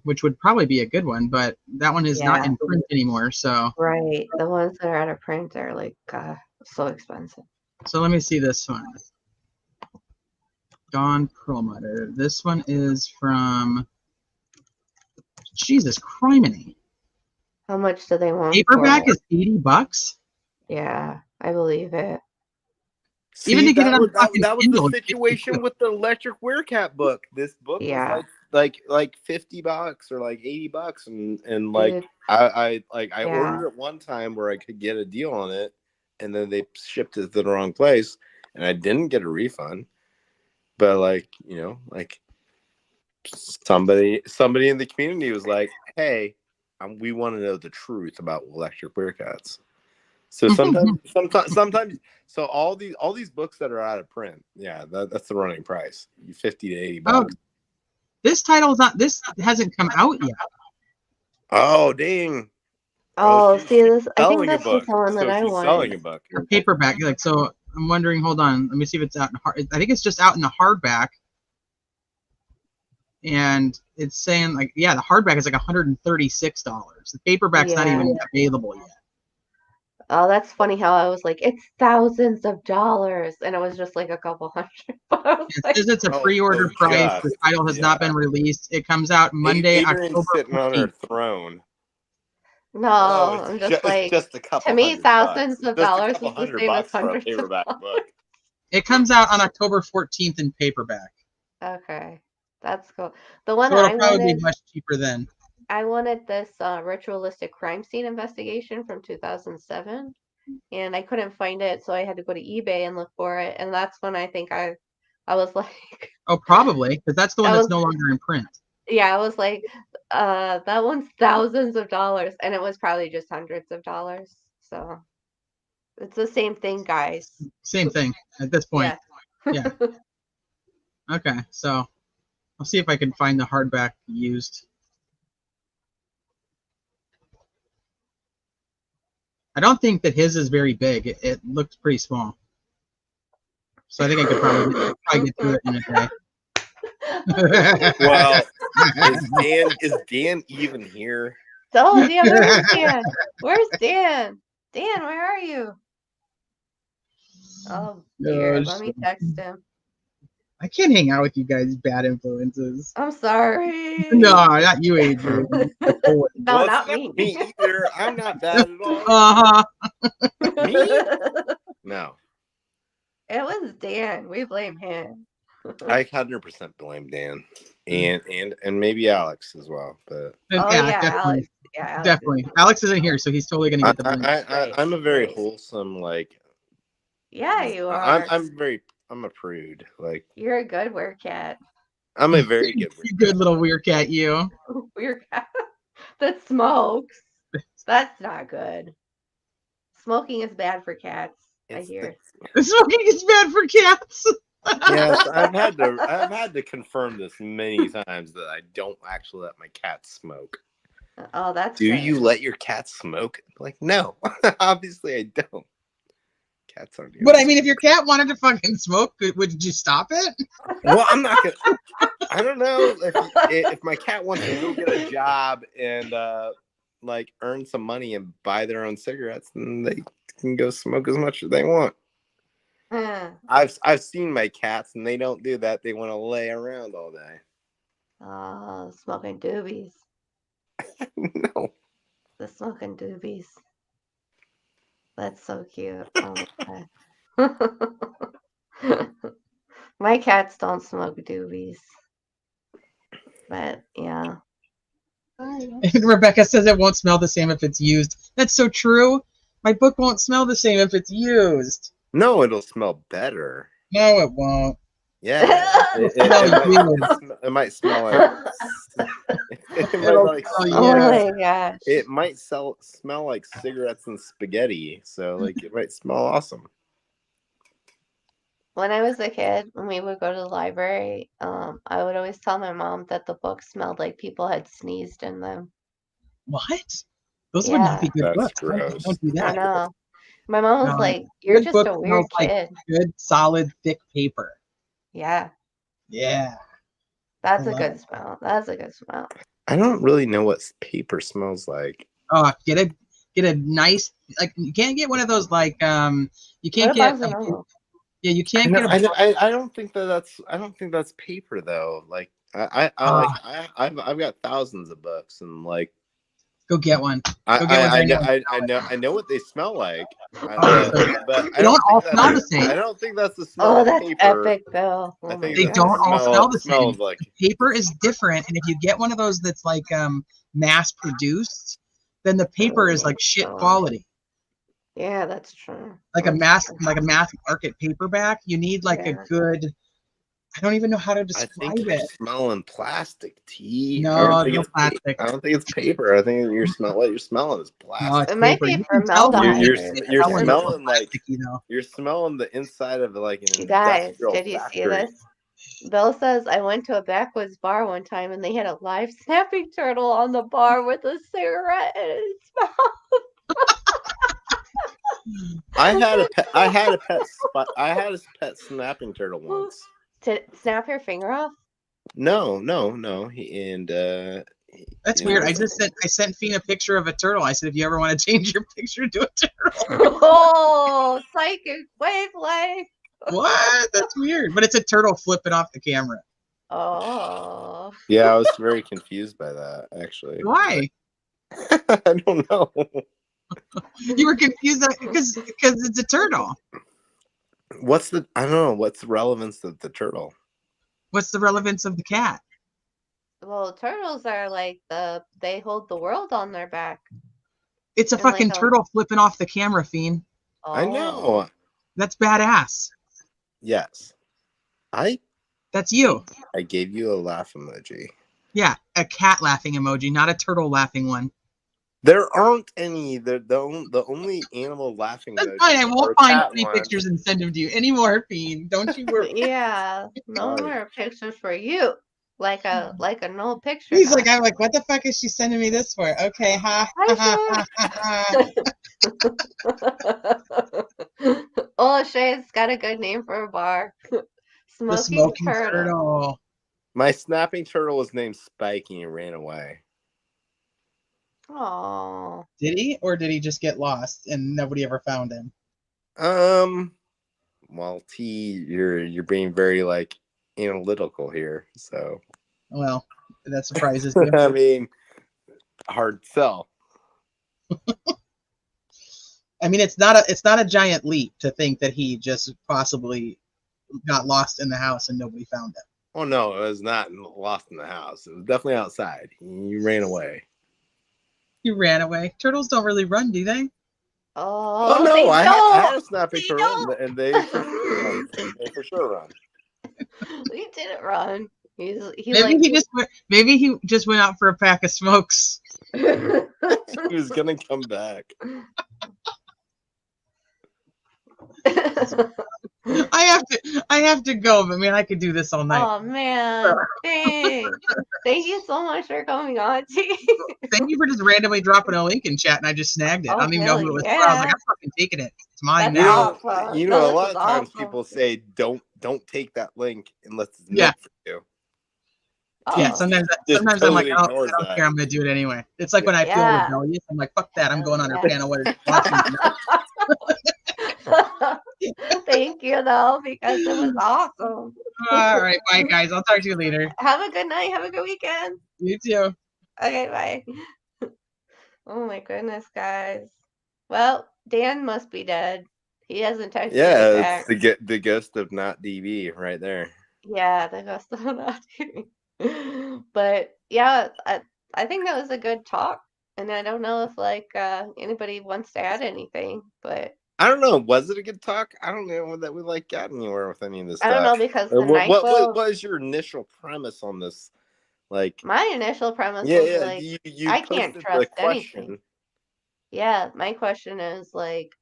which would probably be a good one, but that one is not Yeah. in print anymore. So Right. The ones that are out of print are like so expensive. let me see this one. Dawn Perlmutter. This one is from Jesus Criminy. How much do they want Paperback for it? is $80. Yeah, I believe it. Even See, to get it that on was fucking that was Kindle, the it's situation 52. with the electric werecat book. This book Yeah. was like $50 or like $80, and like Dude, I yeah. ordered it one time where I could get a deal on it, and then they shipped it to the wrong place, and I didn't get a refund. But like, you know, like somebody in the community was like, "Hey, we want to know the truth about electric werecats." So sometimes, so all these books that are out of print, yeah, that's the running price, $50 to $80. This title's not. This hasn't come out yet. Oh dang! Oh, She's see this. I think selling a that's the book. one that So I she's selling wanted. a book. A paperback. Like, so I'm wondering. Hold on. Let me see if it's out in hard. I think it's just out in the hardback. And it's saying like, yeah, the hardback is like $136. The paperback's not Yeah. even available yet. Oh, that's funny how I was like, it's thousands of dollars, and it was just like a couple $100. I was It like, says it's a Oh, pre-order price. The just title has not been released. It comes out Monday, Adrian's October sitting on her 14th. throne. no, Oh, I'm it's just like, just a couple to me, $100. thousands of Just a dollars couple is the $100 same as for a hundreds of paperback dollars. book. It comes out on October 14th in paperback. Okay, that's cool. The one So it'll I probably be wanted, much cheaper then. I wanted this ritualistic crime scene investigation from 2007, and I couldn't find it, so I had to go to eBay and look for it, and that's when I think I was like, Oh, probably, because that's the one I that's was, no longer in print. yeah, I was like, that one's thousands of dollars, and it was probably just hundreds of dollars. So it's the same thing, guys. Same thing at this point. Yeah. Yeah. Okay, so I'll see if I can find the hardback used. I don't think that his is very big. It looks pretty small. So I think I could probably get through it in a day. Well, is Dan even here? Oh, yeah, where is Dan? Where's Dan? Dan, where are you? Oh, dear. Let me text him. I can't hang out with you guys, bad influences. I'm sorry. No, not you, Adrian. No, Well, not it's me. me either. I'm not bad at all. Uh-huh. Me? No. It was Dan. We blame him. I 100% blame Dan and maybe Alex as well. But Oh, Yeah, yeah, definitely. Alex. Yeah, Alex. Definitely. Alex isn't here, so he's totally gonna get the blame. I'm a very Right. wholesome, like, Yeah, you are. I'm a prude. Like, You're a good werecat. I'm a very good You good little weircat, you. Werecat that smokes. That's not good. Smoking is bad for cats, I hear. Smoking is bad for cats. Yes, I've had to confirm this many times that I don't actually let my cats smoke. Oh, that's Do good. you let your cat smoke? Like, no, obviously I don't. Cats aren't. But I mean, if your cat wanted to fucking smoke, would you stop it? Well, I'm not gonna. I don't know if my cat wants to go get a job and like earn some money and buy their own cigarettes, then they can go smoke as much as they want. I've seen my cats and they don't do that. They want to lay around all day. Oh, smoking doobies. No. The smoking doobies. That's so cute. Oh my God. My cats don't smoke doobies. But yeah. And Rebecca says it won't smell the same if it's used. That's so true. My book won't smell the same if it's used. No, it'll smell better. No, it won't. Yeah, it might smell like. Oh my gosh. It might smell like cigarettes and spaghetti. So like it might smell awesome. When I was a kid, when we would go to the library, I would always tell my mom that the books smelled like people had sneezed in them. What? Those would not be good That's books. gross. Don't do I that. know. My mom was No, like, "You're good just book a weird smells like kid." good, solid, thick paper. Yeah, Yeah, I that's a love good it. smell. That's a good smell. I don't really know what paper smells like. Oh, get a nice, like, you can't get one of those, like, you What can't a get Barnes and Noble. yeah, you I, can't know, get a I don't think that's paper though. Like I've got thousands of books and like go get one. Go get one right now. I know what they smell like, Oh, but they don't all smell the I same. don't think that's the smell Oh, of that's paper. epic, Bill. I Oh my think They that's the don't all gosh. smell the smell same. of like Paper is different, and if you get one of those that's like mass produced, then the paper is like shit quality. Yeah, that's true. Like a That's mass market paperback, you need like a Yeah. good. I don't even know how to I describe think you're it. smelling plastic tea. No, no plastic. I don't think it's paper. I think what you're smelling is No, plastic. it's It might paper. be You can tell when formaldehyde. You're that one's a little smelling like plasticky, though. you're smelling the inside of like an You guys, industrial did you see factory. this? Bill says I went to a backwoods bar one time and they had a live snapping turtle on the bar with a cigarette in its mouth. I had a pet snapping turtle once. To snap your finger off? No. That's you weird. know, I sent Finn a picture of a turtle. I said, if you ever want to change your picture to a turtle. Oh, psychic wavelength. What? That's weird. But it's a turtle flipping off the camera. Oh. yeah, I was very confused by that actually. Why? I don't know. You were confused because it's a turtle. I don't know, what's the relevance of the turtle? What's the relevance of the cat? Well, turtles are like they hold the world on their back. It's a And like fucking turtle flipping off the camera, Fiend. Oh. I know. That's badass. Yes. That's you. I gave you a laugh emoji. Yeah, a cat laughing emoji, not a turtle laughing one. There aren't any. The only animal laughing That's emojis fine. I are won't find cat any ones. pictures and send them to you anymore, Fiend. Don't you worry. Yeah, no more pictures for you. Like a no picture. He's like, I'm like, what the fuck is she sending me this for? Okay, ha ha ha ha ha. Oh, Shay's got a good name for a bar. The smoking turtle. My snapping turtle was named Spiky and ran away. Oh. Did he, or did he just get lost and nobody ever found him? Well, T, you're being very like analytical here, so. Well, that surprises you. I mean, hard sell. I mean, it's not a giant leap to think that he just possibly got lost in the house and nobody found him. Oh no, it was not lost in the house. It was definitely outside. He ran away. You ran away. Turtles don't really run, do they? Oh, no, they I don't. had a snapping turtle, and they for sure run. They for sure run. He didn't run. Maybe he just went out for a pack of smokes. He was gonna come back. I have to go, but man, I could do this all night. Oh man, thanks. Thank you so much for coming on, T. Thank you for just randomly dropping a link in chat, and I just snagged it. I don't even know who it was. I was like, I'm fucking taking it. It's mine That's now. awesome. A lot of times people say don't take that link unless it's meant for you. Yeah, sometimes I'm like, I don't care. I'm gonna do it anyway. It's like when I feel rebellious, I'm like, fuck that. I'm going on her panel. Watching. Thank you though, because it was awesome. All right, bye guys. I'll talk to you later. Have a good night. Have a good weekend. You too. Okay, bye. Oh my goodness, guys. Well, Dan must be dead. He hasn't texted me back. It's the ghost of not DV right there. Yeah, the ghost of not TV. But yeah, I think that was a good talk, and I don't know if like anybody wants to add anything, but I don't know. Was it a good talk? I don't know that we like got anywhere with any of this stuff. I don't know because the what was your initial premise on this? Like my initial premise was like you I can't trust anything. Yeah, my question is like,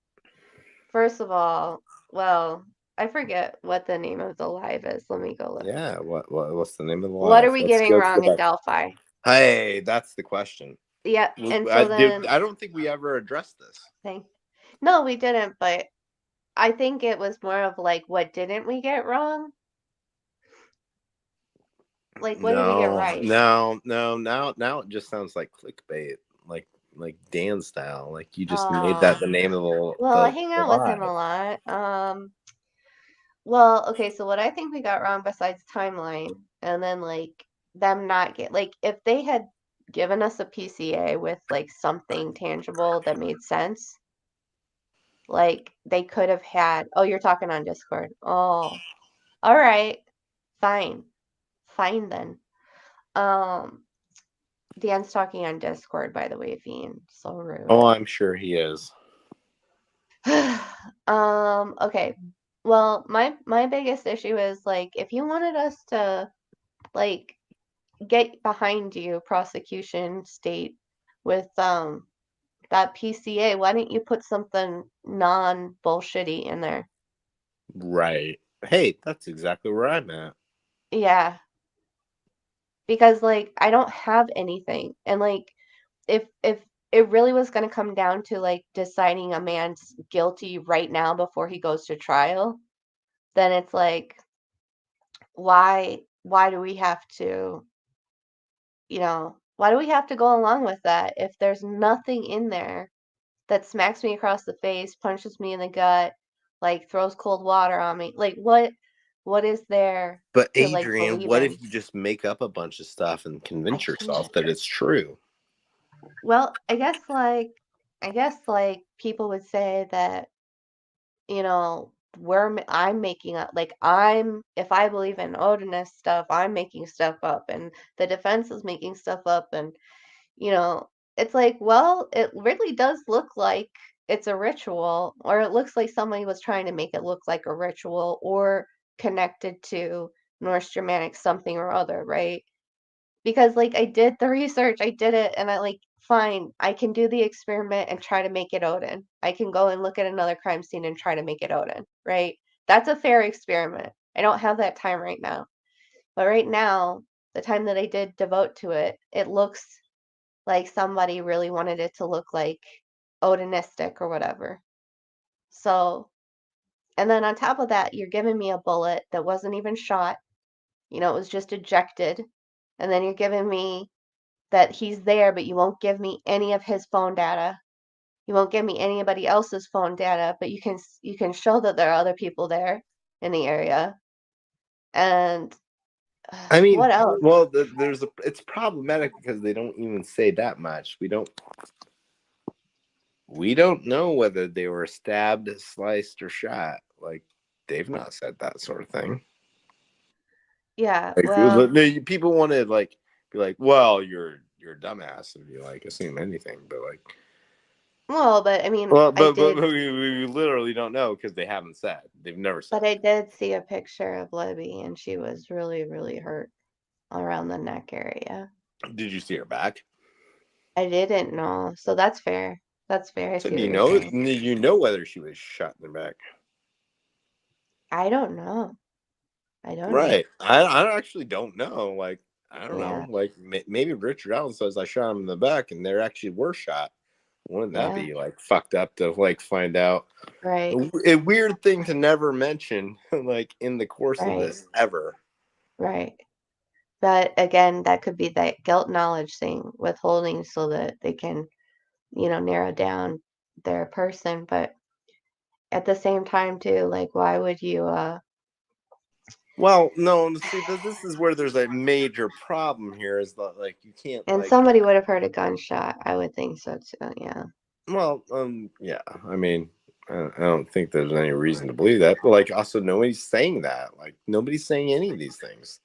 first of all, well, I forget what the name of the live is. Let me go look. Yeah, what's the name of the live? What are we getting wrong in Delphi? Hey, that's the question. Yeah, and so then I don't think we ever addressed this. No, we didn't, but I think it was more of like, what didn't we get wrong? Like, what did we get right? Now it just sounds like clickbait, like Dan style. Like you just made Oh, that the name of well, I the hang out with him live. a lot. Well, okay, so what I think we got wrong besides timeline, and then like them not get like if they had given us a PCA with like something tangible that made sense, like they could have had, oh, you're talking on Discord. Oh, all right, fine. Fine then. Um, Dan's talking on Discord, by the way, Fiend. So rude. Oh, I'm sure he is. Okay. Well, my biggest issue is like if you wanted us to like get behind you, prosecution state, with that PCA, why didn't you put something non-bullshitty in there? Right. Hey, that's exactly where I'm at. Yeah, because like I don't have anything. And like if it really was going to come down to like deciding a man's guilty right now before he goes to trial, then it's like why do we have to, why do we have to go along with that if there's nothing in there that smacks me across the face, punches me in the gut, like throws cold water on me? Like what is there But to like Adrian, believe what if in? you just make up a bunch of stuff and I convince can't. yourself that it's true? Well, I guess like people would say that, you know, I'm making up, like if I believe in Odinist stuff, I'm making stuff up, and the defense is making stuff up, and you know, it's like, well, it really does look like it's a ritual, or it looks like somebody was trying to make it look like a ritual or connected to Norse Germanic something or other, right? Because like I did the research, I did it, and I like fine, I can do the experiment and try to make it Odin. I can go and look at another crime scene and try to make it Odin, right? That's a fair experiment. I don't have that time right now. But right now, the time that I did devote to it, it looks like somebody really wanted it to look like Odinistic or whatever. So, and then on top of that, you're giving me a bullet that wasn't even shot. It was just ejected. And then you're giving me that he's there, but you won't give me any of his phone data. You won't give me anybody else's phone data, but you can show that there are other people there in the area. And I mean, what else? well, it's problematic because they don't even say that much. We don't know whether they were stabbed, sliced, or shot. Like they've not said that sort of thing. Yeah, Like well, people want to like be like, well, you're a dumbass if you like assume anything, but like, but I mean, well, I but did, we literally don't know because they haven't said. They've never said. but I did see a picture of Libby, and she was really, really hurt around the neck area. Did you see her back? I didn't know, so that's fair. That's fair. I So see do what you you're know? saying. Do you know whether she was shot in the back? I don't know. I don't know. Right. I actually don't know. Like I don't know. Yeah, Like maybe Richard Allen says I shot him in the back, and they actually were shot. Wouldn't that yeah, be like fucked up to like find out? right, A weird thing to never mention, like in the course of right, this ever. right. But again, that could be that guilt knowledge thing, withholding so that they can, narrow down their person. But at the same time, too, like, why would you, Well, no, see, this is where there's a major problem here. Is that like you can't and like, somebody would have heard a gunshot. I would think so, too. Yeah. well, yeah. I mean, I don't think there's any reason to believe that. But like, also, nobody's saying that. Like, nobody's saying any of these things.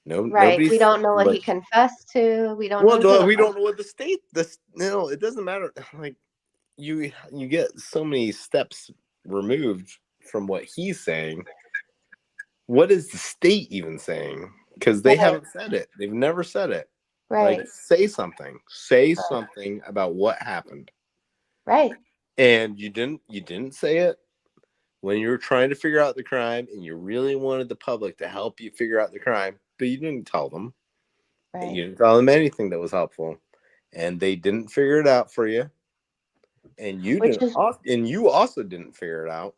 No, Right. We nobody's don't know what he like. confessed to. We don't Well, know none no, of we that. don't know what the state. This, it doesn't matter. Like, you get so many steps removed from what he's saying. What is the state even saying? Because they Right. haven't said it. They've never said it. Right. Like, say something. Say something about what happened. Right. And you didn't say it when you were trying to figure out the crime and you really wanted the public to help you figure out the crime, but you didn't tell them. Right. You didn't tell them anything that was helpful. And they didn't figure it out for you. and you Which didn't, is and you also didn't figure it out.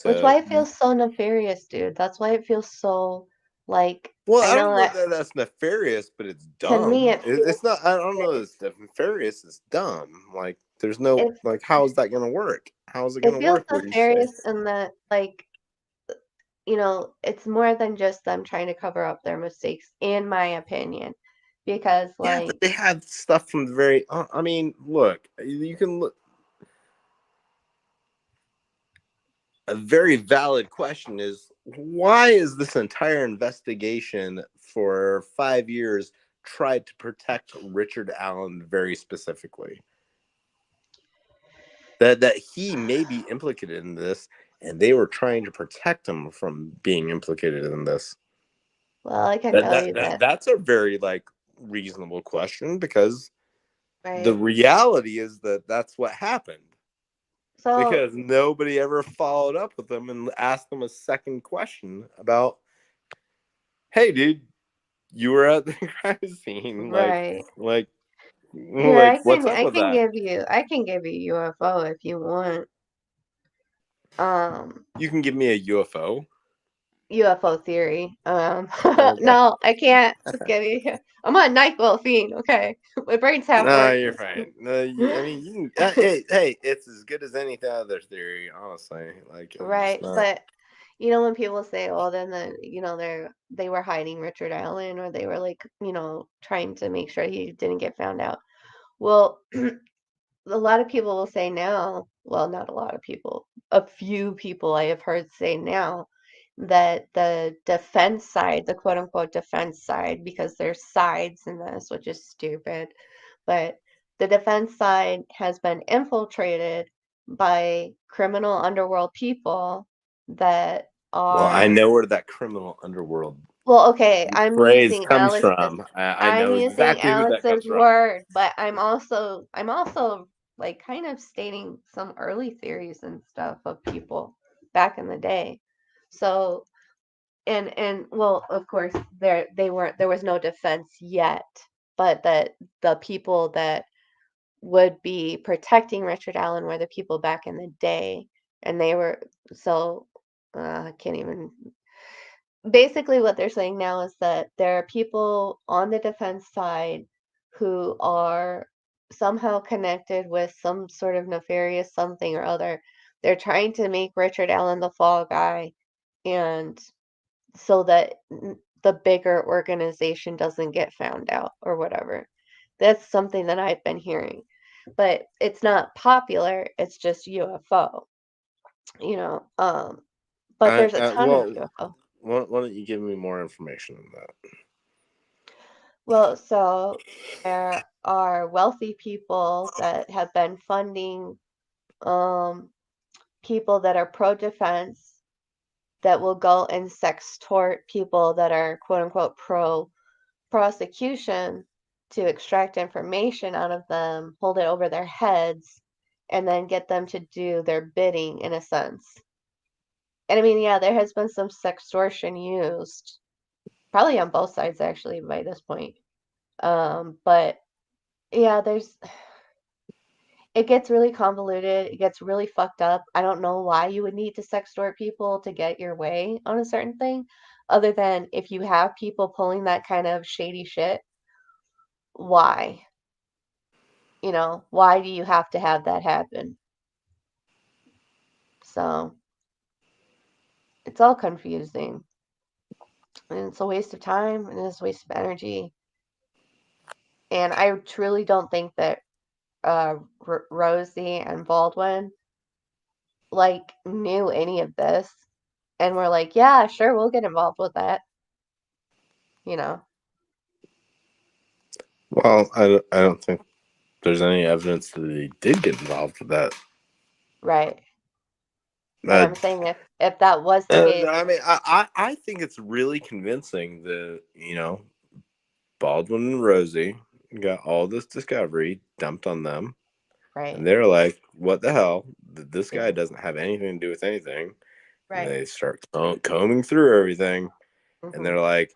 which So, why it feels so nefarious, dude. That's why it feels so like well, I I don't know know that that that's nefarious, but it's to me dumb. it feels It's not. I don't know. nefarious. It's nefarious. It's dumb. Like, there's no It like. How is that going to work? How is it going it to feels work? What you say? nefarious in that like it's more than just them trying to cover up their mistakes, in my opinion. Because Yeah, but like they had stuff from the very. I mean, look. You can look. A very valid question is why is this entire investigation for 5 years tried to protect Richard Allen very specifically? That he may be implicated in this, and they were trying to protect him from being implicated in this. well, I can That tell that, you that that, that's a very like reasonable question because the right? reality is that that's what happened. So, Because nobody ever followed up with them and asked them a second question about, hey, dude, you were at the crime scene. right. Like, Here, what's up I with can that? give you UFO if you want. Um, You can give me a UFO. UFO theory. Okay. No, I can't give you. I'm a NyQuil fiend. Okay, my brain's half No, you're working. fine. No, I mean, you can. Hey, it's as good as any other theory, honestly. Like, I'm just Right, not. but when people say, "Oh, then they were hiding Richard Allen, or they were like, trying to make sure he didn't get found out." Well, a lot of people will say now, well, not a lot of people, a few people I have heard say now that the defense side, the quote unquote defense side, because there's sides in this, which is stupid, but the defense side has been infiltrated by criminal underworld people that Well, I are, know where that criminal underworld well, okay, phrase comes from. I I'm know using exactly who that comes Alice's from. word, but I'm also like kind of stating some early theories and stuff of people back in the day. So, and well, of course there was no defense yet, but that the people that would be protecting Richard Allen were the people back in the day, and they were so I can't even basically what they're saying now is that there are people on the defense side who are somehow connected with some sort of nefarious something or other. They're trying to make Richard Allen the fall guy, and so that the bigger organization doesn't get found out or whatever. That's something that I've been hearing. But it's not popular, it's just UFO, you know. But there's a ton of Well, UFO. why don't you give me more information on that? Well, so there are wealthy people that have been funding um, people that are pro-defense that will go and sextort people that are quote unquote pro-prosecution to extract information out of them, hold it over their heads, and then get them to do their bidding in a sense. And I mean, yeah, there has been some sextortion used, probably on both sides actually by this point. But yeah, it gets really convoluted. It gets really fucked up. I don't know why you would need to sextort people to get your way on a certain thing, other than if you have people pulling that kind of shady shit, why? Why do you have to have that happen? So it's all confusing. And it's a waste of time and it's a waste of energy. And I truly don't think that Rosie and Baldwin like knew any of this and were like, yeah, sure, we'll get involved with that, you know. Well, I don't think there's any evidence that he did get involved with that. Right. But Uh, I'm saying if that was the case, I mean, I think it's really convincing that Baldwin and Rosie got all this discovery dumped on them, and right. they're like, "What the hell? This Yeah. guy doesn't have anything to do with anything." And Right. they start combing through everything, and Hmm. they're like,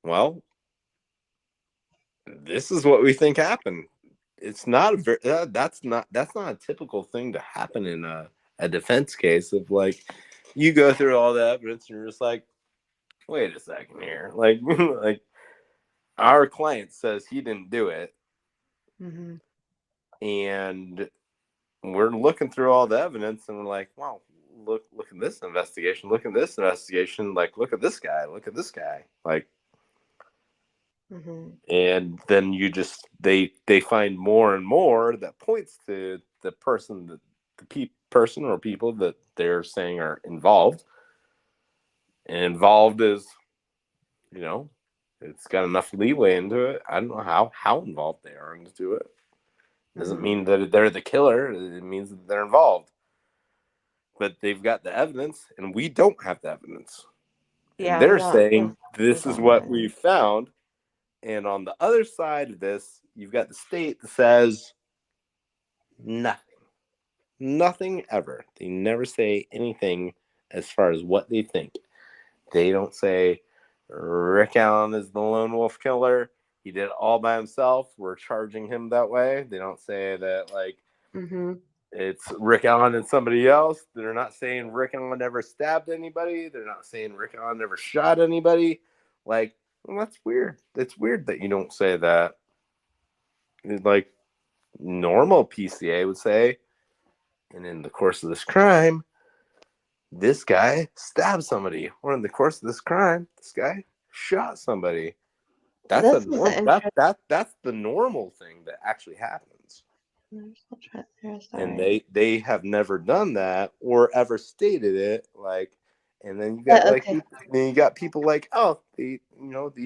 "Well, this is what we think happened. it's not a very that's not a typical thing to happen in a defense case of like you go through all the evidence and you're just like, wait a second here, like like our client says he didn't do it, Mm-hmm. and we're looking through all the evidence and we're like, wow, look at this investigation, look at this investigation, like look at this guy, look at this guy, like. Mm-hmm. And then you just they find more and more that points to the person that person or people that they're saying are involved. And involved is, you know, it's got enough leeway into it. I don't know how involved they are into it. Doesn't Mm-hmm. mean that they're the killer. It means that they're involved. But they've got the evidence, and we don't have the evidence. And Yeah, we they're don't. saying We this is don't have what any. we found. And on the other side of this, you've got the state that says nothing. Nothing ever. They never say anything as far as what they think. They don't say Rick Allen is the lone wolf killer. He did it all by himself. We're charging him that way. They don't say that like Mm-hmm. it's Rick Allen and somebody else. They're not saying Rick Allen never stabbed anybody. They're not saying Rick Allen never shot anybody. Like, well, that's weird. It's weird that you don't say that. Like normal PCA would say, and in the course of this crime, this guy stabbed somebody, or in the course of this crime, this guy shot somebody. That's a This is norm. interesting. That's the normal thing that actually happens. And Sorry. they have never done that or ever stated it. Like, and then you got like Okay. then you got people like, oh, he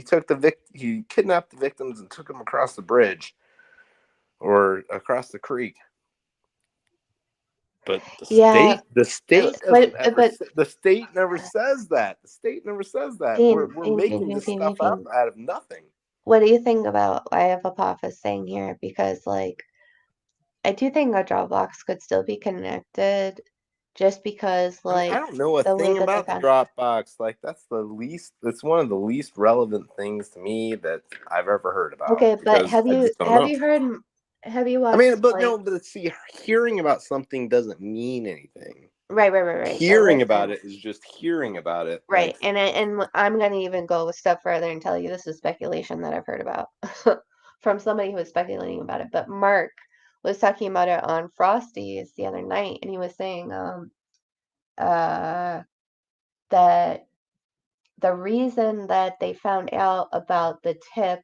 took he kidnapped the victims and took them across the bridge or across the creek. But Yeah, the state doesn't ever. but The state never says that. The state never says that. Dean, We're Dean, Dean, making Dean, this Dean, Dean, stuff up Dean. out of nothing. What do you think about I have Apophis saying here? Because like I do think a Dropbox could still be connected just because I mean, I like don't know a the way thing that they about the found. Dropbox. Like that's the least. That's one of the least relevant things to me that I've ever heard about Okay, but because I just don't know. have you I mean, watched but like no, but see, hearing about something doesn't mean anything. right. But Hearing about listen, it is just hearing about it. right, Like, and I'm gonna even go a step further and tell you this is speculation that I've heard about from somebody who was speculating about it. But Mark was talking about it on Frosty's the other night, and he was saying uh that the reason that they found out about the tip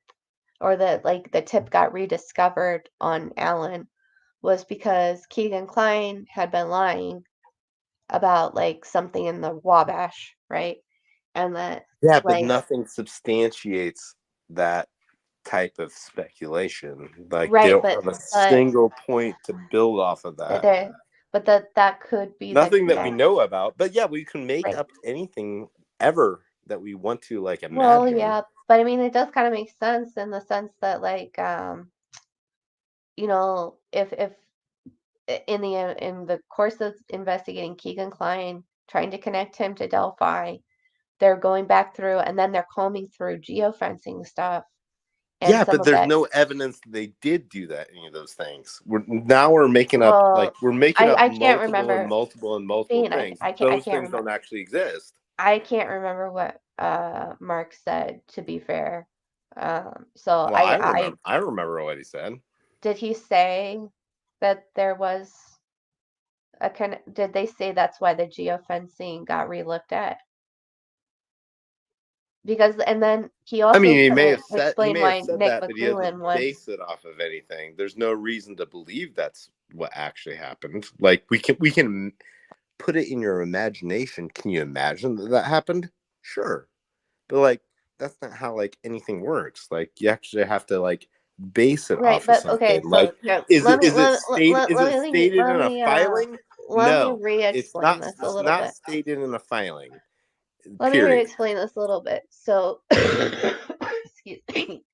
or that like the tip got rediscovered on Alan was because Keegan Klein had been lying about like something in the Wabash, right? And that yeah, but like nothing substantiates that type of speculation. Like they right, don't have a but single point to build off of that. there but that could be the Nothing that we connect. know about. But yeah, we can make Right. up anything ever that we want to like Well, imagine. yeah, but I mean it does kind of make sense in the sense that like if in the course of investigating Keegan Klein, trying to connect him to Delphi, they're going back through and then they're combing through geofencing stuff and Yeah, some but of there's that. no evidence that they did do that. Any of those things. We're making up Well, like we're making up I can't multiple and remember. multiple and multiple Dean, things. I Those can't things remember. don't actually exist. I can't remember what Mark said. To be fair, so Well, I remember what he said. did he say that there was did they say that's why the geofencing got relooked at? Because and then he I also mean, couldn't he explain may have why said Nick that, but he doesn't McClellan was base it off of anything. There's no reason to believe that's what actually happened. Like we can put it in your imagination. Can you imagine that happened? Sure, but like that's not how like anything works. Like you actually have to like base it right. off of But okay, something. so Like here, is it stated in a filing? let me No, re-explain this a it's little not bit. stated in a filing. Let me Period. re-explain this a little bit. So, excuse me.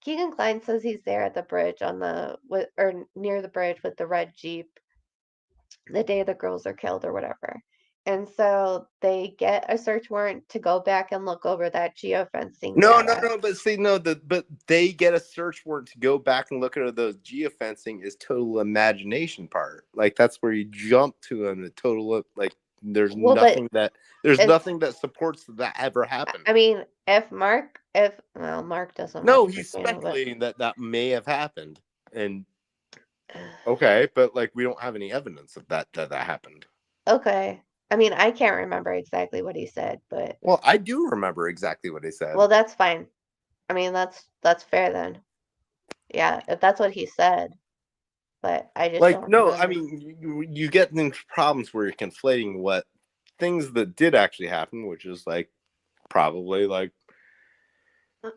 Keegan Klein says he's there at the bridge or near the bridge with the red Jeep the day the girls are killed or whatever. And so they get a search warrant to go back and look over that geofencing No, data. but see, no, but they get a search warrant to go back and look at those geofencing is total imagination part. Like that's where you jump to and the total like there's Well, but if nothing that supports that ever happened. I mean, well, Mark doesn't No, watch the he's channel, but speculating that may have happened. And okay, but like we don't have any evidence of that happened. okay. I mean, I can't remember exactly what he said, but Well, I do remember exactly what he said. well, that's fine. I mean, that's fair then. Yeah, if that's what he said, but I just Like, don't no, I remember. mean, you get into problems where you're conflating what things that did actually happen, which is like probably like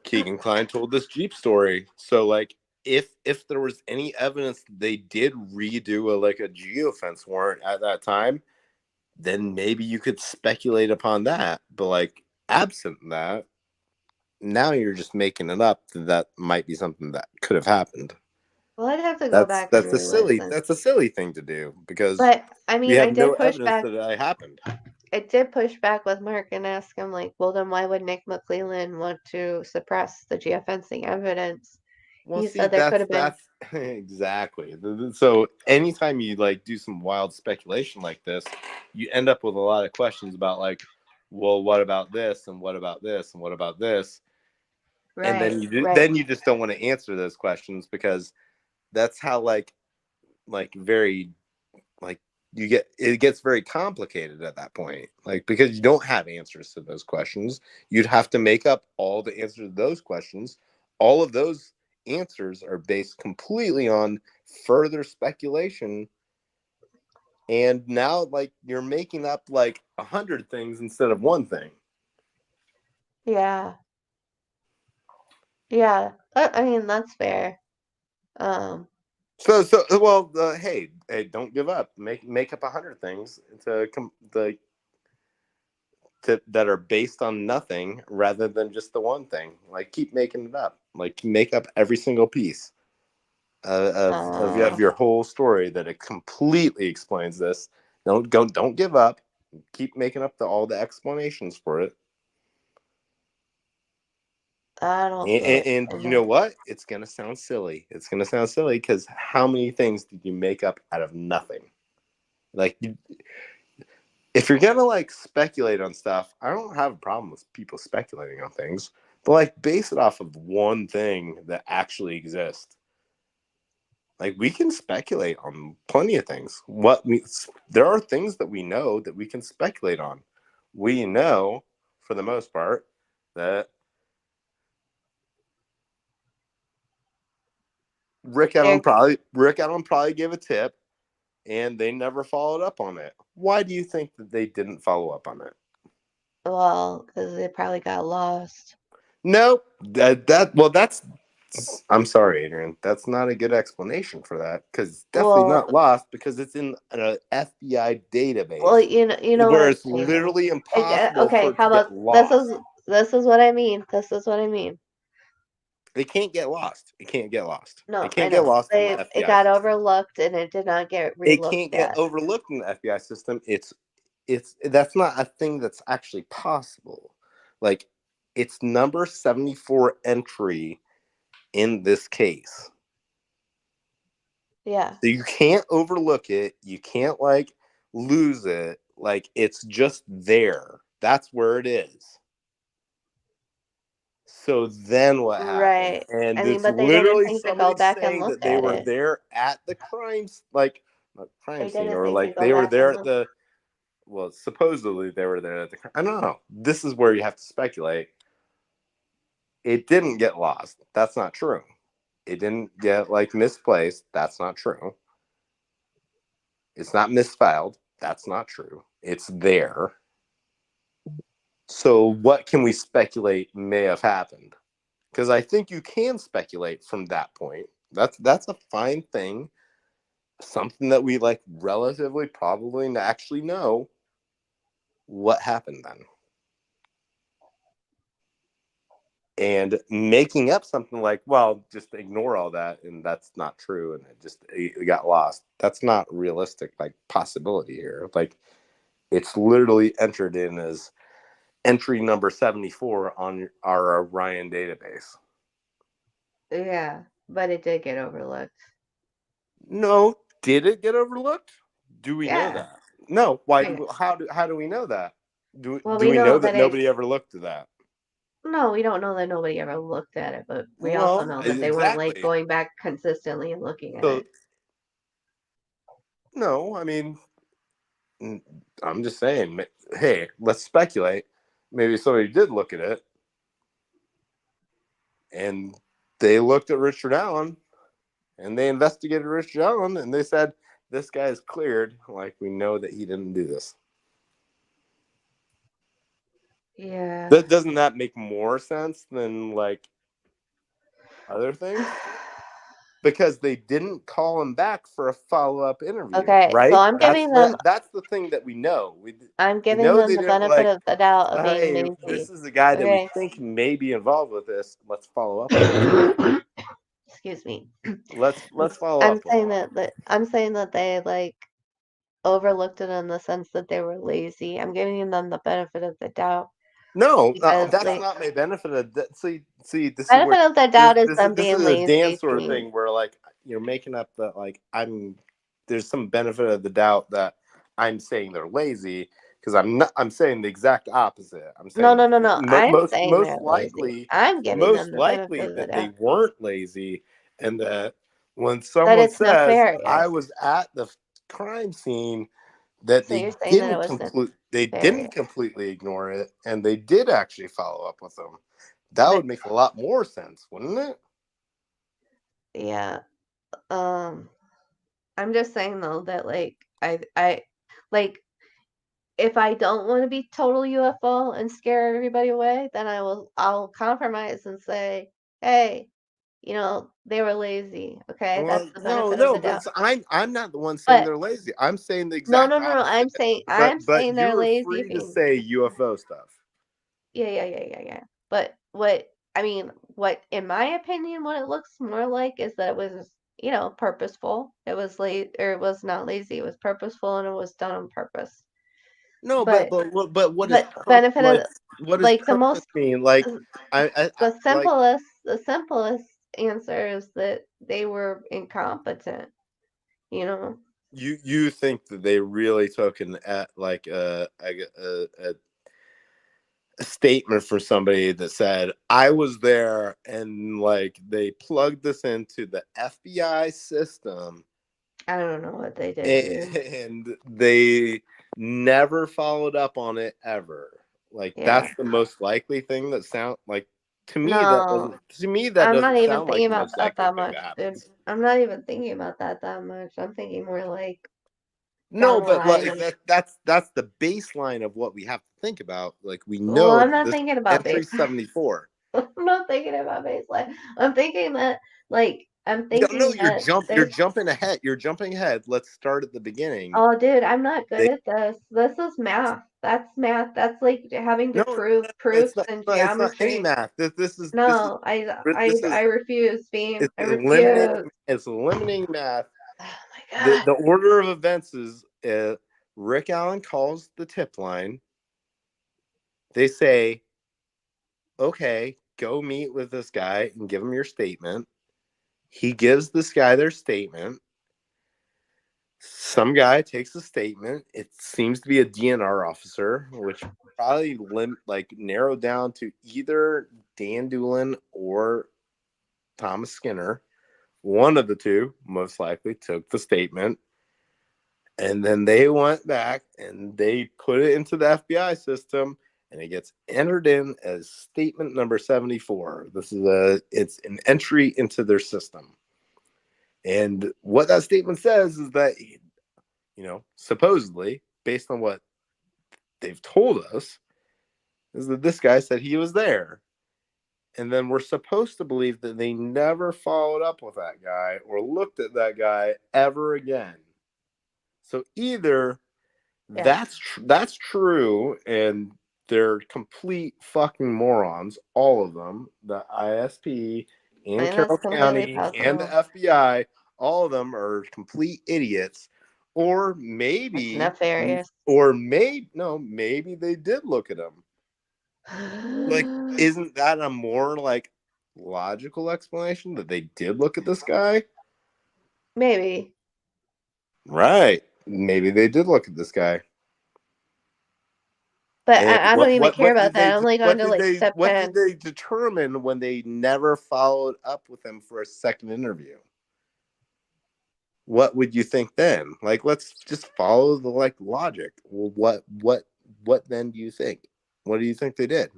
Keegan Klein told this Jeep story. So like if there was any evidence that they did redo a geofence warrant at that time, then maybe you could speculate upon that. But like absent that, now you're just making it up that might be something that could have happened. Well, I'd have to go back and re-listen. That's a silly thing to do because But I we mean, have no evidence that it happened. I did push back with Mark and ask him, like, well, then why would Nick McClellan want to suppress the geofencing evidence? Well, He see, said there could have been. that's exactly. So anytime you like do some wild speculation like this, you end up with a lot of questions about like, well, what about this and what about this and what about this? And then Right. you just don't want to answer those questions because that's how like very like it gets very complicated at that point. Like because you don't have answers to those questions, you'd have to make up all the answers to those questions. All of those answers are based completely on further speculation. And now like you're making up like 100 things instead of one thing. Yeah. Yeah. I mean, that's fair. Um, Hey, don't give up. Make up 100 things that are based on nothing rather than just the one thing. Like keep making it up. Like make up every single piece of your whole story that it completely explains this. Don't give up. Keep making up all the explanations for it. I don't see it. And you know what? It's gonna sound silly. It's gonna sound silly because how many things did you make up out of nothing? Like if you're gonna like speculate on stuff, I don't have a problem with people speculating on things, but like base it off of one thing that actually exists. Like we can speculate on plenty of things. There are things that we know that we can speculate on. We know, for the most part, that Rick Allen probably gave a tip, and they never followed up on it. Why do you think that they didn't follow up on it? Well, because they probably got lost. Nope. That's. I'm sorry, Adrian. That's not a good explanation for that because it's definitely not lost because it's in an FBI database. Well, you know what where I'm it's saying. literally impossible Okay, for it how to get about lost. this is what I mean. This is what I mean. It can't get lost. It can't get lost. No, It I can't get know. lost in the It FBI got system. overlooked and it did not get It relooked can't get at. overlooked in the FBI system. It's that's not a thing that's actually possible. Like it's number 74 entry in this case. Yeah. So you can't overlook it. You can't like lose it. Like it's just there. That's where it is. So then what happened? Right. And I mean, it's but they didn't literally think to go somebody back and saying look that they at were it. there at the crime They scene, didn't or think to like go they were back there and at look. the, well, supposedly they were there at the, I don't know. This is where you have to speculate. It didn't get lost. That's not true. It didn't get like misplaced. That's not true. It's not misfiled. That's not true. It's there. So what can we speculate may have happened? Because I think you can speculate from that point. That's a fine thing. Something that we like relatively probably actually know what happened then. And making up something like, well, just ignore all that and that's not true and it got lost. That's not realistic like possibility here. Like It's literally entered in as entry number 74 on our Orion database. Yeah, but it did get overlooked. No, did it get overlooked? Do we know Yeah. that? No. Why do? Yes. How do we know that? Do Well, do we we know know that that nobody ever looked at that? no, we don't know that nobody ever looked at it, but we also Well, know that they weren't like exactly. going back consistently and looking at So it. no, I mean, I'm just saying. Hey, let's speculate. Maybe somebody did look at it, and they looked at Richard Allen, and they investigated Richard Allen, and they said this guy is cleared. Like, we know that he didn't do this. Yeah. Doesn't that make more sense than like other things? Because they didn't call him back for a follow-up interview, Okay, so right? I'm giving them That's the thing that we know. We the they didn't benefit like, of the doubt of being hey, this lazy. is the guy that we Okay. think may be involved with this. Let's follow up with him. Excuse me. Let's follow up with him. I'm saying that they like overlooked it in the sense that they were lazy. I'm giving them the benefit of the doubt No, because that's like not my benefit of that. See, this is where benefit of the doubt is them this being is a lazy Dan sort to of me. thing where like you're making up that like there's some benefit of the doubt that I'm saying they're lazy because I'm saying the exact opposite. I'm No, saying no. I'm saying most they're lazy. likely I'm giving them the benefit of the that they doubt. weren't lazy, and that when That someone it's says I nefarious. was at the crime scene, that So you're saying that it was they didn't nefarious. completely ignore it, and they did actually follow up with them. That But would make a lot more sense, wouldn't it? yeah, I'm just saying though that like I like if I don't want to be total UFO and scare everybody away, then I'll compromise and say, hey, they were lazy. Okay, that's Well, the no, benefit of the but doubt. I'm not the one saying But they're lazy. I'm saying the no, exact no, no, no. opposite. I'm But saying they're you're lazy free to being say UFO stuff. yeah. But what in my opinion, what it looks more like is that it was, purposeful. It was late or it was not lazy. It was purposeful and it was done on purpose. No, But what is but benefit of what does like the purpose most mean? Like the I the like simplest answer is that they were incompetent, you know. you think that they really took an at like a statement for somebody that said I was there, and like they plugged this into the FBI system, I don't know what they did, dude. and they never followed up on it ever. Like Yeah. that's the most likely thing that sound like No, to me that I'm not doesn't even sound like thinking the about most that likely that thing much, that dude. happens. I'm not even thinking about that much. I'm thinking more like No, down the but line like of, that's the baseline of what we have to think about. Like we well, know I'm that not this thinking about entry base. 74. I'm not thinking about baseline. I'm thinking that, I'm No, thinking that you're there's, jumping ahead. You're jumping ahead. Let's start at the beginning. oh, dude, I'm not good They at this. This is math. That's math. That's like having to no, prove it's proofs not. and It's not any geometry. math. No, This is I refuse, Beam. it's I refuse. eliminating math. Oh my God. The order of events is Rick Allen calls the tip line. They say, "Okay, go meet with this guy and give him your statement." He gives this guy their statement. Some guy takes a statement. It seems to be a DNR officer, which probably narrowed down to either Dan Doolin or Thomas Skinner. One of the two most likely took the statement, and then they went back and they put it into the FBI system, and it gets entered in as statement number 74. It's an entry into their system. And what that statement says is that, supposedly, based on what they've told us, is that this guy said he was there. And then we're supposed to believe that they never followed up with that guy or looked at that guy ever again. So either Yeah. that's true, and they're complete fucking morons, all of them, the ISP in And that's Carroll completely County and the possible. FBI, all of them are complete idiots, Or It's maybe, nefarious. maybe they did look at him. Like, isn't that a more like logical explanation that they did look at this guy? Maybe. Right. Maybe they did look at this guy. But And I don't even care about that. I'm like on to like step what 10. did they determine when they never followed up with him for a second interview? What would you think then? Like, let's just follow the like logic. Well, what then do you think? What do you think they did?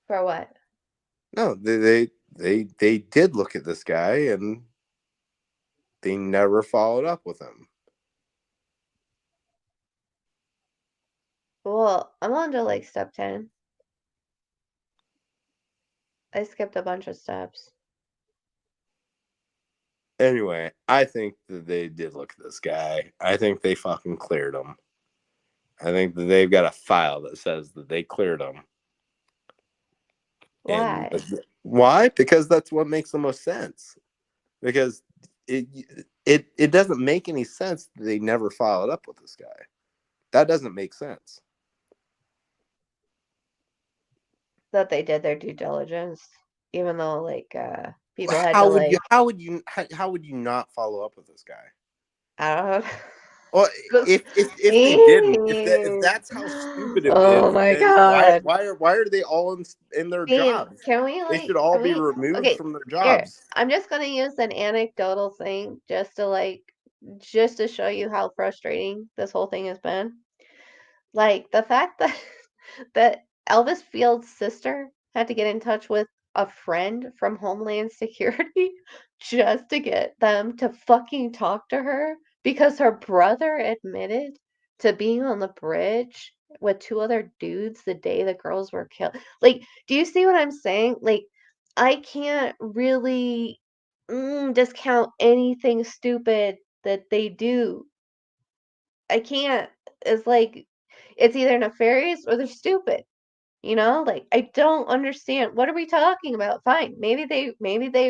For what? No, they did look at this guy and they never followed up with him. Well, I'm on to like step 10. I skipped a bunch of steps. Anyway, I think that they did look at this guy. I think they fucking cleared him. I think that they've got a file that says that they cleared him. Why? And why? Because that's what makes the most sense. Because it doesn't make any sense that they never followed up with this guy. That doesn't make sense. That they did their due diligence, even though like people had to like How would you not follow up with this guy? I don't know. Well, if they didn't, if that's how stupid it Oh is, my then God. why are they all in their Bean, jobs? can we They like should all can be we removed okay from their here, jobs. I'm just gonna use an anecdotal thing just to show you how frustrating this whole thing has been. Like the fact that that Elvis Field's sister had to get in touch with a friend from Homeland Security just to get them to fucking talk to her because her brother admitted to being on the bridge with two other dudes the day the girls were killed. Like, do you see what I'm saying? Like, I can't really discount anything stupid that they do. I can't. It's like it's either nefarious or they're stupid. You know, like I don't understand. What are we talking about? Fine, maybe they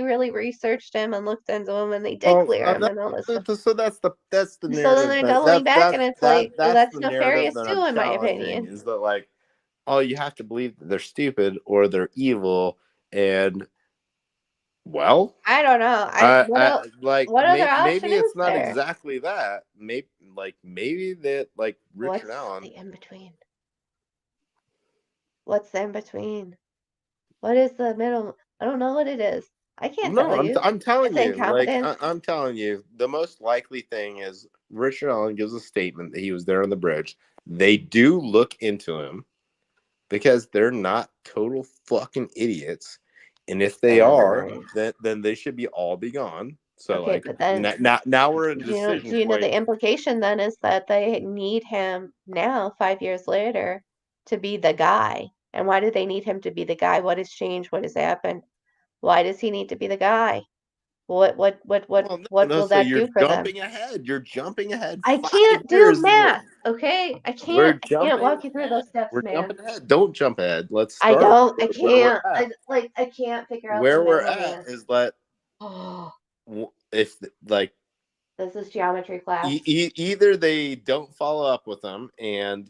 really researched him and looked into him and they did Oh, clear him and all this stuff. so that's the So then narrative they're doubling back and it's like that's that's the narrative nefarious that I'm too, in my challenging opinion. is that like, oh, you have to believe that they're stupid or they're evil, and well, I don't know. What other maybe option is it's not there? exactly that. Maybe that like Richard What's Allen. the in between? What's the in between? What is the middle? I don't know what it is. I can't No, tell you. I'm telling It's you, like incompetence. I'm telling you, the most likely thing is Richard Allen gives a statement that he was there on the bridge. They do look into him because they're not total fucking idiots, and if they are, then they should all be gone. So Okay, like but then now we're in a do you know, decision do you know point. the implication then is that they need him now, 5 years later, to be the guy? And why do they need him to be the guy? What has changed? What has happened? Why does he need to be the guy? Well, What no, will so that you're do for them? jumping ahead. You're jumping ahead I 5 can't do years. math, okay? We're I can't jumping walk you through ahead. those steps, We're man. jumping ahead. Don't jump ahead. Let's I start don't, I where we're can't. at. I can't figure out the Where we're middle, at man. is that Oh, if like this is geometry class. either they don't follow up with them and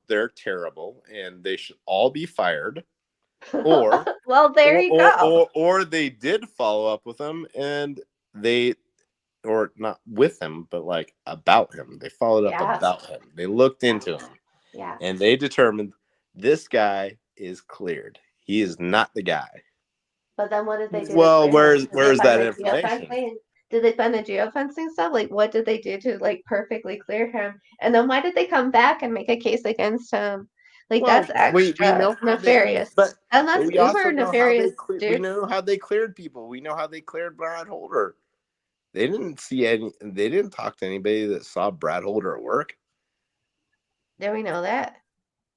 they're terrible and they should all be fired, or Well, there you go. or they did follow up with them and they or not with him but like about him. They followed up Yeah, about him. They looked yeah, into him yeah. and they determined this guy is cleared. He is not the guy. But then what did they do to Well, clear him? Did they where's find that the information? geofencing? Did they find the geofencing stuff? Like, what did they do to like perfectly clear him? And then why did they come back and make a case against him? Like, Well, that's we extra know how they, nefarious. but And that's we also uber know how nefarious, we dude. know how they cleared people. We know how they cleared Brad Holder. They didn't see any. They didn't talk to anybody that saw Brad Holder at work. Do we know that?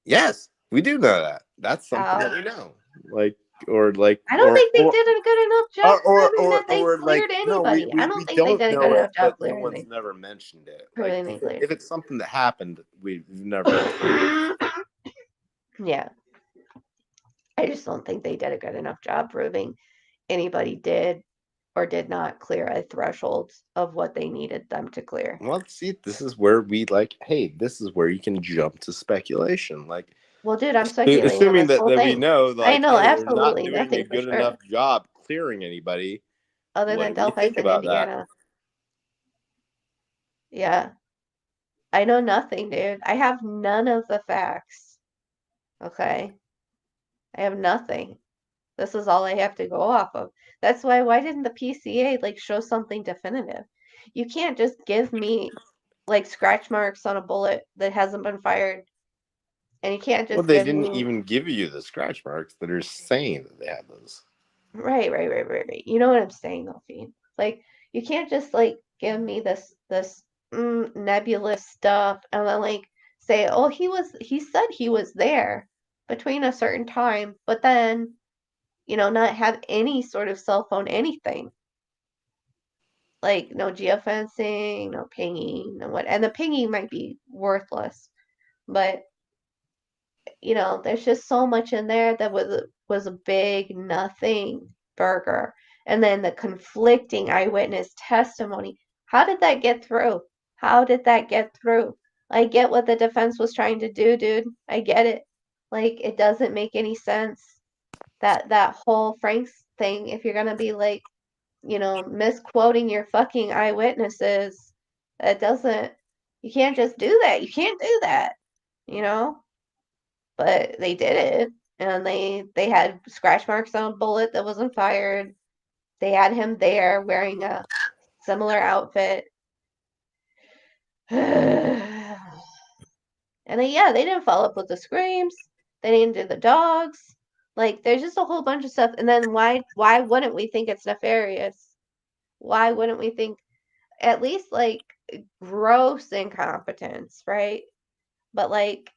Yes, we do know that. That's something that How? we know. Like I don't think they did a good enough job proving that they like cleared no, anybody. I don't we think they don't did a good know it, enough job but no clearing one's never mentioned it. Like proving they cleared. if it's something that happened, we've never. Yeah. I just don't think they did a good enough job proving anybody did or did not clear a threshold of what they needed them to clear. Well, see, this is where we hey, this is where you can jump to speculation. Like, Well, dude, I'm speculating on assuming this that, whole we thing. know, I know hey, they're not absolutely doing a nothing for good enough sure, job clearing anybody. other What than do we Delphi's think in about that? Indiana. Yeah, I know nothing, dude. I have none of the facts. Okay, I have nothing. This is all I have to go off of. That's why didn't the PCA like show something definitive? You can't just give me like scratch marks on a bullet that hasn't been fired, and you can't Well, just they give didn't me even give you the scratch marks that are saying that they have those. right. You know what I'm saying, though, Fiend. Like you can't just like give me this nebulous stuff and then like say, oh, he said he was there between a certain time, but then not have any sort of cell phone anything. Like no geofencing, no pinging, no what. And the pinging might be worthless, but there's just so much in there that was a big nothing burger. And then the conflicting eyewitness testimony. How did that get through? How did that get through? I get what the defense was trying to do, dude. I get it. Like it doesn't make any sense that whole Frank's thing. If you're gonna be like misquoting your fucking eyewitnesses. That doesn't, you can't just do that. You can't do that, you know? But they did it. And they had scratch marks on a bullet that wasn't fired. They had him there wearing a similar outfit. And they didn't follow up with the screams. They didn't do the dogs. Like, there's just a whole bunch of stuff. And then why wouldn't we think it's nefarious? Why wouldn't we think at least like gross incompetence, right? But like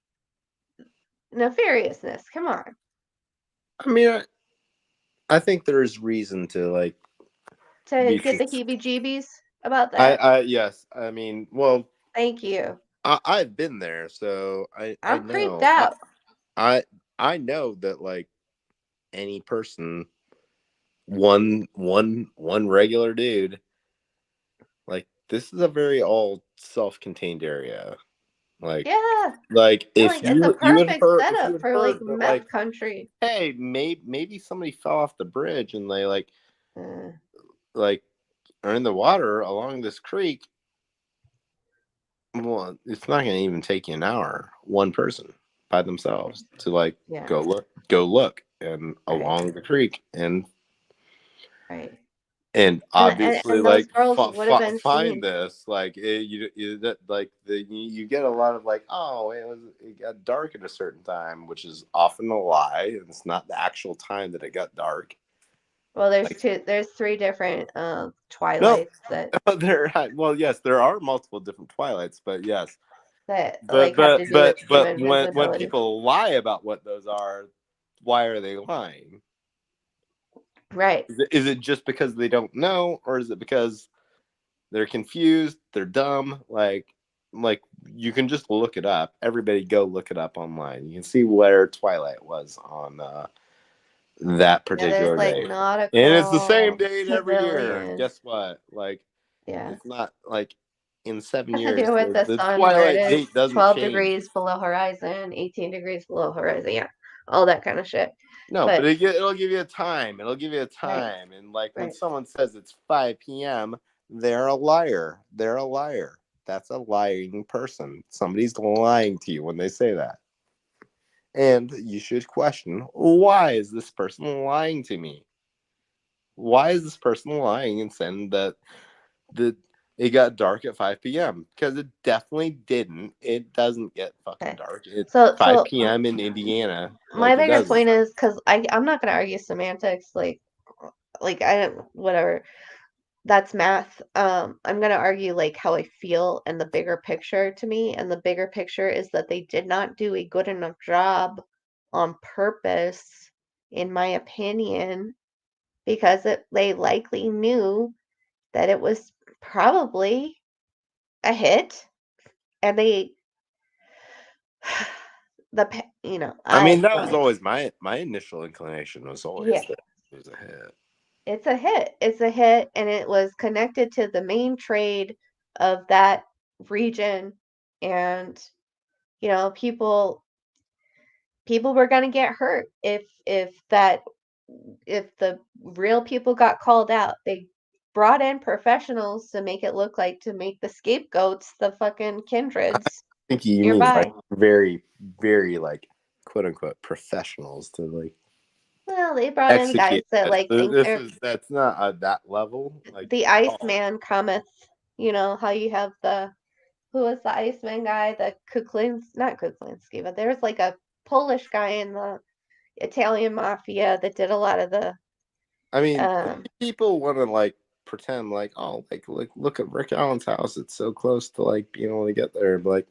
nefariousness, come on. I mean, I think there's reason to To get the heebie-jeebies about I that. yes, I mean, well, Thank you. I've been there, so I I'm creeped know. out. I know that any person, one regular dude, this is a very all self-contained area. Like Yeah. And if like it's a you had perfect heard setup for like that meth country. hey, maybe somebody fell off the bridge and they Uh, are in the water along this creek. Well, it's not going to even take you an hour, one person by themselves to yeah. go look and Right. along the creek Right. and obviously and those girls would have been find seen. this you get a lot of oh, it got dark at a certain time, which is often a lie. It's not the actual time that it got dark. Well, there's three different No, twilights that yes, there are multiple different twilights, but yes, like have to do with human when visibility. people lie about what those are, why are they lying? Right. Is it just because they don't know, or is it because they're confused, they're dumb? You can just look it up. Everybody go look it up online. You can see where Twilight was on that particular There's like day. nautical, And it's the same date every year. civilian. Guess what? Yeah. It's not in 7 Has to years do with the the sun where it Twilight is date doesn't 12 change. degrees below horizon, 18 degrees below horizon. Yeah. All that kind of shit. No, but it'll give you a time. It'll give you a time. And when right. someone says it's 5 p.m., they're a liar. They're a liar. That's a lying person. Somebody's lying to you when they say that. And you should question, why is this person lying to me? Why is this person lying and saying that it got dark at 5 p.m.? Because it definitely didn't. It doesn't get fucking dark. It's 5 p.m. in Indiana. My bigger doesn't. point is because I'm not going to argue semantics. Like I don't, whatever. That's math. I'm going to argue like how I feel and the bigger picture to me. And the bigger picture is that they did not do a good enough job on purpose, in my opinion, because they likely knew that it was probably a hit, and they I mean, that was always my initial inclination was always that it was a hit. It's a hit. It's a hit, and it was connected to the main trade of that region, and people were going to get hurt if the real people got called out. They brought in professionals to make it look like to make the scapegoats the fucking kindreds I think you need nearby. like very, very like quote unquote professionals to like Well, they brought in guys execute that this. like think they're That's not at that level. Like the oh, Iceman cometh. You know how you have the who was the Iceman guy, the not Kuklinski, but there's like a Polish guy in the Italian mafia that did a lot of the I mean, um people want to like pretend like oh like look at Rick Allen's house. It's so close to like being able to get there. But like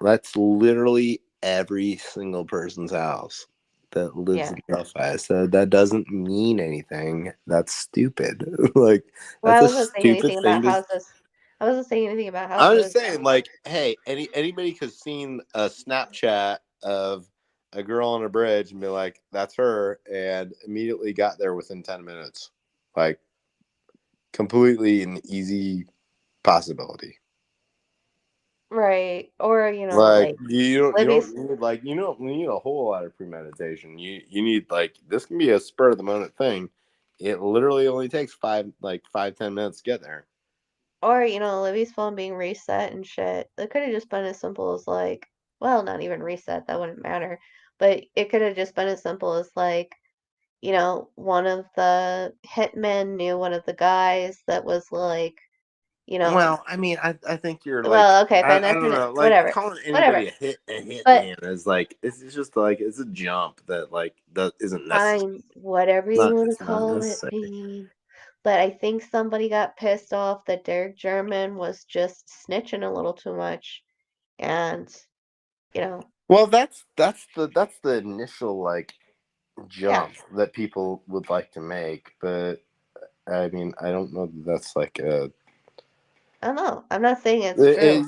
that's literally every single person's house that lives yeah. in Delphi. So that doesn't mean anything. That's stupid. Like Well, that's I a wasn't saying stupid anything thing about to. houses. I wasn't saying anything about I'm just houses. saying, like, hey, anybody could seen a Snapchat of a girl on a bridge and be like, "That's her," and immediately got there within 10 minutes, like completely an easy possibility. Right. Or, Like like you Libby's don't need like you don't need a whole lot of premeditation. You need like this can be a spur of the moment thing. It literally only takes 5-10 minutes to get there. or, Libby's phone being reset and shit. It could have just been as simple as like, well, not even reset, that wouldn't matter. But it could have just been as simple as like, one of the hitmen knew one of the guys that was like, you know, Well, I mean, I think you're like well, okay, fine, I that's don't know, like whatever, calling whatever. anybody a hit But man is like it's just like it's a jump that like that isn't necessary. fine, whatever you want It's to not call it, necessary. Bean. But I think somebody got pissed off that Derek German was just snitching a little too much. And, you know, Well, that's the initial like yeah, jump that people would like to make, but I mean, I don't know that that's like a I don't know. I'm not saying it's true.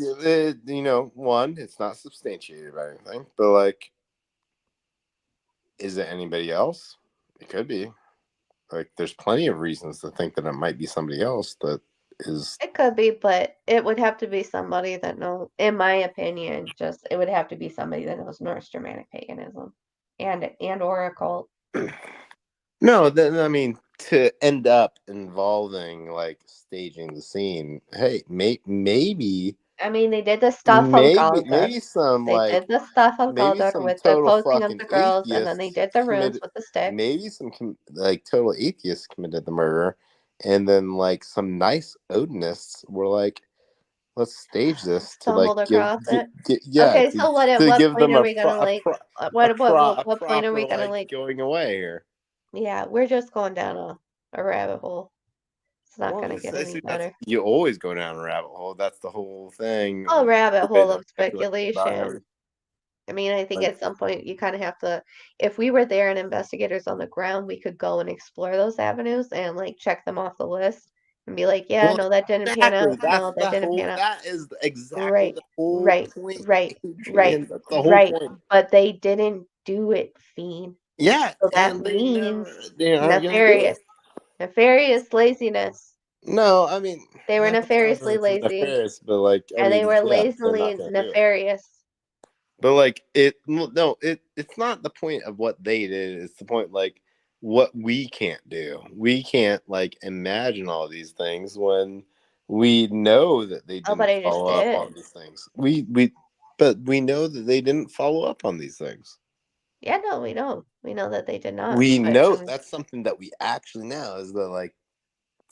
one, it's not substantiated by anything, but like, is it anybody else? It could be. Like, there's plenty of reasons to think that it might be somebody else that is. It could be, but it would have to be somebody that knows, in my opinion, just it would have to be somebody that knows Norse Germanic paganism and or occult. No, then I mean to end up involving like staging the scene. Hey, maybe I mean, they did the stuff on maybe Galdor. maybe some They like did the stuff on maybe Galdor some with the total posing of fucking the girls, and then they atheists did the runes committed. with the sticks. Maybe some like total atheists committed the murder, and then like some nice Odinists were like, "Let's stage this to like Stumbled across it. yeah Okay, so what? At to what give point them are we gonna like? a What point are proper we gonna like like? going away here." Yeah, we're just going down a rabbit hole. It's not Well, gonna get I any see that's better. you always go down a rabbit hole. That's the whole thing. A rabbit The way hole that of speculate about everything. speculation. I mean, I think Like, at some point you kind of have to, if we were there and investigators on the ground, we could go and explore those avenues and like check them off the list and be like, yeah, well, no, that didn't pan exactly. out. That's No, that the didn't whole. pan out. That is exactly Right, the whole right, point, right, right, Adrian. That's the whole right. point. But they didn't do it, Fiend. Yeah, So that and means they aren't gonna do it. nefarious. Nefarious laziness. No, I mean, They were I don't know nefariously if it's lazy nefarious, but like, I and they mean, were yeah, they're lazily not gonna do it. nefarious. But like no, it's not the point of what they did. It's the point like what we can't do. We can't like imagine all these things when we know that they Oh, but didn't I just follow up did. on these things. But we know that they didn't follow up on these things. Yeah, no, we know. We know that they did not. We But I know mean, that's something that we actually know is that like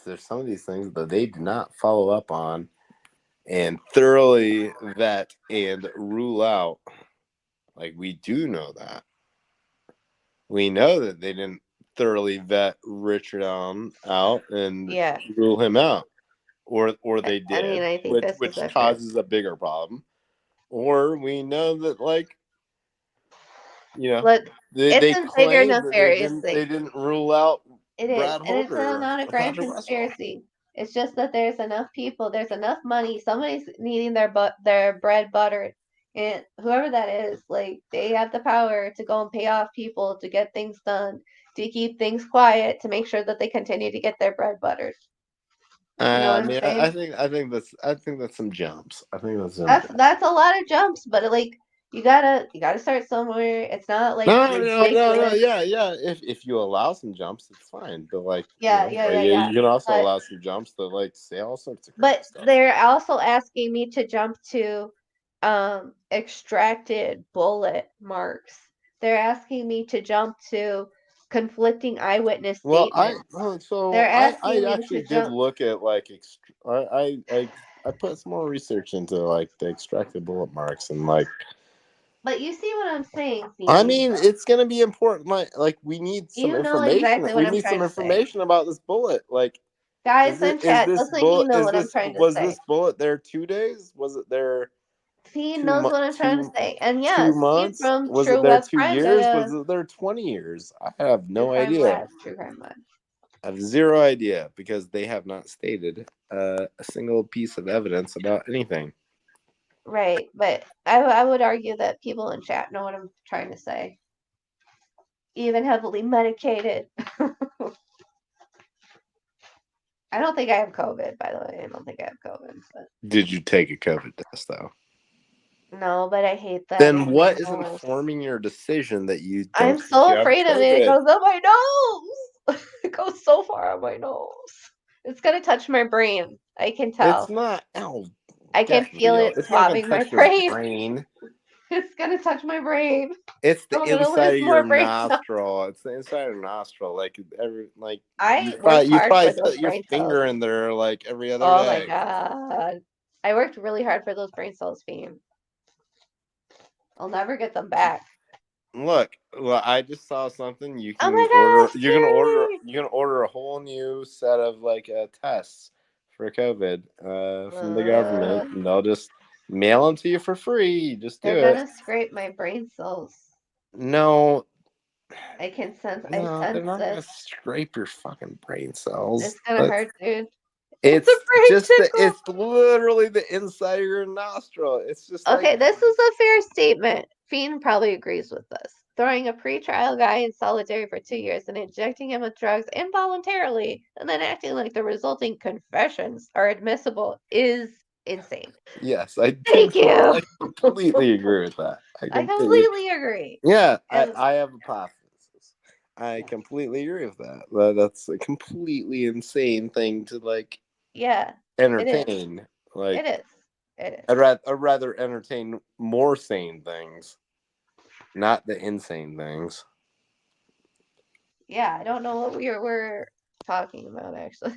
there's some of these things that they did not follow up on and thoroughly vet and rule out. Like we do know that. We know that they didn't thoroughly vet Richard Allen out and yeah. rule him out, or they I mean, did, I think this is which different. causes a bigger problem. Or we know that like Look, it's they a bigger claim that nefarious they thing. didn't rule out It is, Brad and it's Holder not a or grand Patrick Russell. conspiracy. It's just that there's enough people, there's enough money. Somebody's needing their bread buttered, And whoever that is, like, they have the power to go and pay off people to get things done, to keep things quiet, to make sure that they continue to get their bread buttered. You know what I I'm mean, saying? I think that's some jumps. I think that's some That's a lot of jumps, but like you gotta start somewhere. It's not like no. ridiculous. Yeah. If you allow some jumps, it's fine. But like, Yeah. you can also But allow some jumps that like say all sorts of crazy but stuff. they're also asking me to jump to extracted bullet marks. They're asking me to jump to conflicting eyewitness Well, statements. They're I asking me actually to did jump. look at like I put some more research into like the extracted bullet marks and like But you see what I'm saying, I Fiend. mean it's gonna be important. Like we need some You know information. exactly what We I'm need trying some to say. information about this bullet. Like Guys in is chat, this just so you bullet know what I'm trying to was say. this bullet there 2 days? Was it there Fiend knows what I'm trying to say. And two yes, Fiend months? from Was it True there Web 2 Crime years? Data. Was it there 20 years? I have True no Crime idea. Lab. True Crime Lab. I have zero idea because they have not stated a single piece of evidence about anything. Right, but I would argue that people in chat know what I'm trying to say. Even heavily medicated. I don't think I have COVID, by the way. I don't think I have COVID. But Did you take a COVID test though? no, but I hate that. Then in my what is nose. informing your decision that you I'm don't think you so have afraid of it. It COVID? goes up my nose. It goes so far up my nose. It's gonna touch my brain. I can It's tell. not. Oh, I can get feel real. it It's not gonna swabbing my touch your brain. brain. It's gonna touch my brain. It's the I'm gonna inside lose of your more brain cells. nostril. It's the inside of your nostril. Like I worked you hard probably for those put your brain cells. finger in there like every other Oh my day. god. I worked really hard for those brain cells, Fiend. I'll never get them back. Look, well, I just saw something. Oh my gosh, Terry! You can order a whole new set of like tests for COVID from the government, and they'll just mail them to you for free. You just do They're it. gonna scrape my brain cells. No, I can sense. I no, they're sense not gonna it. scrape your fucking brain cells. It's gonna hurt, dude. It's a It's brain just tickle. it's literally the inside of your nostril. It's just like Okay, this is a fair statement. Fiend probably agrees with this. Throwing a pretrial guy in solitary for 2 years and injecting him with drugs involuntarily and then acting like the resulting confessions are admissible is insane. yes, Thank you. I completely agree with that. I completely agree. Yeah, And I have hypothesis. I completely agree with that. That's a completely insane thing to like yeah, it is. entertain. Like It is. It is. I'd rather entertain more sane things, not the insane things. Yeah, I don't know what we were talking about actually.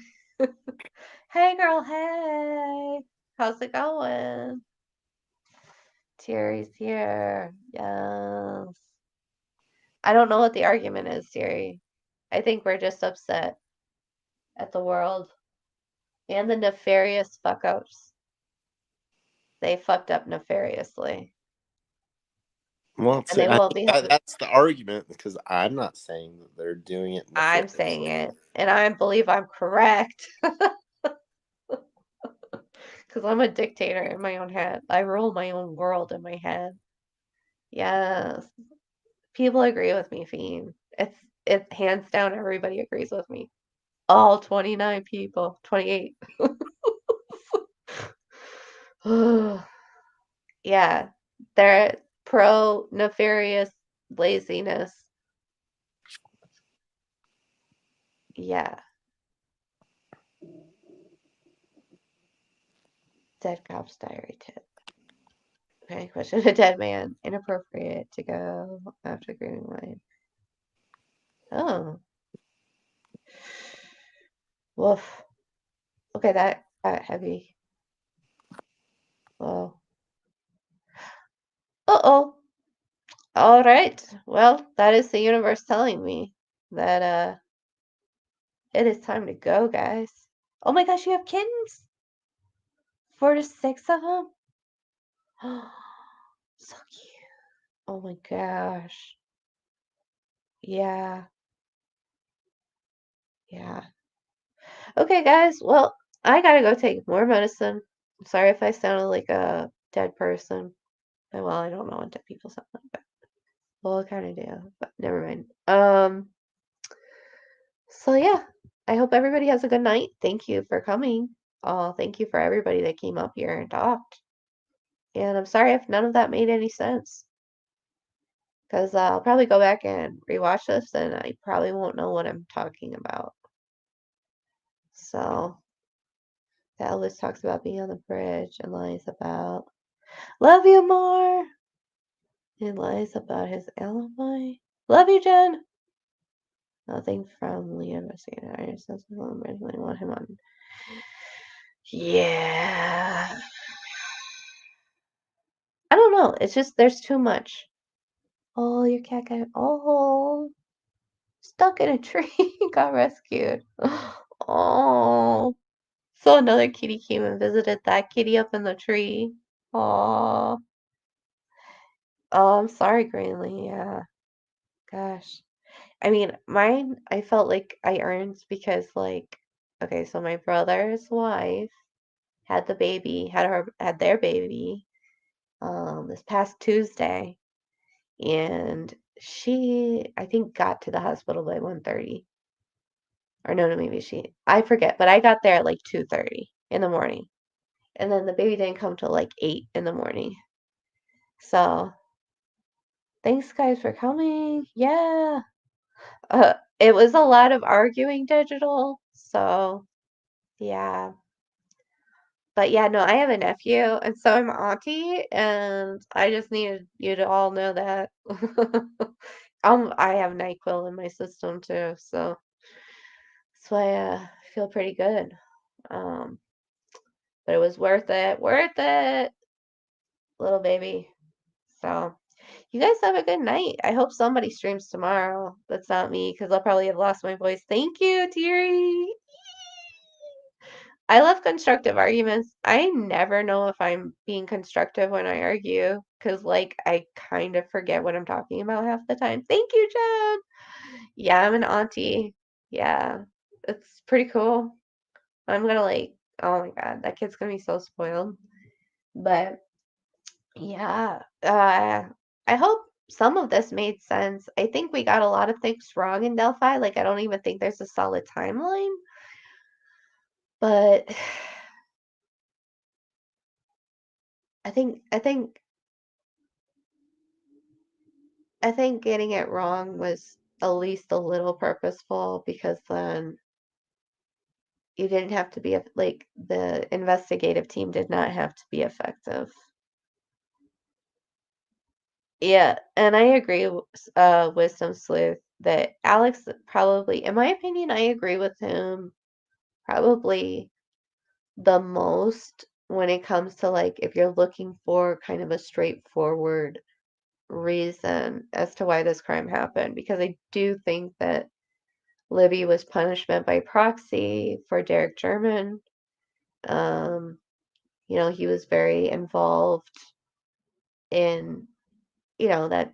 Hey girl, hey. How's it going? Terry's here. Yes. I don't know what the argument is, Terry. I think we're just upset at the world and the nefarious fuck ups. They fucked up nefariously. Well, And they won't be held. that's the argument because I'm not saying that they're doing it. I'm saying it. And I believe I'm correct. Because I'm a dictator in my own head. I rule my own world in my head. Yes. People agree with me, Fiend. It's hands down everybody agrees with me. All 29 people. 28. Yeah. They're pro nefarious laziness. Yeah. Dead cop's diary tip. Okay, question a dead man. Inappropriate to go after grieving line. Oh. Woof. Okay, that got heavy. Well. Uh-oh. All right. Well, that is the universe telling me that it is time to go, guys. Oh my gosh, you have kittens? 4 to 6 of them? So cute. Oh my gosh. Yeah. Yeah. Okay, guys. Well, I gotta go take more medicine. I'm sorry if I sounded like a dead person. Well, I don't know what dead people sound like, but well, I kind of do, but never mind. So yeah, I hope everybody has a good night. Thank you for coming. Thank you for everybody that came up here and talked. And I'm sorry if none of that made any sense, because I'll probably go back and rewatch this, and I probably won't know what I'm talking about. So that Elvis talks about being on the bridge and lies about love you more, and lies about his alibi. Love you, Jen. Nothing from Leah investigator. I just originally want him on. Yeah. I don't know. It's just there's too much. Oh, your cat got stuck in a tree, got rescued. Oh. So another kitty came and visited that kitty up in the tree. Oh. Oh, I'm sorry, Granley. Yeah. Gosh. I mean, mine, I felt like I earned because, like, okay, so my brother's wife had the baby, had their baby, this past Tuesday, and she, I think, got to the hospital by 1:30. Or no, maybe I forget, but I got there at like 2:30 in the morning, and then the baby didn't come till like 8 in the morning. So thanks, guys, for coming. Yeah. It was a lot of arguing digital, so yeah. But yeah, no, I have a nephew, and so I'm auntie, and I just needed you to all know that. I have NyQuil in my system too, so that's why I feel pretty good. Um, but it was worth it, little baby. So you guys have a good night. I hope somebody streams tomorrow. That's not me, because I'll probably have lost my voice. Thank you, Teary. I love constructive arguments. I never know if I'm being constructive when I argue because, like, I kind of forget what I'm talking about half the time. Thank you, Jen. Yeah, I'm an auntie. Yeah, it's pretty cool. I'm gonna, like, oh my God, that kid's gonna be so spoiled. But yeah, I hope some of this made sense. I think we got a lot of things wrong in Delphi. Like, I don't even think there's a solid timeline. But I think getting it wrong was at least a little purposeful, because then you didn't have to be like, the investigative team did not have to be effective. Yeah, and I agree, Wisdom Sleuth, that Alex probably, in my opinion, I agree with him probably the most when it comes to, like, if you're looking for kind of a straightforward reason as to why this crime happened, because I do think that Libby was punishment by proxy for Derek German. He was very involved in, that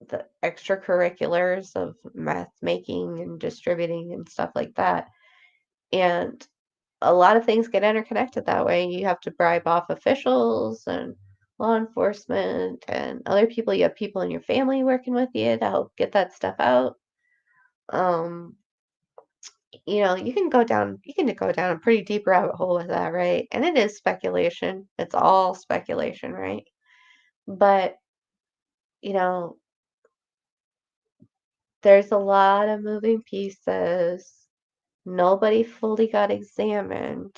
the extracurriculars of meth making and distributing and stuff like that. And a lot of things get interconnected that way. You have to bribe off officials and law enforcement and other people. You have people in your family working with you to help get that stuff out. You can go down a pretty deep rabbit hole with that, right? And it is speculation. It's all speculation, right? But, you know, there's a lot of moving pieces. Nobody fully got examined.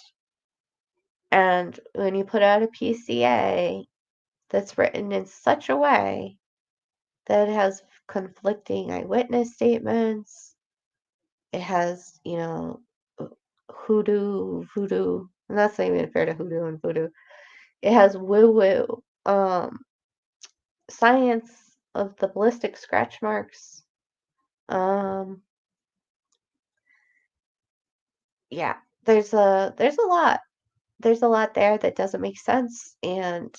And when you put out a PCA that's written in such a way that it has conflicting eyewitness statements, it has, voodoo, and that's not even fair to hoodoo and voodoo. It has woo-woo, science of the ballistic scratch marks. Yeah, there's a lot. There's a lot there that doesn't make sense, and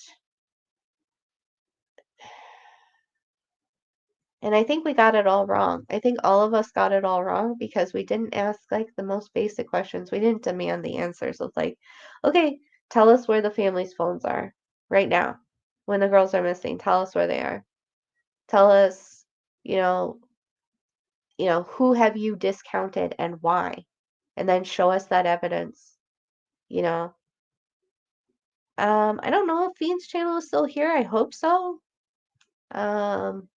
I think we got it all wrong. I think all of us got it all wrong because we didn't ask, like, the most basic questions. We didn't demand the answers of, like, okay, tell us where the family's phones are right now. when the girls are missing. Tell us where they are. Tell us, you know, who have you discounted and why? And then show us that evidence, you know. I don't know if Fiend's channel is still here. I hope so. Um,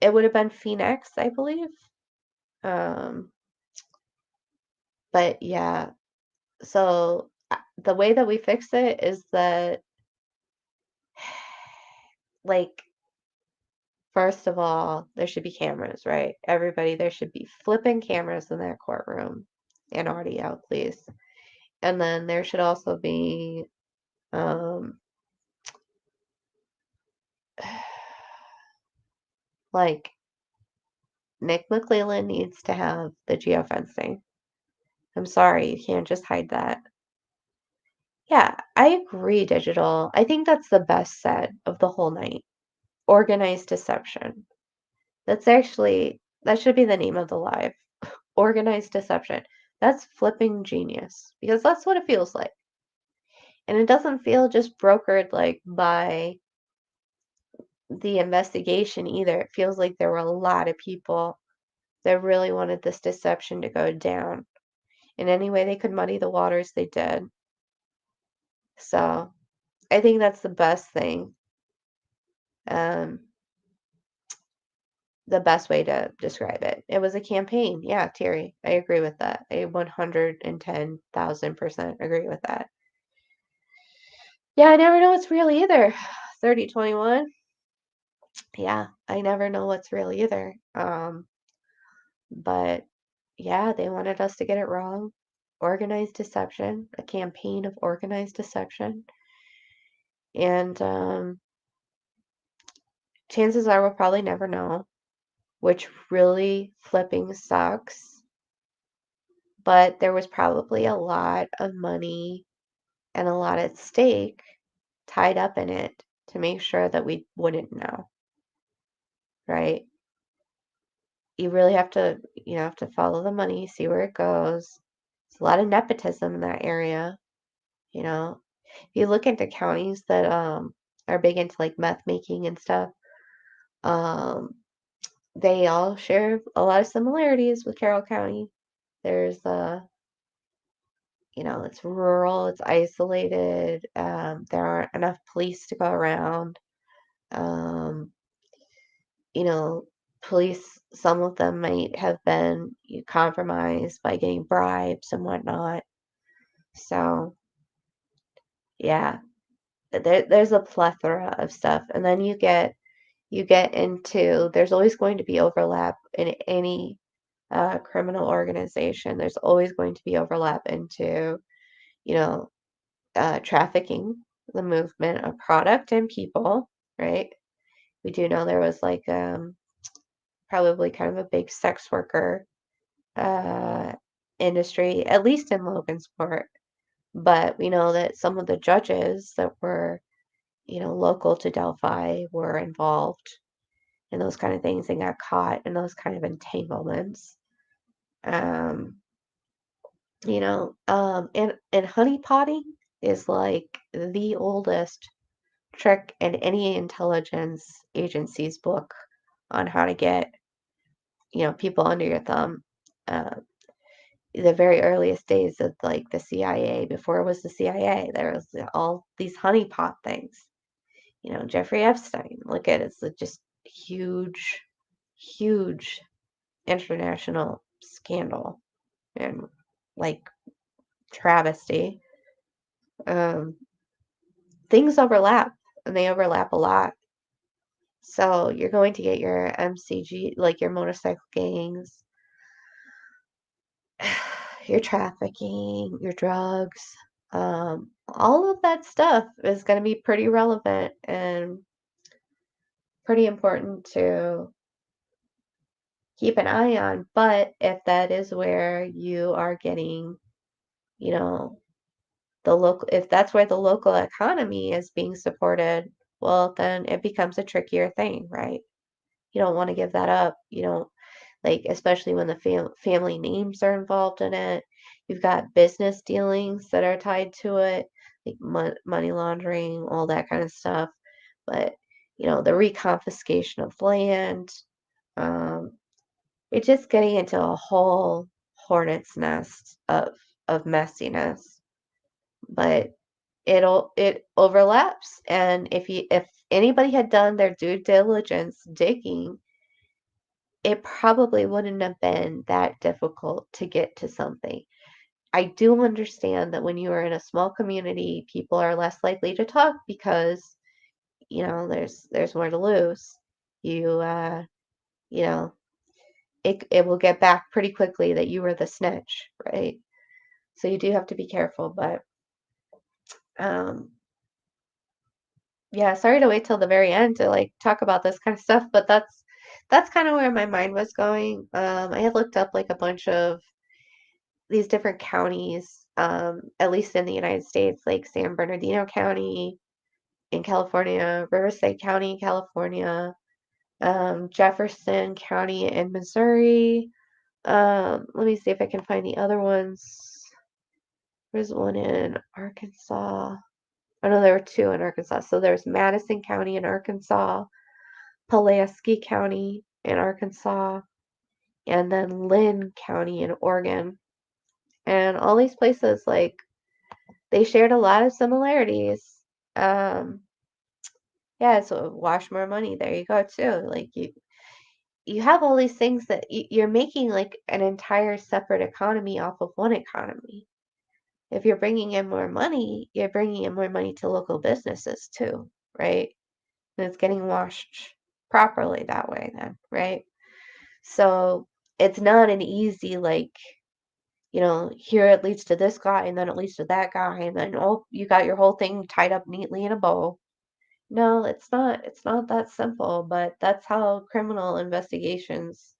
it would have been Phoenix, I believe. Um, but yeah, so the way that we fix it is that, like, first of all, there should be cameras, right? Everybody, there should be flipping cameras in that courtroom and audio, please. And then there should also be, like, Nick McClellan needs to have the geofencing. I'm sorry, you can't just hide that. Yeah, I agree, Digital. I think that's the best said of the whole night. Organized deception. That should be the name of the live. Organized deception. That's flipping genius because that's what it feels like. And it doesn't feel just brokered like by the investigation either. It feels like there were a lot of people that really wanted this deception to go down. In any way they could muddy the waters, they did. So I think that's the best thing. The best way to describe it. It was a campaign. Yeah, Terry, I agree with that. I 110,000% agree with that. Yeah, I never know what's real either. 3021. Yeah, I never know what's real either. But yeah, they wanted us to get it wrong. Organized deception, a campaign of organized deception. And chances are we'll probably never know, which really flipping sucks. But there was probably a lot of money and a lot at stake tied up in it to make sure that we wouldn't know, right? You really have to, have to follow the money, see where it goes. There's a lot of nepotism in that area, you know. If you look into counties that are big into like meth making and stuff, um, they all share a lot of similarities with Carroll County. There's it's rural, it's isolated, there aren't enough police to go around. Um, you know, police, some of them might have been compromised by getting bribes and whatnot. So, yeah, there's a plethora of stuff. And then you get into, there's always going to be overlap in any criminal organization. There's always going to be overlap into, you know, trafficking, the movement of product and people, right? We do know there was like probably kind of a big sex worker uh, industry, at least in Logansport. But we know that some of the judges that were, local to Delphi were involved in those kind of things and got caught in those kind of entanglements. Um, and honeypotting is like the oldest trick in any intelligence agency's book on how to get, people under your thumb. Uh, the very earliest days of like the CIA, before it was the CIA, there was all these honeypot things. Jeffrey Epstein, look at it, it's just huge, huge international scandal and like travesty. Um, things overlap and they overlap a lot. So you're going to get your MCG, like your motorcycle gangs, your trafficking, your drugs, all of that stuff is going to be pretty relevant and pretty important to keep an eye on. But if that is where you are getting, you know, if that's where the local economy is being supported, well, then it becomes a trickier thing, right? You don't want to give that up. You don't, like, especially when the family names are involved in it. You've got business dealings that are tied to it. like money laundering, all that kind of stuff. But, the reconfiscation of land, it's just getting into a whole hornet's nest of messiness. But it overlaps, and if anybody had done their due diligence digging, it probably wouldn't have been that difficult to get to something. I do understand that when you are in a small community, people are less likely to talk because, there's more to lose. You know, it will get back pretty quickly that you were the snitch, right? So you do have to be careful, but um yeah, sorry to wait till the very end to like talk about this kind of stuff, but that's kind of where my mind was going. I had looked up like a bunch of these different counties, at least in the United States, like San Bernardino County in California, Riverside County in California, Jefferson County in Missouri. Let me see if I can find the other ones. There's one in Arkansas. Oh no, there were two in Arkansas. So there's Madison County in Arkansas, Pulaski County in Arkansas, and then Lynn County in Oregon. And all these places, like, they shared a lot of similarities. Um, yeah, so wash more money. There you go too. Like you have all these things that you're making like an entire separate economy off of one economy. If you're bringing in more money, you're bringing in more money to local businesses too, right? And it's getting washed properly that way then, right? So it's not an easy like, here it leads to this guy and then it leads to that guy and then oh, you got your whole thing tied up neatly in a bow. No, it's not that simple, but that's how criminal investigations,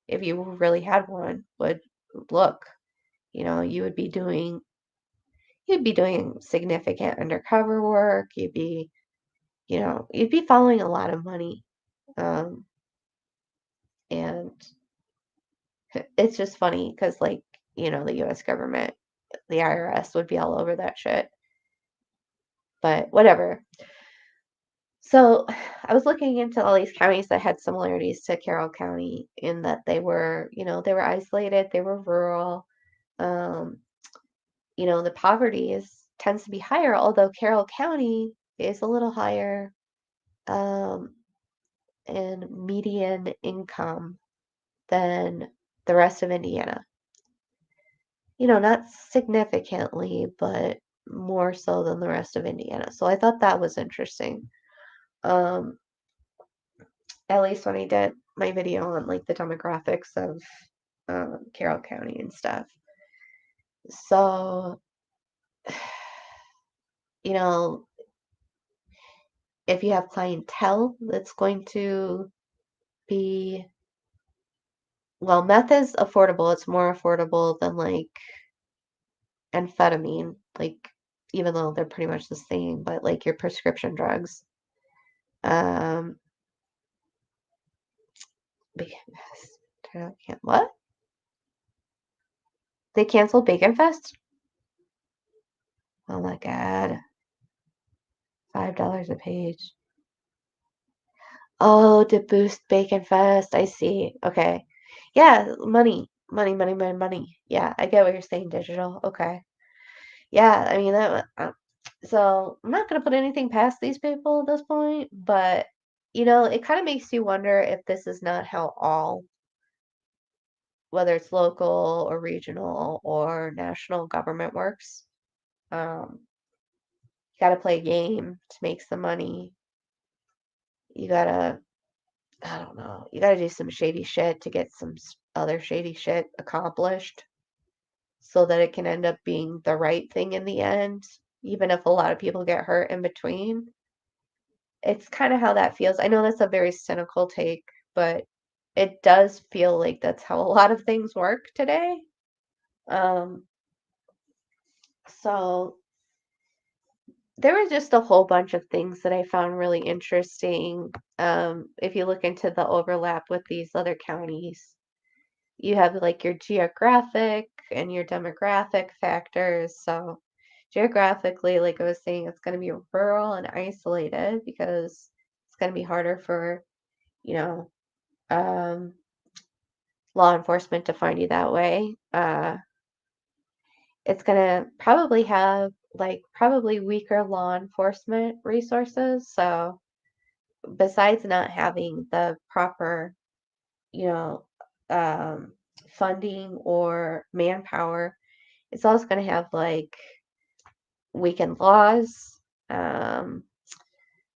if you really had one, would look. You would be doing significant undercover work. You'd be following a lot of money. Um, and it's just funny because, like, the US government, the IRS would be all over that shit. But whatever. So I was looking into all these counties that had similarities to Carroll County in that they were isolated, they were rural. Um, the poverty tends to be higher, although Carroll County is a little higher in median income than the rest of Indiana. Not significantly, but more so than the rest of Indiana. So I thought that was interesting. Um, at least when I did my video on like the demographics of Carroll County and stuff. So, you know, if you have clientele that's going to be, well, meth is affordable. It's more affordable than like amphetamine, like even though they're pretty much the same, but like your prescription drugs. Um, what? They canceled Bacon Fest? Oh my God. $5 a page. Oh, to boost Bacon Fest. I see. Okay. Yeah, money. Money, money, money, money. Yeah, I get what you're saying, digital. Okay. Yeah, I mean that so I'm not gonna put anything past these people at this point, but it kind of makes you wonder if this is not how all, whether it's local or regional or national government works. You gotta play a game to make some money. You gotta, I don't know, you gotta do some shady shit to get some other shady shit accomplished so that it can end up being the right thing in the end, even if a lot of people get hurt in between. It's kind of how that feels. I know that's a very cynical take, but it does feel like that's how a lot of things work today. Um, so there was just a whole bunch of things that I found really interesting. If you look into the overlap with these other counties, you have like your geographic and your demographic factors. So geographically, like I was saying, it's going to be rural and isolated because it's going to be harder for, you know, um, law enforcement to find you that way. It's going to probably have like probably weaker law enforcement resources. So besides not having the proper, you know, um, funding or manpower, it's also going to have like weakened laws. Um,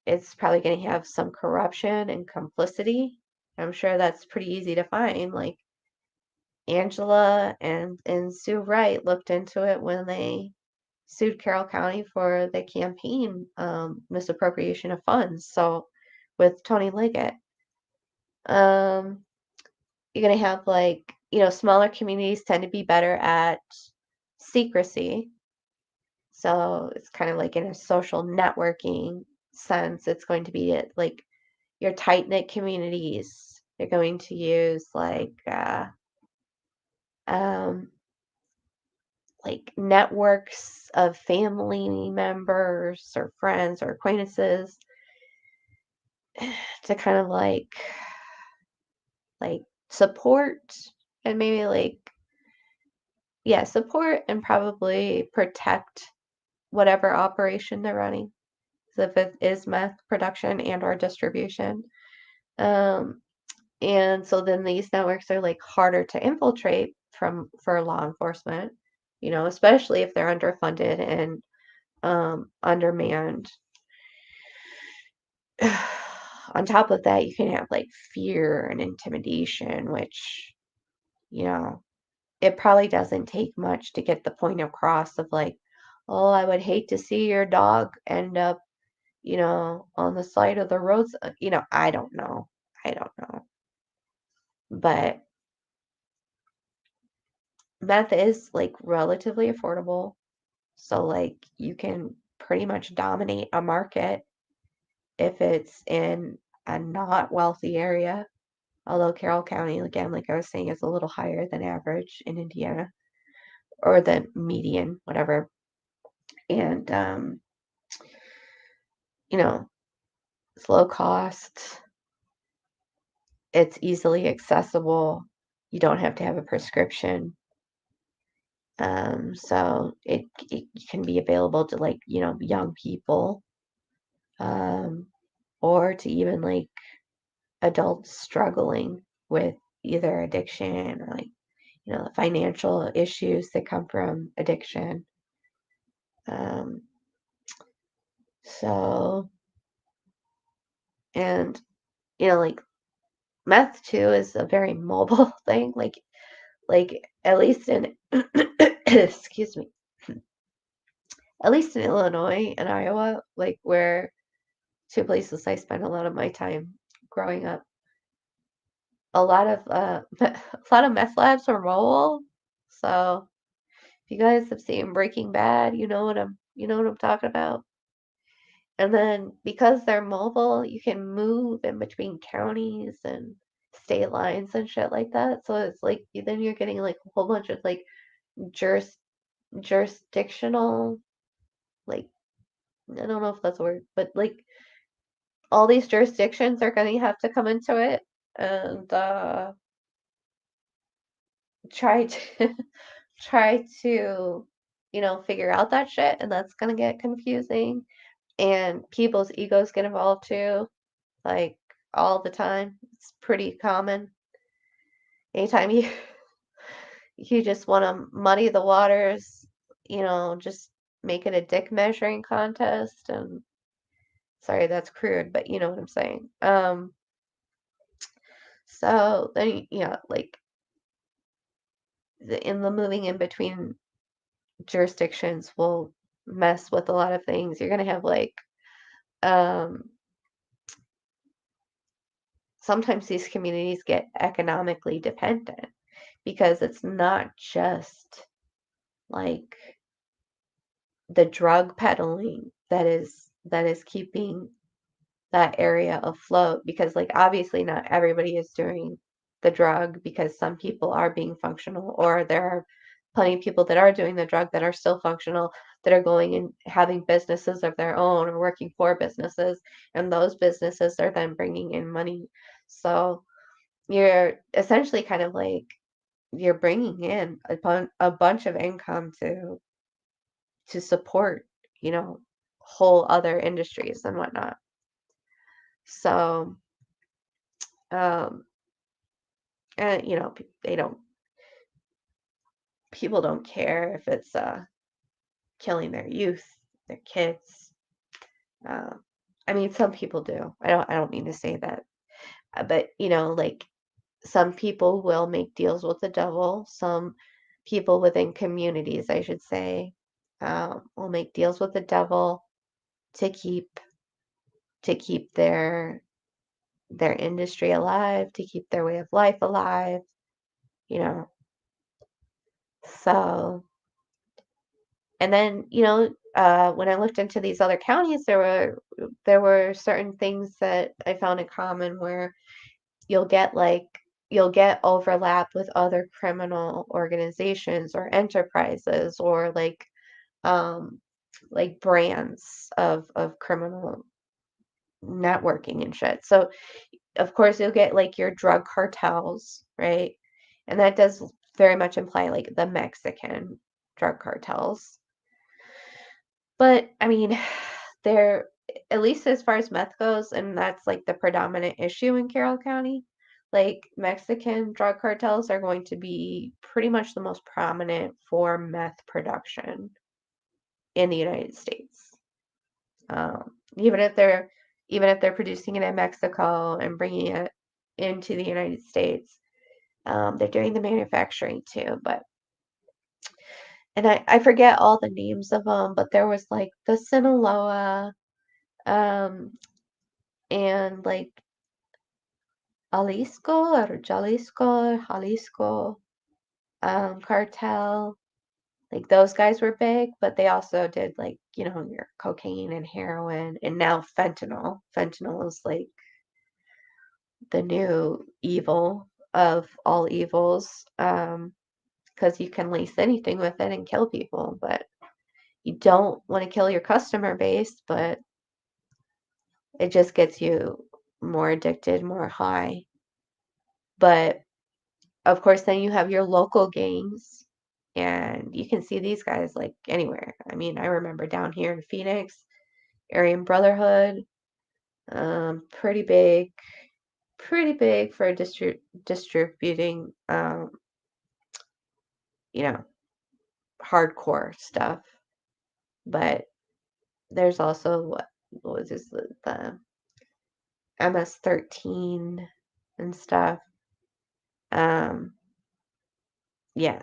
it's probably going to have some corruption and complicity. I'm sure that's pretty easy to find. Like Angela and Sue Wright looked into it when they sued Carroll County for the campaign misappropriation of funds. So with Tony Liggett, um, you're going to have like, smaller communities tend to be better at secrecy. So it's kind of like in a social networking sense, it's going to be like your tight knit communities. They're going to use um, like networks of family members or friends or acquaintances to kind of like support and maybe support and probably protect whatever operation they're running. So if it is meth production and or distribution. And so then these networks are like harder to infiltrate for law enforcement, especially if they're underfunded and undermanned. On top of that, you can have like fear and intimidation, which, it probably doesn't take much to get the point across of like, oh, I would hate to see your dog end up, on the side of the roads. I don't know. I don't know. But meth is like relatively affordable. So like you can pretty much dominate a market if it's in a not wealthy area. Although Carroll County, again, like I was saying, is a little higher than average in Indiana or the median, whatever. And you know, it's low cost, it's easily accessible. You don't have to have a prescription. So it can be available to like, young people, um, or to even like adults struggling with either addiction or like, the financial issues that come from addiction. Um, so, and, like meth too is a very mobile thing. Like at least in, excuse me, at least in Illinois and Iowa, like where two places I spent a lot of my time growing up. A lot of a lot of meth labs are mobile. So if you guys have seen Breaking Bad, you know what I'm talking about. And then because they're mobile, you can move in between counties and state lines and shit like that. So it's like then you're getting like a whole bunch of like juris jurisdictional, like, I don't know if that's a word, but like all these jurisdictions are going to have to come into it and try to try to figure out that shit, and that's going to get confusing, and people's egos get involved too, like all the time. It's pretty common. Anytime you you just want to muddy the waters, just make it a dick measuring contest. And sorry, that's crude, but you know what I'm saying. So then, like in the moving in between jurisdictions will mess with a lot of things. You're gonna have like um, sometimes these communities get economically dependent because it's not just like the drug peddling that is keeping that area afloat, because like obviously not everybody is doing the drug, because some people are being functional or there are plenty of people that are doing the drug that are still functional, that are going and having businesses of their own or working for businesses, and those businesses are then bringing in money. So you're essentially kind of like you're bringing in a bunch of income to support, whole other industries and whatnot. So, um, and they don't people don't care if it's killing their youth, their kids. Uh, I mean, some people do. I don't mean to say that, but like some people will make deals with the devil. Some people within communities, I should say, will make deals with the devil to keep their industry alive, to keep their way of life alive. You know, so and then when I looked into these other counties, there were certain things that I found in common where you'll get overlap with other criminal organizations or enterprises or like brands of criminal networking and shit. So of course you'll get like your drug cartels, right? And that does very much imply like the Mexican drug cartels. But I mean, they're at least as far as meth goes, and that's like the predominant issue in Carroll County. Like Mexican drug cartels are going to be pretty much the most prominent for meth production in the United States. Even if they're producing it in Mexico and bringing it into the United States, they're doing the manufacturing too. And I forget all the names of them, but there was like the Sinaloa, um, and like Jalisco cartel. Like those guys were big, but they also did like, your cocaine and heroin and now fentanyl. Fentanyl is like the new evil of all evils. Because you can lace anything with it and kill people, but you don't want to kill your customer base, but it just gets you more addicted, more high. But of course, then you have your local gangs, and you can see these guys like anywhere. I mean, I remember down here in Phoenix, Aryan Brotherhood, pretty big for distributing, you know, hardcore stuff. But there's also what was this the MS-13 and stuff. Um, yeah,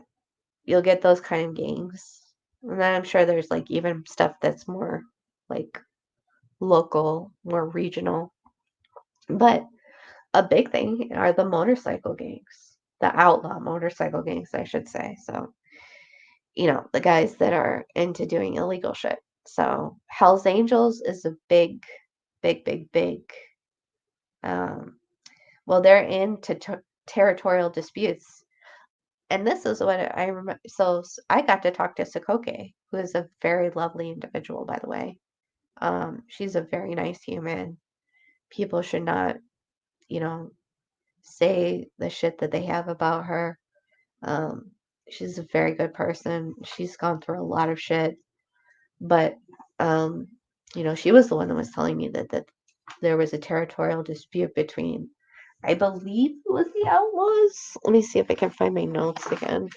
you'll get those kind of gangs. And then I'm sure there's like even stuff that's more like local, more regional. But a big thing are the motorcycle gangs, the outlaw motorcycle gangs, I should say. So, the guys that are into doing illegal shit. So, Hell's Angels is a big, big, big, big. Well, they're into territorial disputes. And this is what I remember. So I got to talk to Sakoke, who is a very lovely individual, by the way. She's a very nice human. People should not, you know, say the shit that they have about her. Um, she's a very good person. She's gone through a lot of shit, but um, she was the one that was telling me that there was a territorial dispute between, I believe it was the Outlaws. Let me see if I can find my notes again.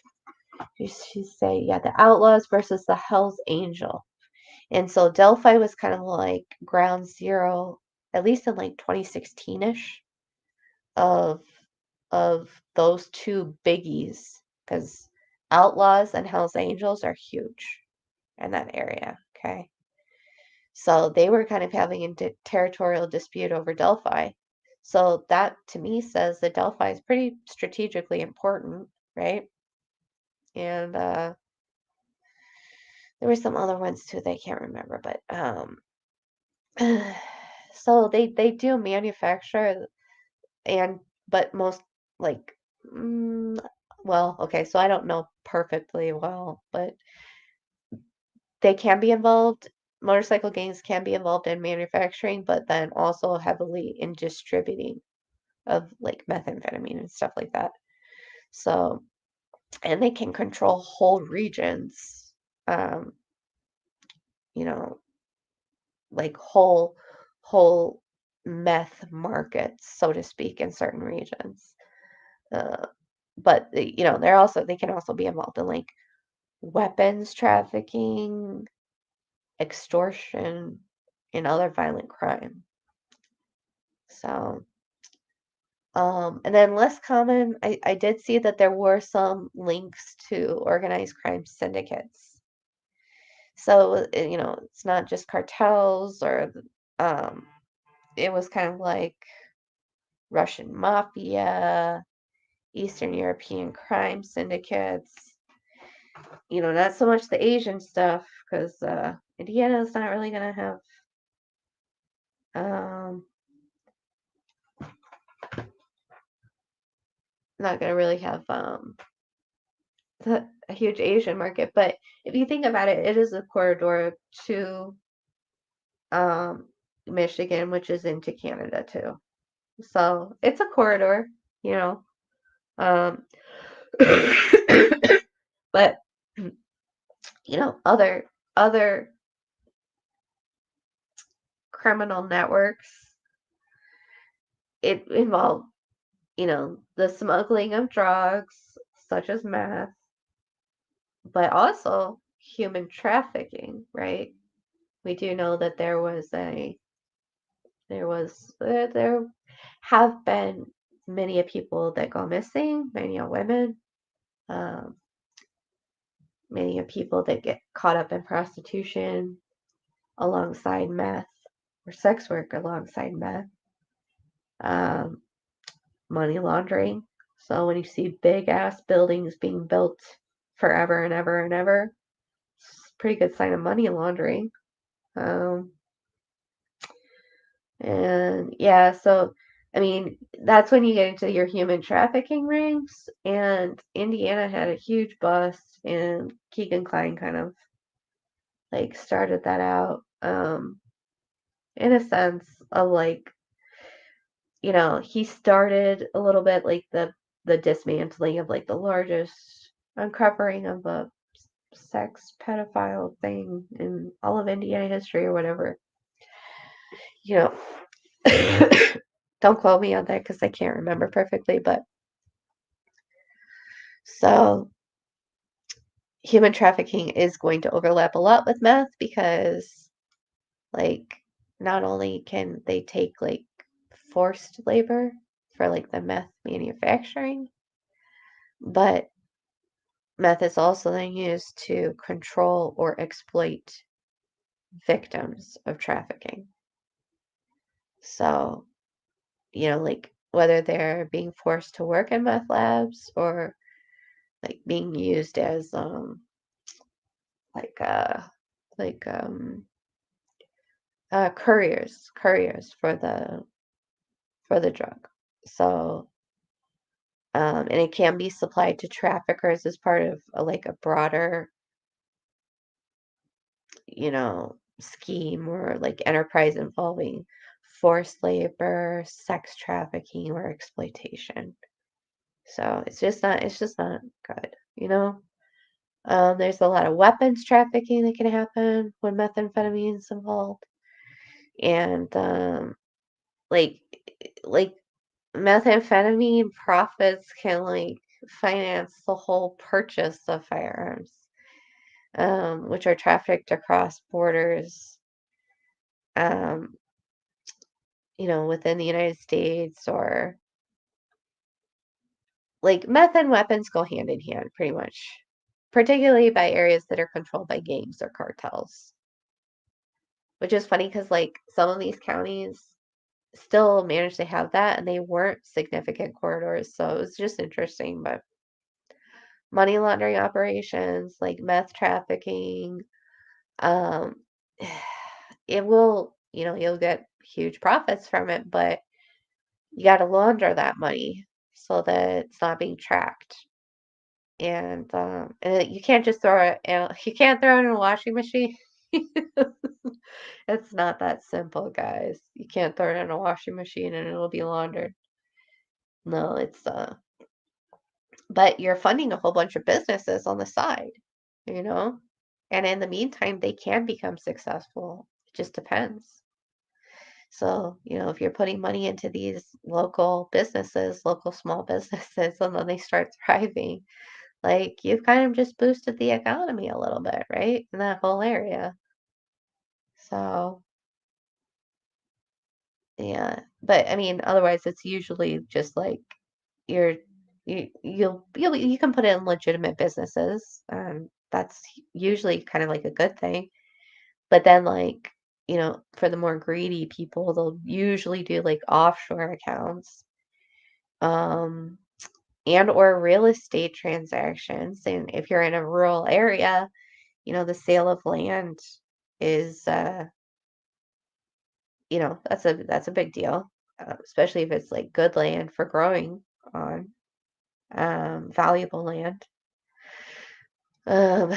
She say, yeah, the Outlaws versus the Hell's Angel. And so Delphi was kind of like ground zero, at least in like 2016-ish, of those two biggies, because Outlaws and Hell's Angels are huge in that area. Okay. So they were kind of having a territorial dispute over Delphi. So that to me says that Delphi is pretty strategically important, right? And there were some other ones too that I can't remember, but so they do manufacture, and but most like well, okay, so I don't know perfectly well, but they can be involved, motorcycle gangs can be involved in manufacturing, but then also heavily in distributing of like methamphetamine and stuff like that. So, and they can control whole regions, um, you know, like whole meth markets, so to speak, in certain regions. Uh, but they can also be involved in like weapons trafficking, extortion, and other violent crime. So, and then less common, I did see that there were some links to organized crime syndicates. So, it's not just cartels or, um, it was kind of like Russian mafia, Eastern European crime syndicates, not so much the Asian stuff, because Indiana's not really gonna have, um, not gonna really have a huge Asian market. But if you think about it, it is a corridor to um, Michigan, which is into Canada too. So it's a corridor, you know. Um, but other criminal networks, it involved, the smuggling of drugs such as meth, but also human trafficking, right? We do know that there have been many people that go missing, many women, um, many people that get caught up in prostitution alongside meth or sex work alongside meth, um, money laundering. So when you see big ass buildings being built forever and ever and ever, it's a pretty good sign of money laundering. Um, And yeah, so I mean, that's when you get into your human trafficking rings. And Indiana had a huge bust, and Keegan Klein kind of like started that out, in a sense of like, he started a little bit like the dismantling of like the largest uncovering of a sex pedophile thing in all of Indiana history or whatever. You know, don't quote me on that because I can't remember perfectly, but so human trafficking is going to overlap a lot with meth because, like, not only can they take like forced labor for like the meth manufacturing, but meth is also then used to control or exploit victims of trafficking. So, like whether they're being forced to work in meth labs or like being used as like like couriers for the drug. So and it can be supplied to traffickers as part of like a broader, scheme or like enterprise involving forced labor, sex trafficking, or exploitation. So it's just not good. There's a lot of weapons trafficking that can happen when methamphetamine is involved, and like like methamphetamine profits can like finance the whole purchase of firearms, which are trafficked across borders, um, within the United States, or like meth and weapons go hand in hand pretty much, particularly by areas that are controlled by gangs or cartels. Which is funny because like some of these counties still managed to have that and they weren't significant corridors. So it was just interesting. But money laundering operations, like meth trafficking, um, it will, you'll get huge profits from it, but you got to launder that money so that it's not being tracked. and you can't just throw it. You can't throw it in a washing machine. It's not that simple, guys. You can't throw it in a washing machine and it'll be laundered. No, but you're funding a whole bunch of businesses on the side, you know? And in the meantime, they can become successful. It just depends. So, if you're putting money into these local businesses, local small businesses, and then they start thriving, like you've kind of just boosted the economy a little bit, right? In that whole area. So, yeah. But I mean, otherwise it's usually just like you're you can put it in legitimate businesses. That's usually kind of like a good thing. But then like, for the more greedy people, they'll usually do like offshore accounts, um, and or real estate transactions. And if you're in a rural area, the sale of land is, that's a big deal, especially if it's like good land for growing on, valuable land. Um,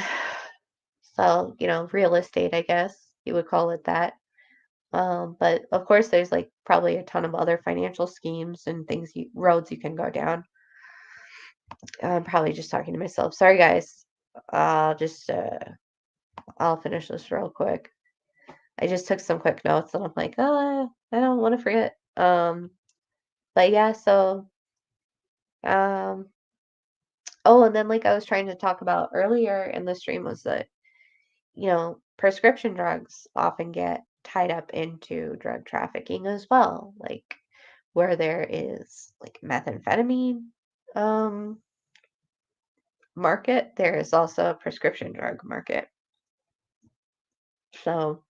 so, real estate, I guess you would call it that. But of course, there's like probably a ton of other financial schemes and things, roads you can go down. I'm probably just talking to myself. Sorry, guys. I'll finish this real quick. I just took some quick notes and I'm like, oh, I don't want to forget. But yeah, so, um, oh, and then like I was trying to talk about earlier in the stream was that, prescription drugs often get tied up into drug trafficking as well. Like where there is like methamphetamine, um, market, there is also a prescription drug market. So,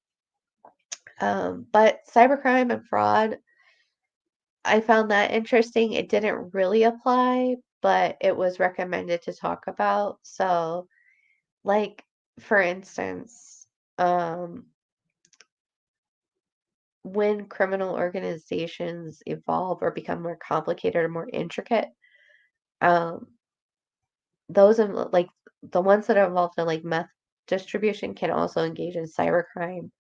but cybercrime and fraud, I found that interesting. It didn't really apply, but it was recommended to talk about. So, like, for instance, when criminal organizations evolve or become more complicated or more intricate, um, like the ones that are involved in like meth distribution can also engage in cybercrime,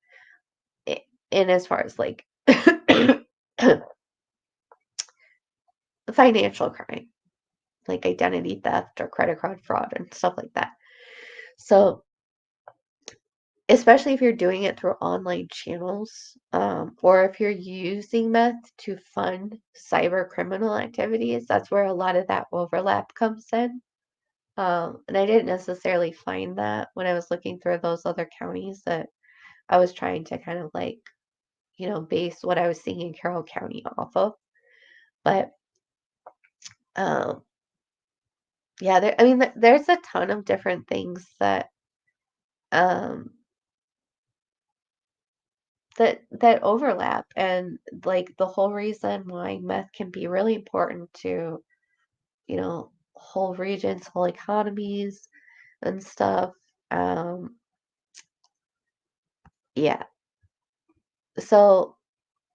in as far as like financial crime, like identity theft or credit card fraud and stuff like that. So, especially if you're doing it through online channels, or if you're using meth to fund cyber criminal activities, that's where a lot of that overlap comes in. And I didn't necessarily find that when I was looking through those other counties that I was trying to kind of like, base what I was seeing in Carroll County off of. But um, yeah, I mean, there's a ton of different things um, that overlap, and like the whole reason why meth can be really important to, whole regions, whole economies and stuff. Um, yeah. So,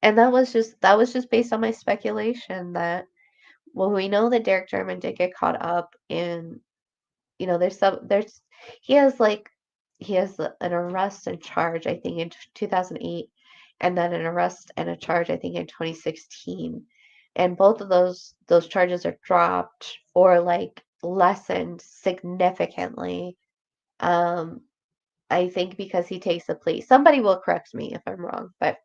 and that was just based on my speculation that, well, we know that Derek Jarman did get caught up in, there's he has like he has an arrest and charge I think in 2008, and then an arrest and a charge I think in 2016, and both of those charges are dropped or like lessened significantly. um I think because he takes a plea. Somebody will correct me if I'm wrong, but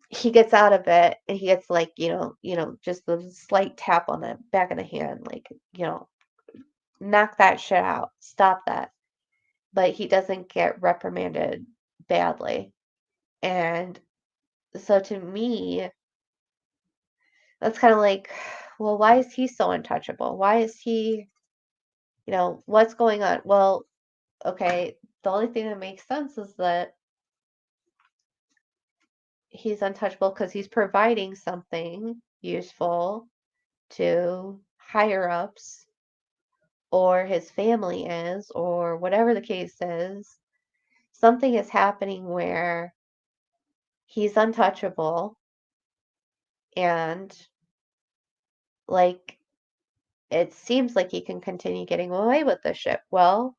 he gets out of it and he gets like, just a slight tap on the back of the hand, like, knock that shit out, stop that. But he doesn't get reprimanded badly. And so to me, that's kind of like, well, why is he so untouchable? Why is he, what's going on? Well, okay, the only thing that makes sense is that he's untouchable because he's providing something useful to higher ups, or his family is, or whatever the case is. Something is happening where he's untouchable, and like it seems like he can continue getting away with the shit. Well,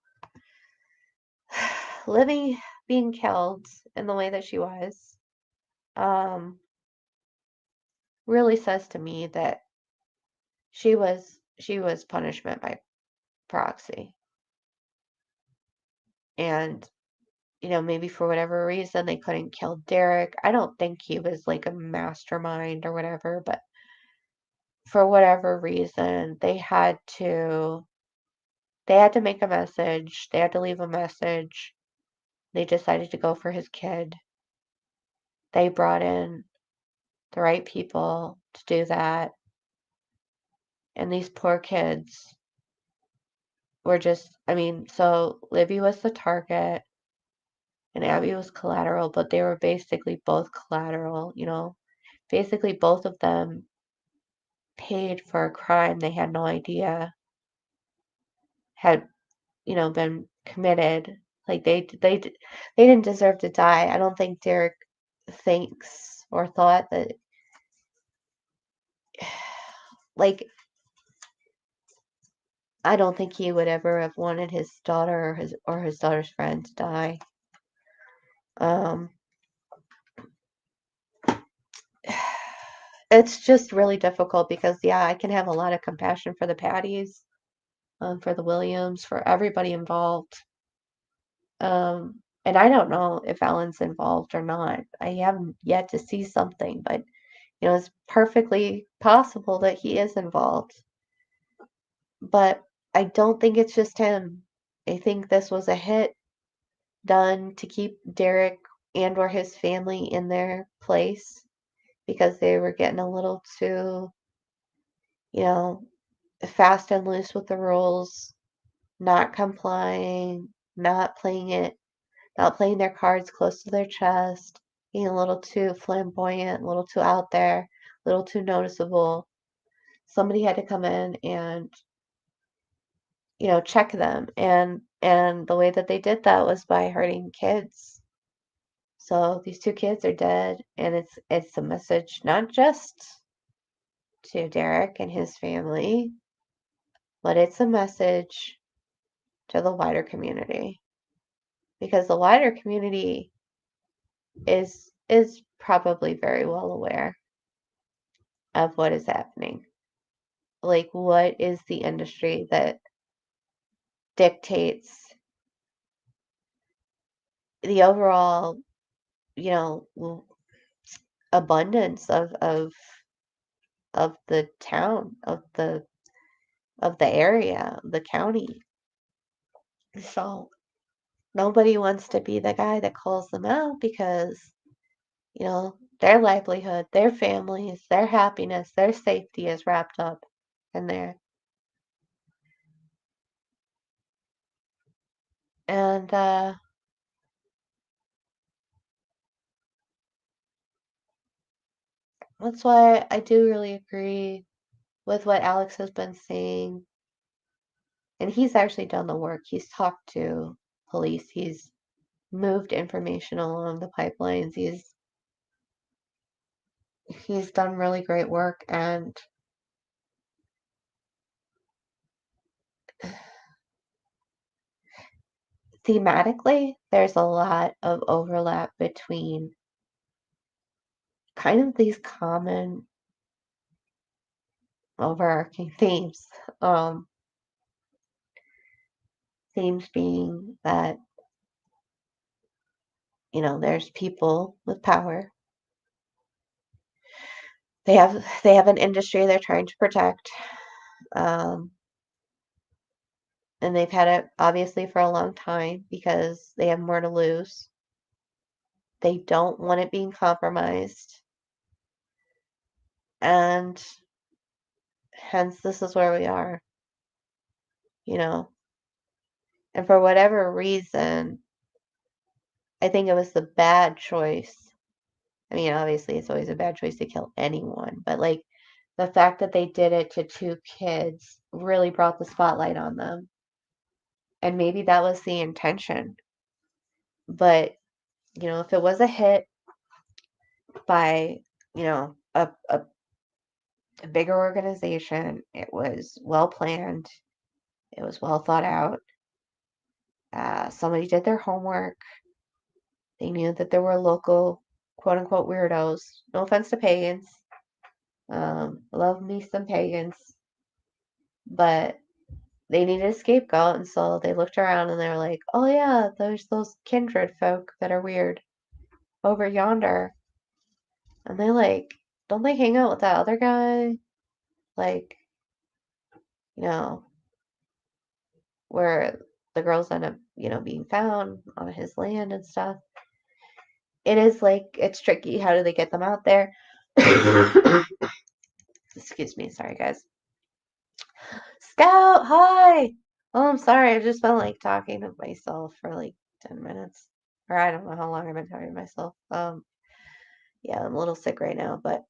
Livy being killed in the way that she was, um, really says to me that she was punishment by proxy. And, maybe for whatever reason they couldn't kill Derek. I don't think he was like a mastermind or whatever, but for whatever reason they had to make a message, they had to leave a message. They decided to go for his kid. They brought in the right people to do that. And these poor kids were just, so Libby was the target and Abby was collateral, but they were basically both collateral, Basically, both of them paid for a crime they had no idea had, been committed. Like they didn't deserve to die. I don't think Derek thinks or thought that, like, I don't think he would ever have wanted his daughter or his daughter's friend to die. Um, it's just really difficult because, yeah, I can have a lot of compassion for the Patties, for the Williams, for everybody involved. And I don't know if Ellen's involved or not. I haven't yet to see something, but it's perfectly possible that he is involved. But I don't think it's just him. I think this was a hit done to keep Derek and or his family in their place because they were getting a little too, you know, fast and loose with the rules, not complying, not playing their cards close to their chest, being a little too flamboyant, a little too out there, a little too noticeable. Somebody had to come in and, check them. And the way that they did that was by hurting kids. So these two kids are dead, and it's a message not just to Derek and his family, but it's a message to the wider community. Because the wider community is probably very well aware of what is happening. Like, what is the industry that dictates the overall, abundance of the town, of the area, the county. So nobody wants to be the guy that calls them out because, their livelihood, their families, their happiness, their safety is wrapped up in there. And that's why I do really agree with what Alex has been saying. And he's actually done the work. He's talked to police. He's moved information along the pipelines. He's done really great work, and thematically there's a lot of overlap between kind of these common overarching themes. Themes being that, there's people with power. They have an industry they're trying to protect. Um, and they've had it obviously for a long time because they have more to lose. They don't want it being compromised. And hence this is where we are. And for whatever reason, I think it was the bad choice. Obviously it's always a bad choice to kill anyone, but like the fact that they did it to two kids really brought the spotlight on them. And maybe that was the intention. But, if it was a hit by, a a bigger organization. It was well planned. It was well thought out. Somebody did their homework. They knew that there were local quote unquote weirdos. No offense to pagans. Love me some pagans. But they needed a scapegoat, and so they looked around and they were like, oh yeah, there's those kindred folk that are weird over yonder. And they like, don't they hang out with that other guy? Like, you know, where the girls end up, being found on his land and stuff. It is like, it's tricky. How do they get them out there? Excuse me. Sorry, guys. Scout, hi. Oh, I'm sorry. I just been like talking to myself for like 10 minutes. Or I don't know how long I've been talking to myself. Yeah, I'm a little sick right now, but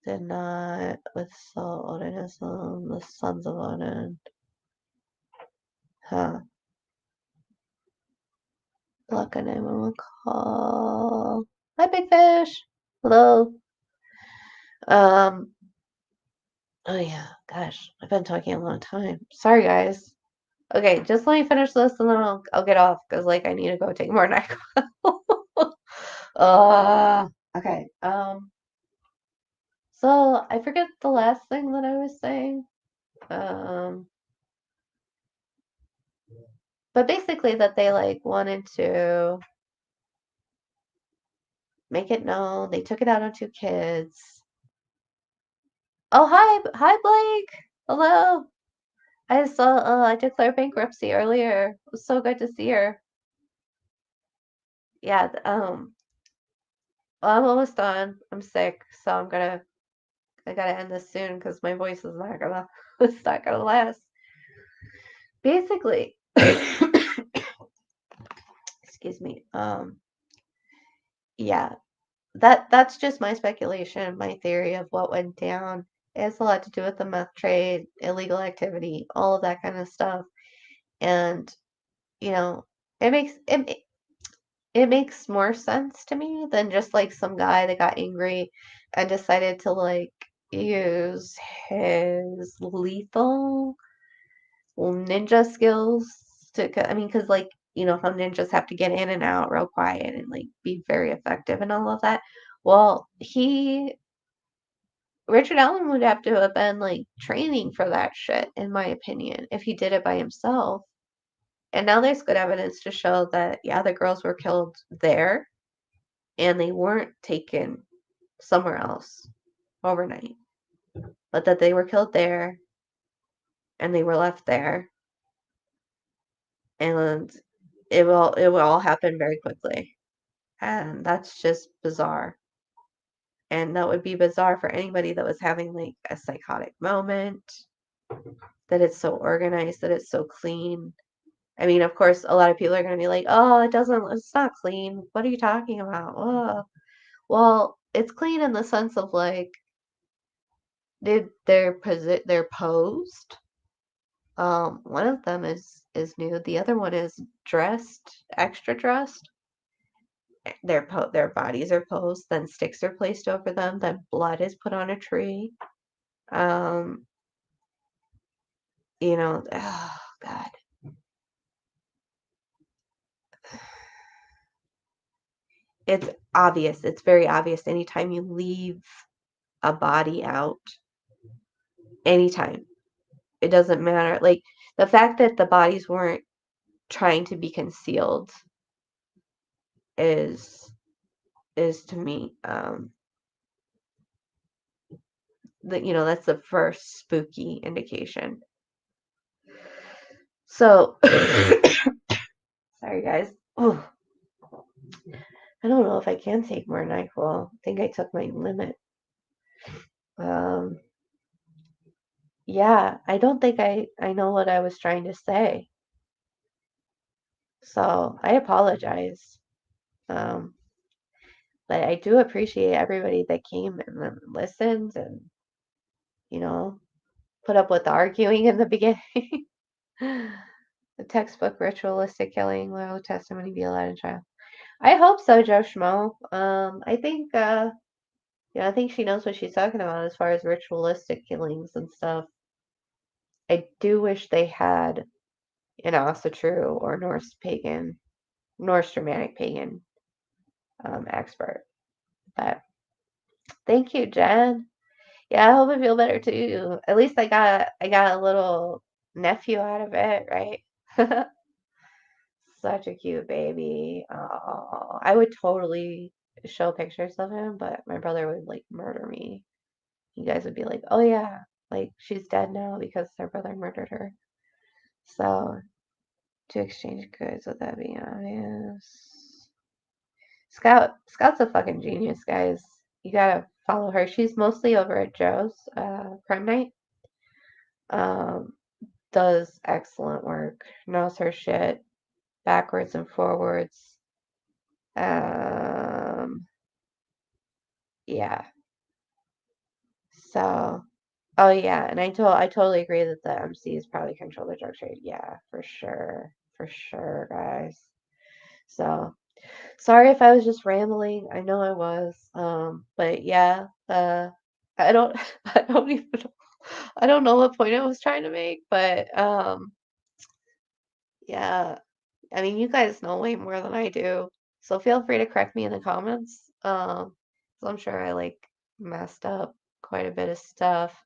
did not with Saul Odinism, the sons of Odin. Huh. Luck and I will call. Hi, Big Fish. Hello. Um. Oh yeah. Gosh, I've been talking a long time. Sorry, guys. Okay, just let me finish this and then I'll get off because like I need to go take more NyQuil. Okay. So I forget the last thing that I was saying. But basically that they like wanted to make it known. They took it out on 2 kids. Oh, hi Blake. Hello. I saw I declared bankruptcy earlier. It was so good to see her. Yeah, well, I'm almost done. I'm sick, so I gotta end this soon because my voice is not gonna it's not gonna last. Basically, excuse me. Yeah, that's just my speculation, my theory of what went down. It has a lot to do with the meth trade, illegal activity, all of that kind of stuff. And, you know, it makes it makes more sense to me than just like some guy that got angry and decided to like use his lethal ninja skills to, I mean, because like, how ninjas have to get in and out real quiet and like be very effective and all of that. Well, Richard Allen would have to have been like training for that shit, in my opinion, if he did it by himself. And now there's good evidence to show that, yeah, the girls were killed there and they weren't taken somewhere else overnight, but that they were killed there and they were left there. And it will all happen very quickly. And that's just bizarre. And that would be bizarre for anybody that was having like a psychotic moment, that it's so organized, that it's so clean. I mean, of course, a lot of people are going to be like, oh, it's not clean. What are you talking about? Oh. Well, it's clean in the sense of like, they're posed. One of them is nude. The other one is dressed, extra dressed. Their bodies are posed, then sticks are placed over them, then blood is put on a tree. Um, oh God. It's obvious. It's very obvious anytime you leave a body out. Anytime. It doesn't matter. Like the fact that the bodies weren't trying to be concealed is to me that's the first spooky indication. So sorry guys. Oh, I don't know if I can take more NyQuil. I think I took my limit. Yeah, I don't think I know what I was trying to say. So I apologize. But I do appreciate everybody that came and listened and, put up with the arguing in the beginning. The textbook ritualistic killing, will testimony be allowed in trial? I hope so, Joe Schmo. I think I think she knows what she's talking about as far as ritualistic killings and stuff. I do wish they had an Asatru or Norse Germanic pagan expert. But thank you, Jen. Yeah, I hope I feel better too. At least I got a little nephew out of it, right? Such a cute baby. Oh, I would totally show pictures of him, but my brother would like murder me. You guys would be like, "Oh yeah, like she's dead now because her brother murdered her." So to exchange goods, would that be obvious? Scout's a fucking genius, guys. You gotta follow her. She's mostly over at Joe's Prime Night. Um, does excellent work. Knows her shit backwards and forwards. Um, yeah. So, oh yeah, and I totally agree that the MCs probably control the drug trade. Yeah, for sure, guys. So, sorry if I was just rambling. I know I was. But yeah, I don't, I don't even, I don't know what point I was trying to make, but yeah. I mean, you guys know way more than I do, so feel free to correct me in the comments. 'Cause I'm sure I like messed up quite a bit of stuff,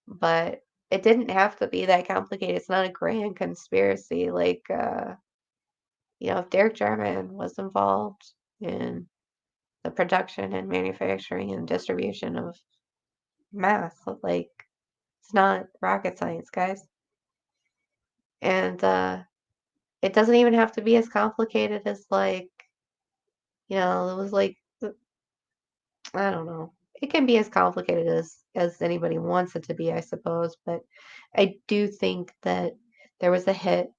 but it didn't have to be that complicated. It's not a grand conspiracy. Like, if Derek Jarman was involved in the production and manufacturing and distribution of meth, like, it's not rocket science, guys. And it doesn't even have to be as complicated as like, it was like I don't know. It can be as complicated as anybody wants it to be, I suppose, but I do think that there was a hit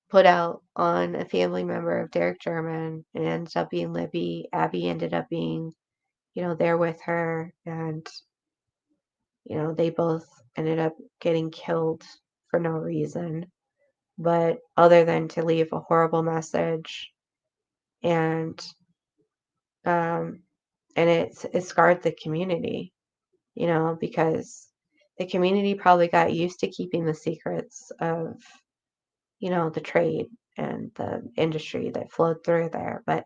put out on a family member of Derek Jarman. It ended up being Libby. Abby ended up being, there with her, and they both ended up getting killed for no reason, but other than to leave a horrible message, and um, and it scarred the community, because the community probably got used to keeping the secrets of, the trade and the industry that flowed through there. But,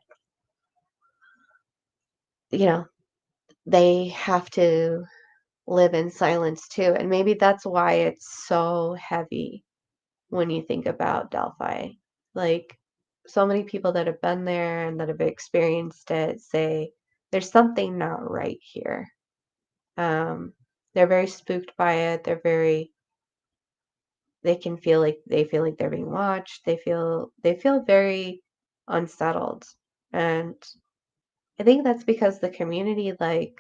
you know, they have to live in silence too. And maybe that's why it's so heavy when you think about Delphi. Like, so many people that have been there and that have experienced it say there's something not right here. They're very spooked by it. They feel like they're being watched. They feel very unsettled. And I think that's because the community like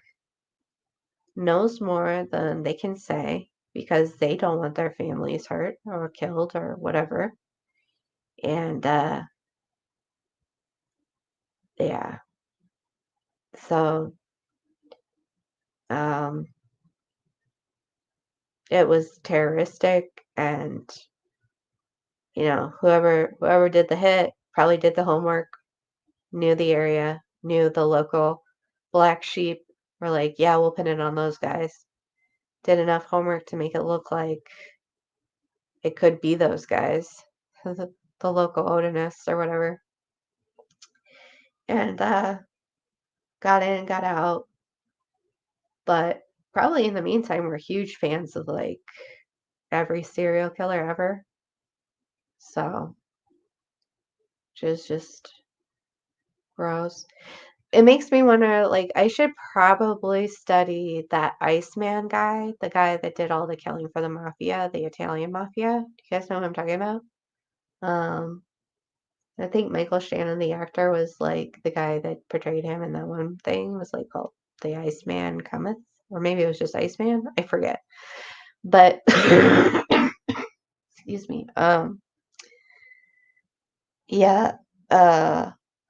knows more than they can say because they don't want their families hurt or killed or whatever. And yeah. So um it was terroristic, and whoever did the hit probably did the homework, knew the area, knew the local black sheep, were like, yeah, we'll pin it on those guys. Did enough homework to make it look like it could be those guys, the local Odinists or whatever. And got in, got out. But probably in the meantime, we're huge fans of like every serial killer ever. So, which is just gross. It makes me wonder, like, I should probably study that Iceman guy, the guy that did all the killing for the mafia, the Italian mafia. Do you guys know who I'm talking about? Um, I think Michael Shannon, the actor, was like the guy that portrayed him in that one thing, was like called The Iceman Cometh, or maybe it was just Iceman. I forget. But excuse me. Yeah,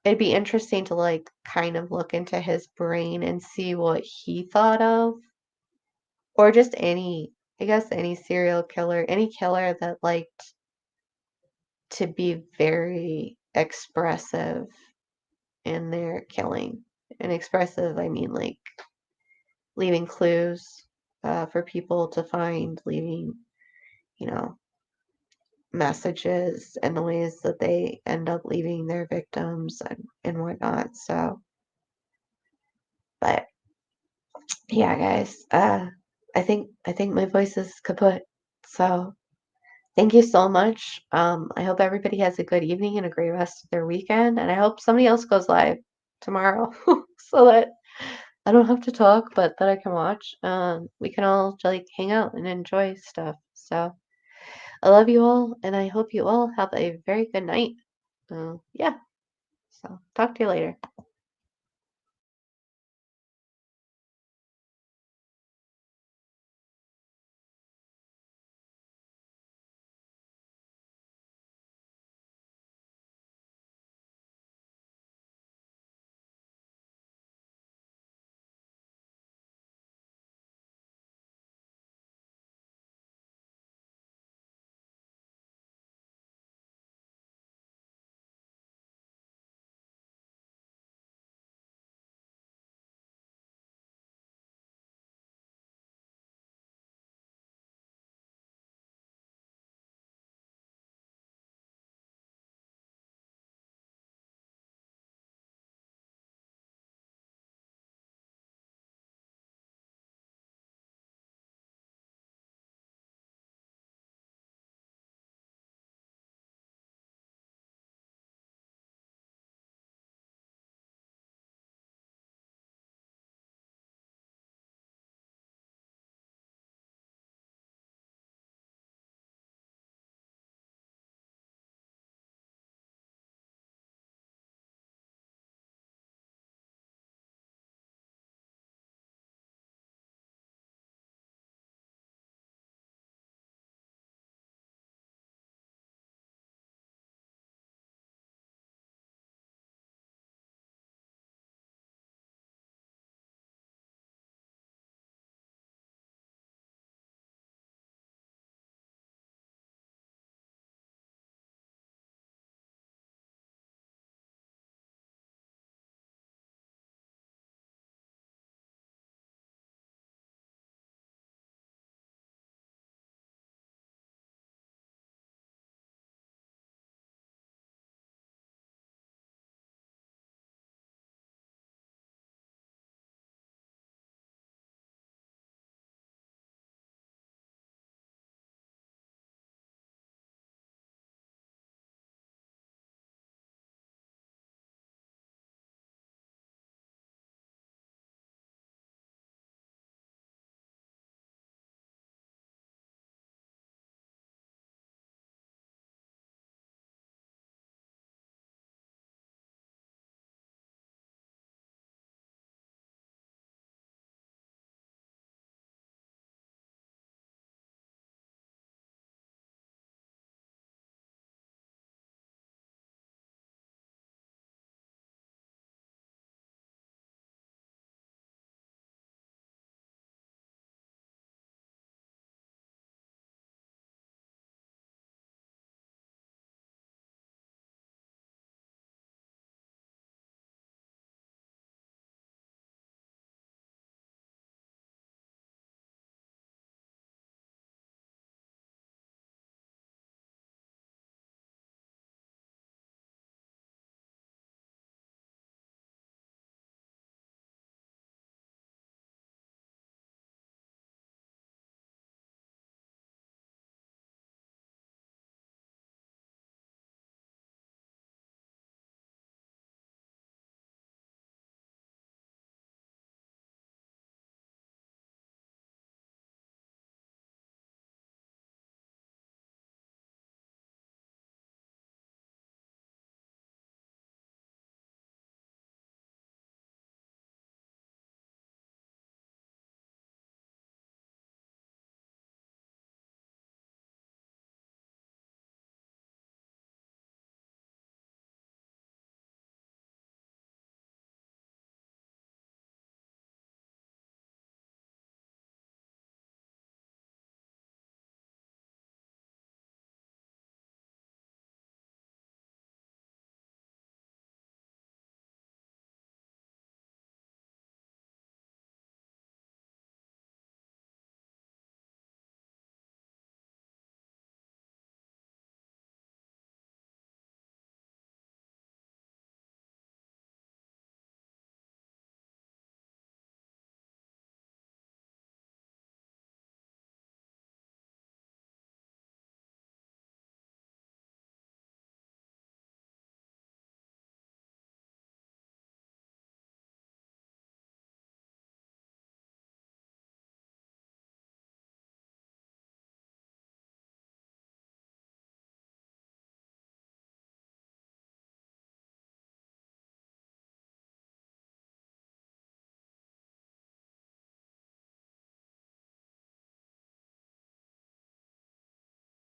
it'd be interesting to like kind of look into his brain and see what he thought of, or just I guess any serial killer, any killer that liked to be very expressive in their killing. And expressive, I mean like leaving clues for people to find, leaving, messages and the ways that they end up leaving their victims and whatnot. So, but yeah, guys, I think my voice is kaput. So thank you so much. I hope everybody has a good evening and a great rest of their weekend. And I hope somebody else goes live tomorrow so that I don't have to talk, but that I can watch. We can all like hang out and enjoy stuff. So I love you all, and I hope you all have a very good night. Yeah. So talk to you later.